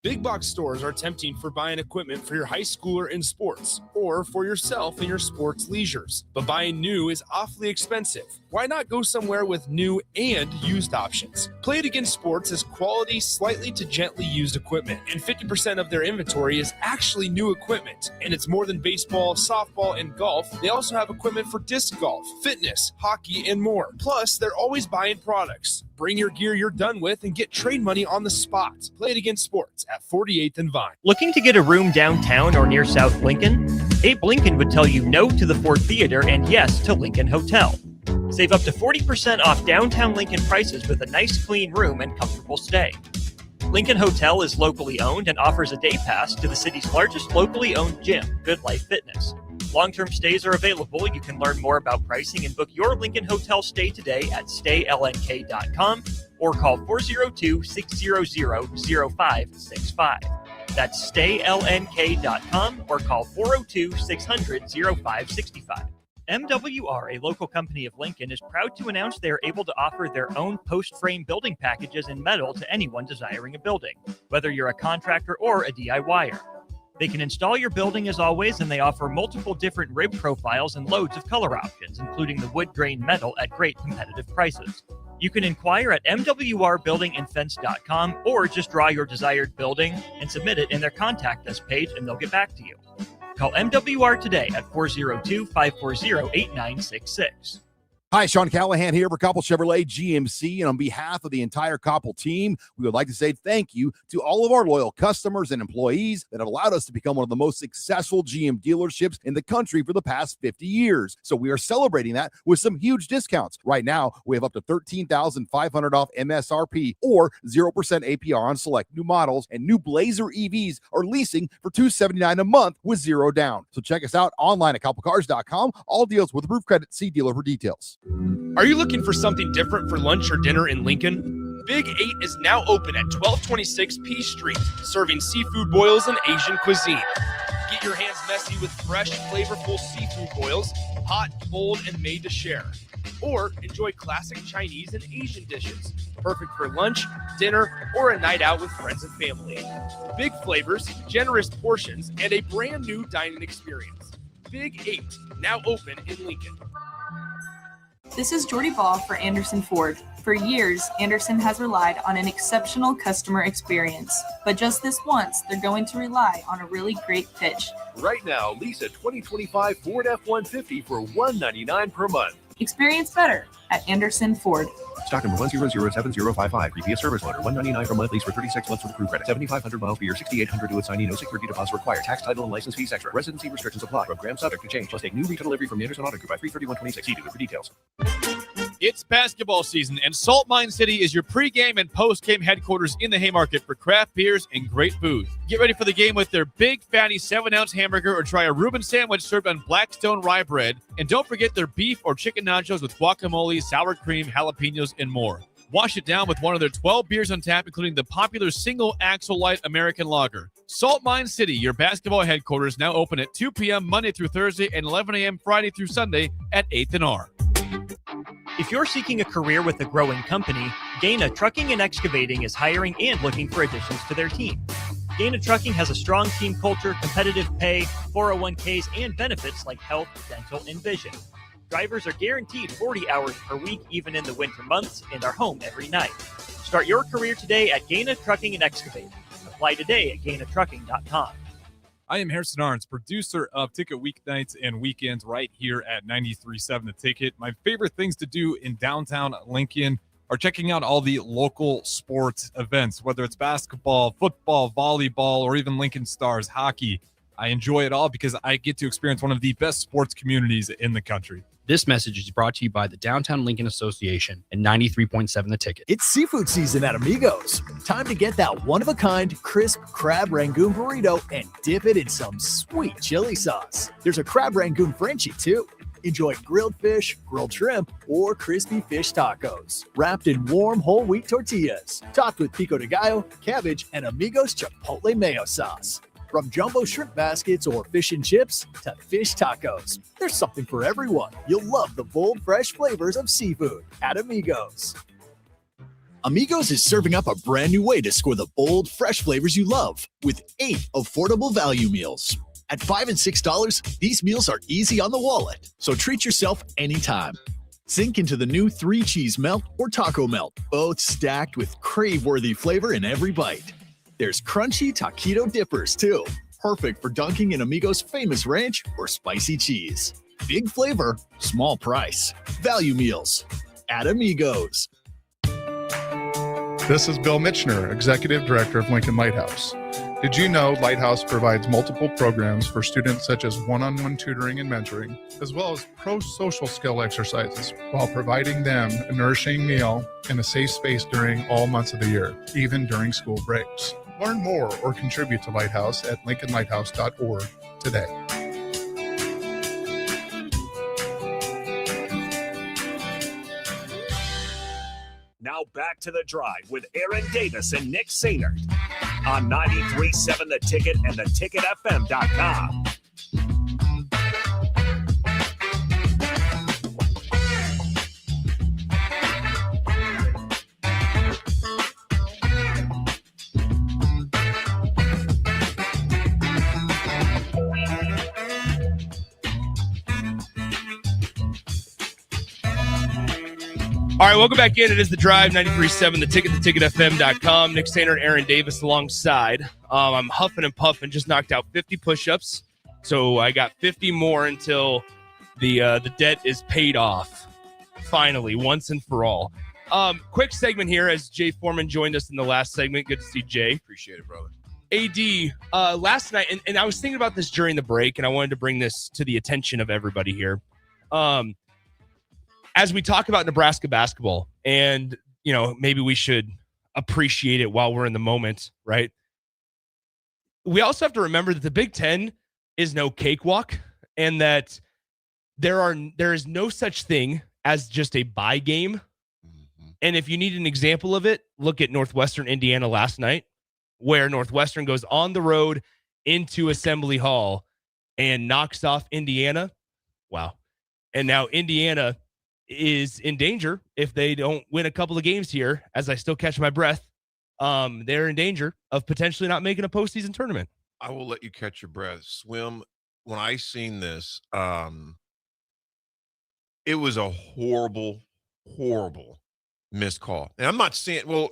Big box stores are tempting for buying equipment for your high schooler in sports or for yourself in your sports leisures. But buying new is awfully expensive. Why not go somewhere with new and used options? Play It Again Sports has quality, slightly to gently used equipment, and 50% of their inventory is actually new equipment. And it's more than baseball, softball, and golf. They also have equipment for disc golf, fitness, hockey, and more. Plus, they're always buying products. Bring your gear you're done with and get trade money on the spot. Play It Again Sports at 48th and Vine. Looking to get a room downtown or near South Lincoln? Abe Lincoln would tell you no to the Ford Theater and yes to Lincoln Hotel. Save up to 40% off downtown Lincoln prices with a nice clean room and comfortable stay. Lincoln Hotel is locally owned and offers a day pass to the city's largest locally owned gym, Good Life Fitness. Long-term stays are available. You can learn more about pricing and book your Lincoln Hotel stay today at staylnk.com or call 402-600-0565. That's staylnk.com or call 402-600-0565. MWR, a local company of Lincoln, is proud to announce they are able to offer their own post-frame building packages in metal to anyone desiring a building, whether you're a contractor or a DIYer. They can install your building as always, and they offer multiple different rib profiles and loads of color options, including the wood grain metal at great competitive prices. You can inquire at mwrbuildingandfence.com or just draw your desired building and submit it in their contact us page and they'll get back to you. Call MWR today at 402-540-8966. Hi, Sean Callahan here for Koppel Chevrolet GMC, and on behalf of the entire Koppel team, we would like to say thank you to all of our loyal customers and employees that have allowed us to become one of the most successful GM dealerships in the country for the past 50 years. So we are celebrating that with some huge discounts. Right now, we have up to $13,500 off MSRP or 0% APR on select new models, and new Blazer EVs are leasing for $279 a month with zero down. So check us out online at KoppelCars.com. All deals with approved credit. See dealer for details. Are you looking for something different for lunch or dinner in Lincoln? Big 8 is now open at 1226 P Street, serving seafood boils and Asian cuisine. Get your hands messy with fresh, flavorful seafood boils, hot, cold, and made to share. Or enjoy classic Chinese and Asian dishes, perfect for lunch, dinner, or a night out with friends and family. Big flavors, generous portions, and a brand new dining experience. Big 8, now open in Lincoln. This is Jordy Ball for Anderson Ford. For years, Anderson has relied on an exceptional customer experience. But just this once, they're going to rely on a really great pitch. Right now, lease a 2025 Ford F-150 for $199 per month. Experience better at Anderson Ford. Stock number 1007055. Previous service letter. $199 per month. Lease for 36 months with approved credit. 7,500 miles per year. 6,800 to assignee. No security deposit required. Tax, title, and license fees extra. Residency restrictions apply. Program subject to change. Plus take new retail delivery from the Anderson Auto Group by 3/31/26. See dealer for details. It's basketball season, and Salt Mine City is your pregame and postgame headquarters in the Haymarket for craft beers and great food. Get ready for the game with their big, fatty 7-ounce hamburger or try a Reuben sandwich served on Blackstone rye bread. And don't forget their beef or chicken nachos with guacamole, sour cream, jalapenos, and more. Wash it down with one of their 12 beers on tap, including the popular Single Axle Light American Lager. Salt Mine City, your basketball headquarters, now open at 2 p.m. Monday through Thursday and 11 a.m. Friday through Sunday at 8th and R. If you're seeking a career with a growing company, Gaina Trucking and Excavating is hiring and looking for additions to their team. Gaina Trucking has a strong team culture, competitive pay, 401ks, and benefits like health, dental, and vision. Drivers are guaranteed 40 hours per week, even in the winter months, and are home every night. Start your career today at Gaina Trucking and Excavating. Apply today at GainaTrucking.com. I am Harrison Arns, producer of Ticket Weeknights and Weekends right here at 93.7 The Ticket. My favorite things to do in downtown Lincoln are checking out all the local sports events, whether it's basketball, football, volleyball, or even Lincoln Stars hockey. I enjoy it all because I get to experience one of the best sports communities in the country. This message is brought to you by the Downtown Lincoln Association and 93.7 The Ticket. It's seafood season at Amigos. Time to get that one-of-a-kind crisp crab rangoon burrito and dip it in some sweet chili sauce. There's a crab rangoon Frenchie, too. Enjoy grilled fish, grilled shrimp, or crispy fish tacos, wrapped in warm whole wheat tortillas, topped with pico de gallo, cabbage, and Amigos Chipotle mayo sauce. From jumbo shrimp baskets or fish and chips to fish tacos, there's something for everyone. You'll love the bold, fresh flavors of seafood at Amigos. Amigos is serving up a brand new way to score the bold, fresh flavors you love with 8 affordable value meals. At $5 and $6, these meals are easy on the wallet, so treat yourself anytime. Sink into the new 3-cheese melt or taco melt, both stacked with crave-worthy flavor in every bite. There's crunchy taquito dippers, too. Perfect for dunking in Amigos' famous ranch or spicy cheese. Big flavor, small price. Value meals at Amigos. This is Bill Mitchner, Executive Director of Lincoln Lighthouse. Did you know Lighthouse provides multiple programs for students such as one-on-one tutoring and mentoring, as well as pro-social skill exercises, while providing them a nourishing meal and a safe space during all months of the year, even during school breaks? Learn more or contribute to Lighthouse at lincolnlighthouse.org today. Now back to the drive with Aaron Davis and Nick Sainert on 93.7 The Ticket and theticketfm.com. All right, welcome back in. It is The Drive, 93.7 The Ticket, theticketfm.com. Nick Sainer and Aaron Davis alongside. I'm huffing and puffing, just knocked out 50 push-ups. So I got 50 more until the debt is paid off. Finally, once and for all. Quick segment here as Jay Foreman joined us in the last segment. Good to see Jay. Appreciate it, brother. AD, last night, and I was thinking about this during the break, and I wanted to bring this to the attention of everybody here. As we talk about Nebraska basketball, and, you know, maybe we should appreciate it while we're in the moment, right? We also have to remember that the Big Ten is no cakewalk, and that there is no such thing as just a bye game. And if you need an example of it, look at Northwestern Indiana last night, where Northwestern goes on the road into Assembly Hall and knocks off Indiana. Wow. And now Indiana is in danger if they don't win a couple of games here, as I still catch my breath. They're in danger of potentially not making a postseason tournament. I will let you catch your breath. Swim, when I seen this, it was a horrible missed call. And I'm not saying, well,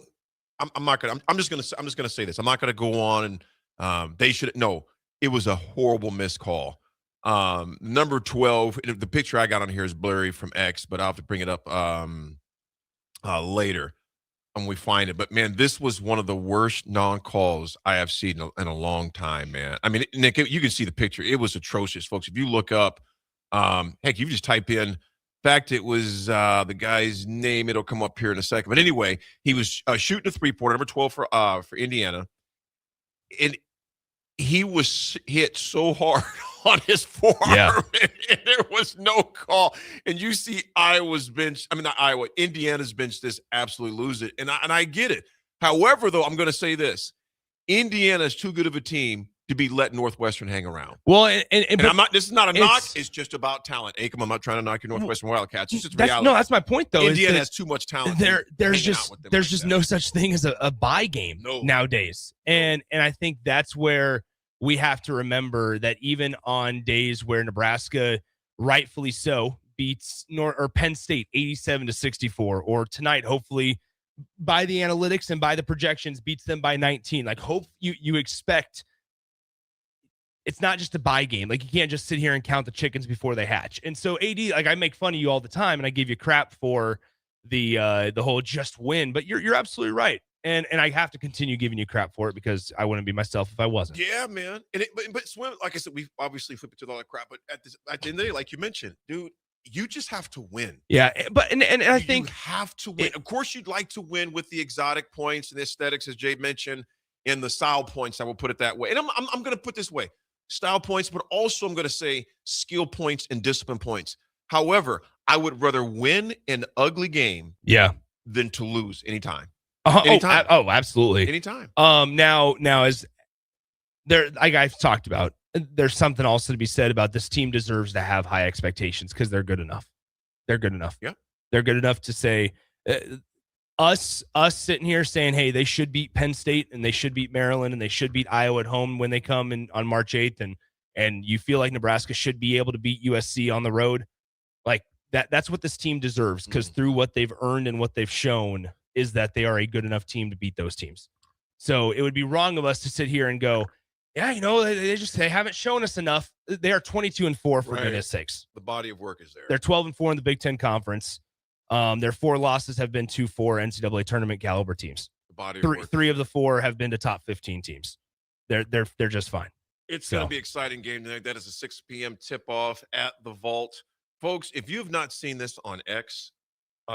I'm just gonna say this. I'm not gonna go on and they should. No, it was a horrible missed call. Number 12, the picture I got on here is blurry from X, but I'll have to bring it up later when we find it. But, man, this was one of the worst non-calls I have seen in a long time, man. I mean, Nick, you can see the picture. It was atrocious, folks. If you look up, heck, you just type in, fact, it was the guy's name. It'll come up here in a second. But anyway, he was shooting a three-pointer, number 12 for Indiana. And he was hit so hard on his forearm, and there was no call. And you see Iowa's bench, Indiana's bench just absolutely lose it. And I get it. However, though, I'm going to say this. Indiana is too good of a team to be letting Northwestern hang around. Well, but I'm not. This is not a knock. It's just about talent. Akam, I'm not trying to knock your Northwestern Wildcats. It's just reality. No, that's my point, though. Indiana has too much talent. There's just no such thing as a bye game nowadays, and I think that's where we have to remember that even on days where Nebraska, rightfully so, beats Penn State 87-64, or tonight, hopefully, by the analytics and by the projections, beats them by 19. Like, hope you expect. It's not just a bye game. Like, you can't just sit here and count the chickens before they hatch. And so AD, like, I make fun of you all the time, and I give you crap for the whole just win, but you're absolutely right. And I have to continue giving you crap for it because I wouldn't be myself if I wasn't. Yeah, man. But swim, like I said, we obviously flip it to all that crap. But at the end of the day, like you mentioned, dude, you just have to win. Yeah, but and I think you have to win. Of course, you'd like to win with the exotic points and the aesthetics, as Jay mentioned, and the style points. I will put it that way. And I'm going to put this way: style points, but also I'm going to say skill points and discipline points. However, I would rather win an ugly game, than to lose anytime. Anytime. Absolutely. Anytime. Now as there, like I've talked about, there's something also to be said about this team deserves to have high expectations because they're good enough. They're good enough. Yeah. They're good enough to say us sitting here saying, hey, they should beat Penn State and they should beat Maryland and they should beat Iowa at home when they come in on March 8th. And you feel like Nebraska should be able to beat USC on the road. Like that's what this team deserves because through what they've earned and what they've shown is that they are a good enough team to beat those teams. So it would be wrong of us to sit here and go, yeah, they haven't shown us enough. They are 22-4 for goodness sakes. The body of work is there. They're 12-4 in the Big Ten Conference. Their 4 losses have been to 4 NCAA tournament caliber teams. The body of work. 3 of the 4 have been to top 15 teams. They're just fine. It's going to be an exciting game tonight. That is a 6 p.m. tip-off at the Vault. Folks, if you have not seen this on X,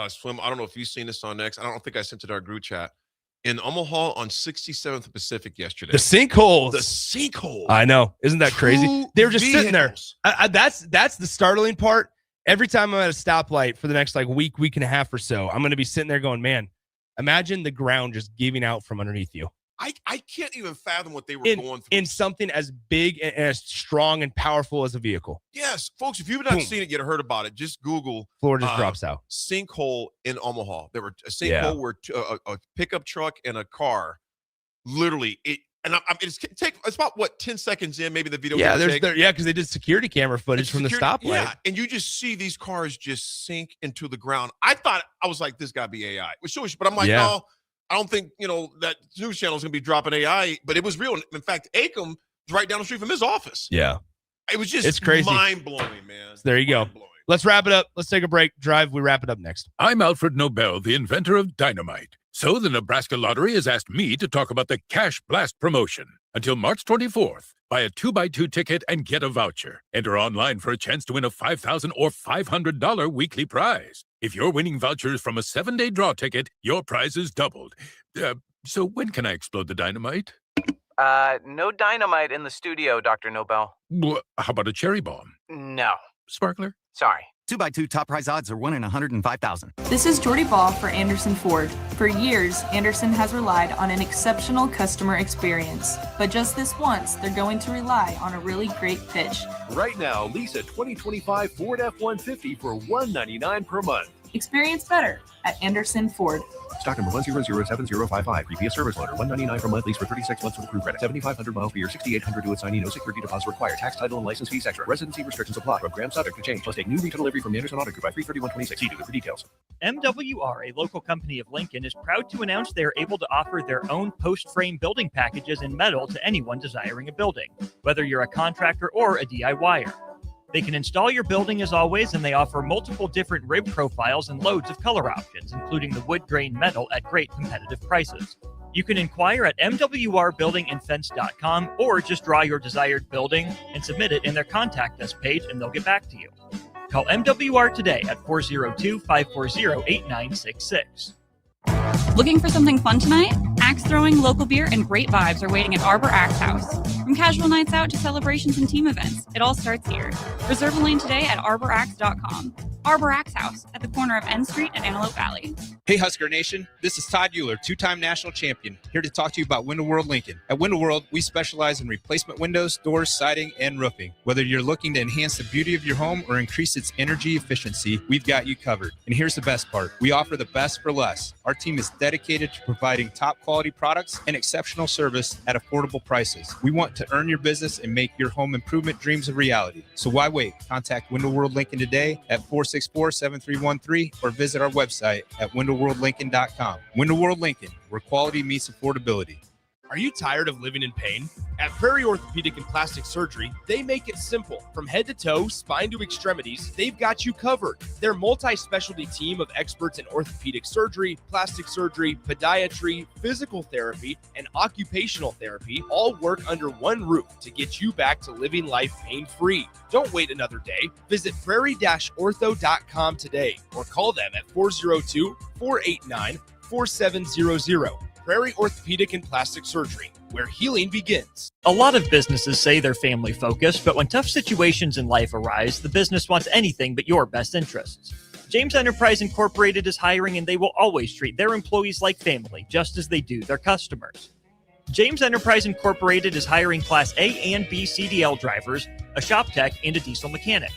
Swim, I don't know if you've seen this on X. I don't think I sent it to our group chat. In Omaha on 67th Pacific yesterday. The sinkholes. The sinkholes. I know. Isn't that crazy? They were just sitting there. That's the startling part. Every time I'm at a stoplight for the next week and a half or so, I'm going to be sitting there going, man, imagine the ground just giving out from underneath you. I can't even fathom what they were going through. In something as big and as strong and powerful as a vehicle. Yes, folks, if you've not seen it yet or heard about it, just Google Florida just drops out. Sinkhole in Omaha. There were a sinkhole where a pickup truck and a car literally it's about 10 seconds in, maybe the video. Because they did security camera footage from the stoplight. Yeah, and you just see these cars just sink into the ground. I was like, this got to be AI. But I'm like, no. I don't think, that news channel is going to be dropping AI, but it was real. In fact, Akam is right down the street from his office. Yeah. It was just it's crazy. Mind-blowing, man. So there you go. Let's wrap it up. Let's take a break. Drive, we wrap it up next. I'm Alfred Nobel, the inventor of dynamite. So the Nebraska Lottery has asked me to talk about the Cash Blast promotion. Until March 24th, buy a 2x2 ticket and get a voucher. Enter online for a chance to win a $5,000 or $500 weekly prize. If you're winning vouchers from a 7-day draw ticket, your prize is doubled. So when can I explode the dynamite? No dynamite in the studio, Dr. Nobel. How about a cherry bomb? No. Sparkler? Sorry. 2x2 top prize odds are 1 in 105,000. This is Jordy Ball for Anderson Ford. For years, Anderson has relied on an exceptional customer experience. But just this once, they're going to rely on a really great pitch. Right now, lease a 2025 Ford F-150 for $199 per month. Experience better at Anderson Ford. Stock number 1007055. Previous service loaner. $199 per month. Lease for 36 months with approved credit. 7,500 miles per year. 6,800 to assignee. No security deposit required. Tax, title, and license fees extra. Residency restrictions apply. Program subject to change. Plus take new retail delivery from the Anderson Auto Group by 3/31/26. See dealer for details. MWR, a local company of Lincoln, is proud to announce they are able to offer their own post-frame building packages in metal to anyone desiring a building, whether you're a contractor or a DIYer. They can install your building as always, and they offer multiple different rib profiles and loads of color options, including the wood grain metal at great competitive prices. You can inquire at mwrbuildingandfence.com or just draw your desired building and submit it in their contact us page, and they'll get back to you. Call MWR today at 402-540-8966. Looking for something fun tonight? Axe throwing, local beer, and great vibes are waiting at Arbor Axe House. From casual nights out to celebrations and team events, it all starts here. Reserve a lane today at arbораxe.com. Arbor Axe House at the corner of N Street and Antelope Valley. Hey Husker Nation, this is Todd Euler, two-time national champion, here to talk to you about Window World Lincoln. At Window World, we specialize in replacement windows, doors, siding, and roofing. Whether you're looking to enhance the beauty of your home or increase its energy efficiency, we've got you covered. And here's the best part. We offer the best for less. Our team is dedicated to providing top quality products and exceptional service at affordable prices. We want to earn your business and make your home improvement dreams a reality. So why wait? Contact Window World Lincoln today at 464-7313 or visit our website at windowworldlincoln.com. Window World Lincoln, where quality meets affordability. Are you tired of living in pain? At Prairie Orthopedic and Plastic Surgery, they make it simple. From head to toe, spine to extremities, they've got you covered. Their multi-specialty team of experts in orthopedic surgery, plastic surgery, podiatry, physical therapy, and occupational therapy all work under one roof to get you back to living life pain-free. Don't wait another day. Visit prairie-ortho.com today or call them at 402-489-4700. Prairie Orthopedic and Plastic Surgery, where healing begins. A lot of businesses say they're family focused, but when tough situations in life arise, the business wants anything but your best interests. James Enterprise Incorporated is hiring, and they will always treat their employees like family, just as they do their customers. James Enterprise Incorporated is hiring Class A and B CDL drivers, a shop tech, and a diesel mechanic.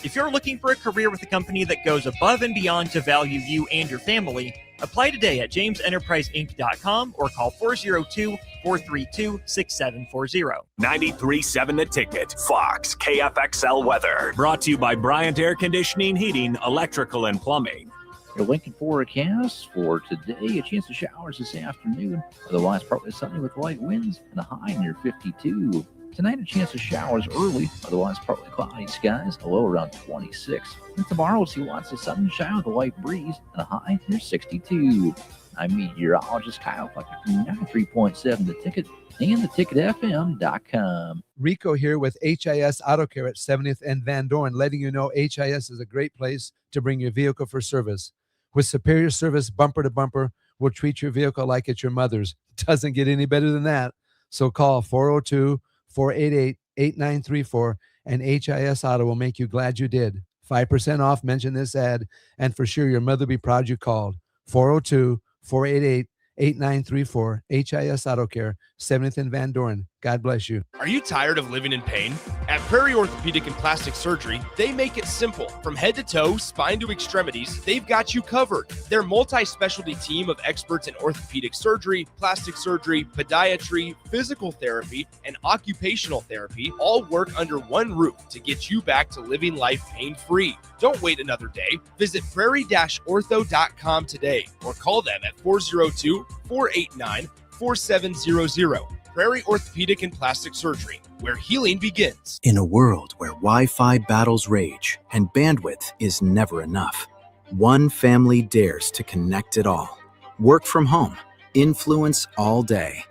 If you're looking for a career with a company that goes above and beyond to value you and your family, apply today at jamesenterpriseinc.com or call 402-432-6740. 93.7 The Ticket, Fox, KFXL weather. Brought to you by Bryant Air Conditioning, Heating, Electrical, and Plumbing. Your Lincoln forecast for today, a chance of showers this afternoon. Otherwise, partly sunny with light winds and a high near 52. Tonight, a chance of showers early. Otherwise, partly cloudy skies, a low around 26. And tomorrow, we'll see lots of sunshine with a light breeze and a high near 62. I'm meteorologist Kyle Fletcher from 93.7 The Ticket and theticketfm.com. Rico here with HIS Auto Care at 70th and Van Dorn, letting you know HIS is a great place to bring your vehicle for service. With superior service bumper to bumper, we'll treat your vehicle like it's your mother's. It doesn't get any better than that. So call 402-488-8934 and HIS Auto will make you glad you did. 5% off, mention this ad, and for sure your mother will be proud you called. 402-488-8934, HIS Auto Care, 70th and Van Dorn. God bless you. Are you tired of living in pain? At Prairie Orthopedic and Plastic Surgery, they make it simple. From head to toe, spine to extremities, they've got you covered. Their multi-specialty team of experts in orthopedic surgery, plastic surgery, podiatry, physical therapy, and occupational therapy all work under one roof to get you back to living life pain-free. Don't wait another day. Visit prairie-ortho.com today or call them at 402-489-4700. Prairie Orthopedic and Plastic Surgery, where healing begins. In a world where Wi-Fi battles rage and bandwidth is never enough, one family dares to connect it all. Work from home, influence all day,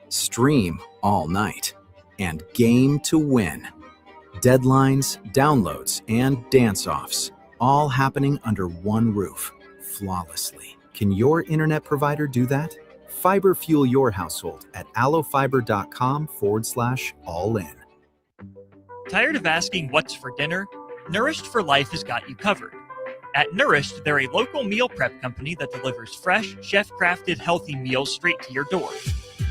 stream all night, and game to win. Deadlines, downloads, and dance-offs, all happening under one roof, flawlessly. Can your internet provider do that? Fiber fuel your household at allofiber.com/all-in. Tired of asking what's for dinner? Nourished for Life has got you covered. At Nourished, they're a local meal prep company that delivers fresh, chef-crafted, healthy meals straight to your door.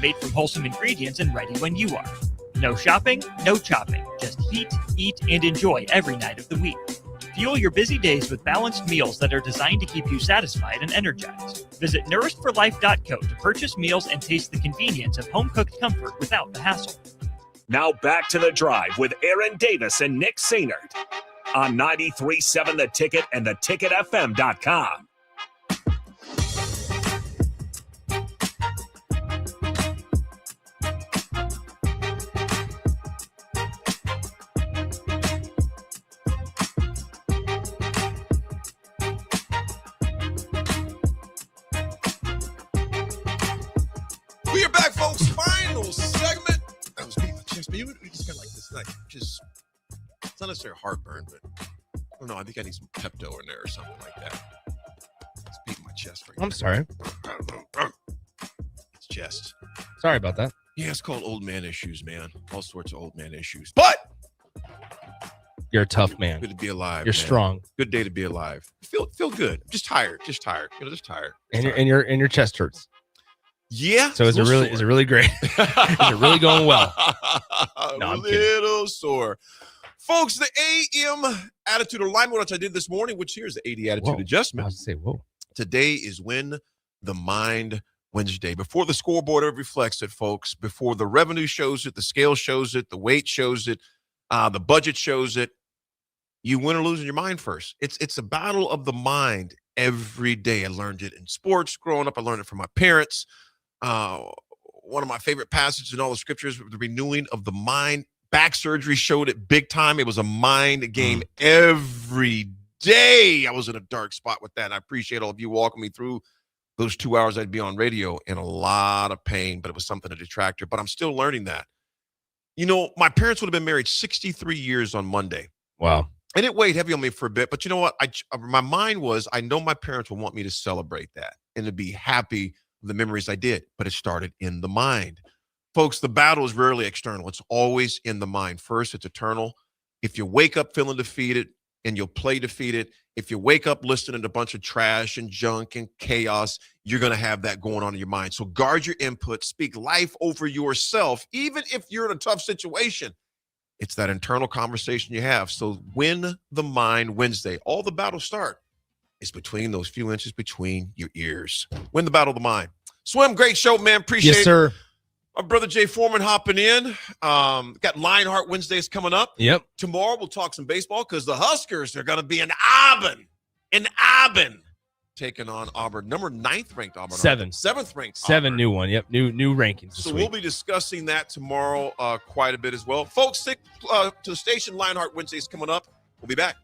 Made from wholesome ingredients and ready when you are. No shopping, no chopping. Just heat, eat, and enjoy every night of the week. Fuel your busy days with balanced meals that are designed to keep you satisfied and energized. Visit nourishedforlife.co to purchase meals and taste the convenience of home-cooked comfort without the hassle. Now back to The Drive with Aaron Davis and Nick Sainert on 93.7 The Ticket and theticketfm.com. We are back, folks. Final segment. I was beating my chest, but you just kind of like this, like, just, it's not necessarily heartburn, but I don't know. I think I need some Pepto in there or something like that. It's beating my chest right now. I'm sorry. It's chest. Sorry about that. Yeah, it's called old man issues, man. All sorts of old man issues. But you're a tough man. Good to be alive. You're man. Strong. Good day to be alive. Feel good. Just tired. Just tired. Just tired. And your chest hurts. Yeah. So is it really great? Is it really going well? No, I'm kidding. Little sore. Folks, the AM attitude alignment, which I did this morning, which here's the 80 attitude adjustment. I was to say, whoa. Today is Win the Mind Wednesday. Before the scoreboard ever reflects it, folks, before the revenue shows it, the scale shows it, the weight shows it, the budget shows it, you win or lose in your mind first. It's a battle of the mind every day. I learned it in sports growing up. I learned it from my parents. One of my favorite passages in all the scriptures, the renewing of the mind. Back surgery showed it big time. It was a mind game every day. I was in a dark spot with that. And I appreciate all of you walking me through those 2 hours I'd be on radio in a lot of pain, but it was something, a detractor. But I'm still learning that. You know, my parents would have been married 63 years on Monday. Wow. And it weighed heavy on me for a bit. But you know what? My mind was, I know my parents will want me to celebrate that and to be happy with the memories I did. But it started in the mind. Folks, the battle is rarely external. It's always in the mind. First, it's eternal. If you wake up feeling defeated and you'll play defeated, if you wake up listening to a bunch of trash and junk and chaos, you're going to have that going on in your mind. So guard your input. Speak life over yourself, even if you're in a tough situation. It's that internal conversation you have. So Win the Mind Wednesday. All the battles start is between those few inches between your ears. Win the battle of the mind. Swim, great show, man. Appreciate it. Yes, sir. Our brother Jay Foreman hopping in. Got Lionheart Wednesdays coming up. Yep. Tomorrow we'll talk some baseball because the Huskers are going to be in Auburn, taking on Auburn. Number 9th ranked Auburn. 7th ranked. 7 new one. Yep. New rankings. So we'll be discussing that tomorrow quite a bit as well. Folks, stick to the station. Lionheart Wednesdays coming up. We'll be back.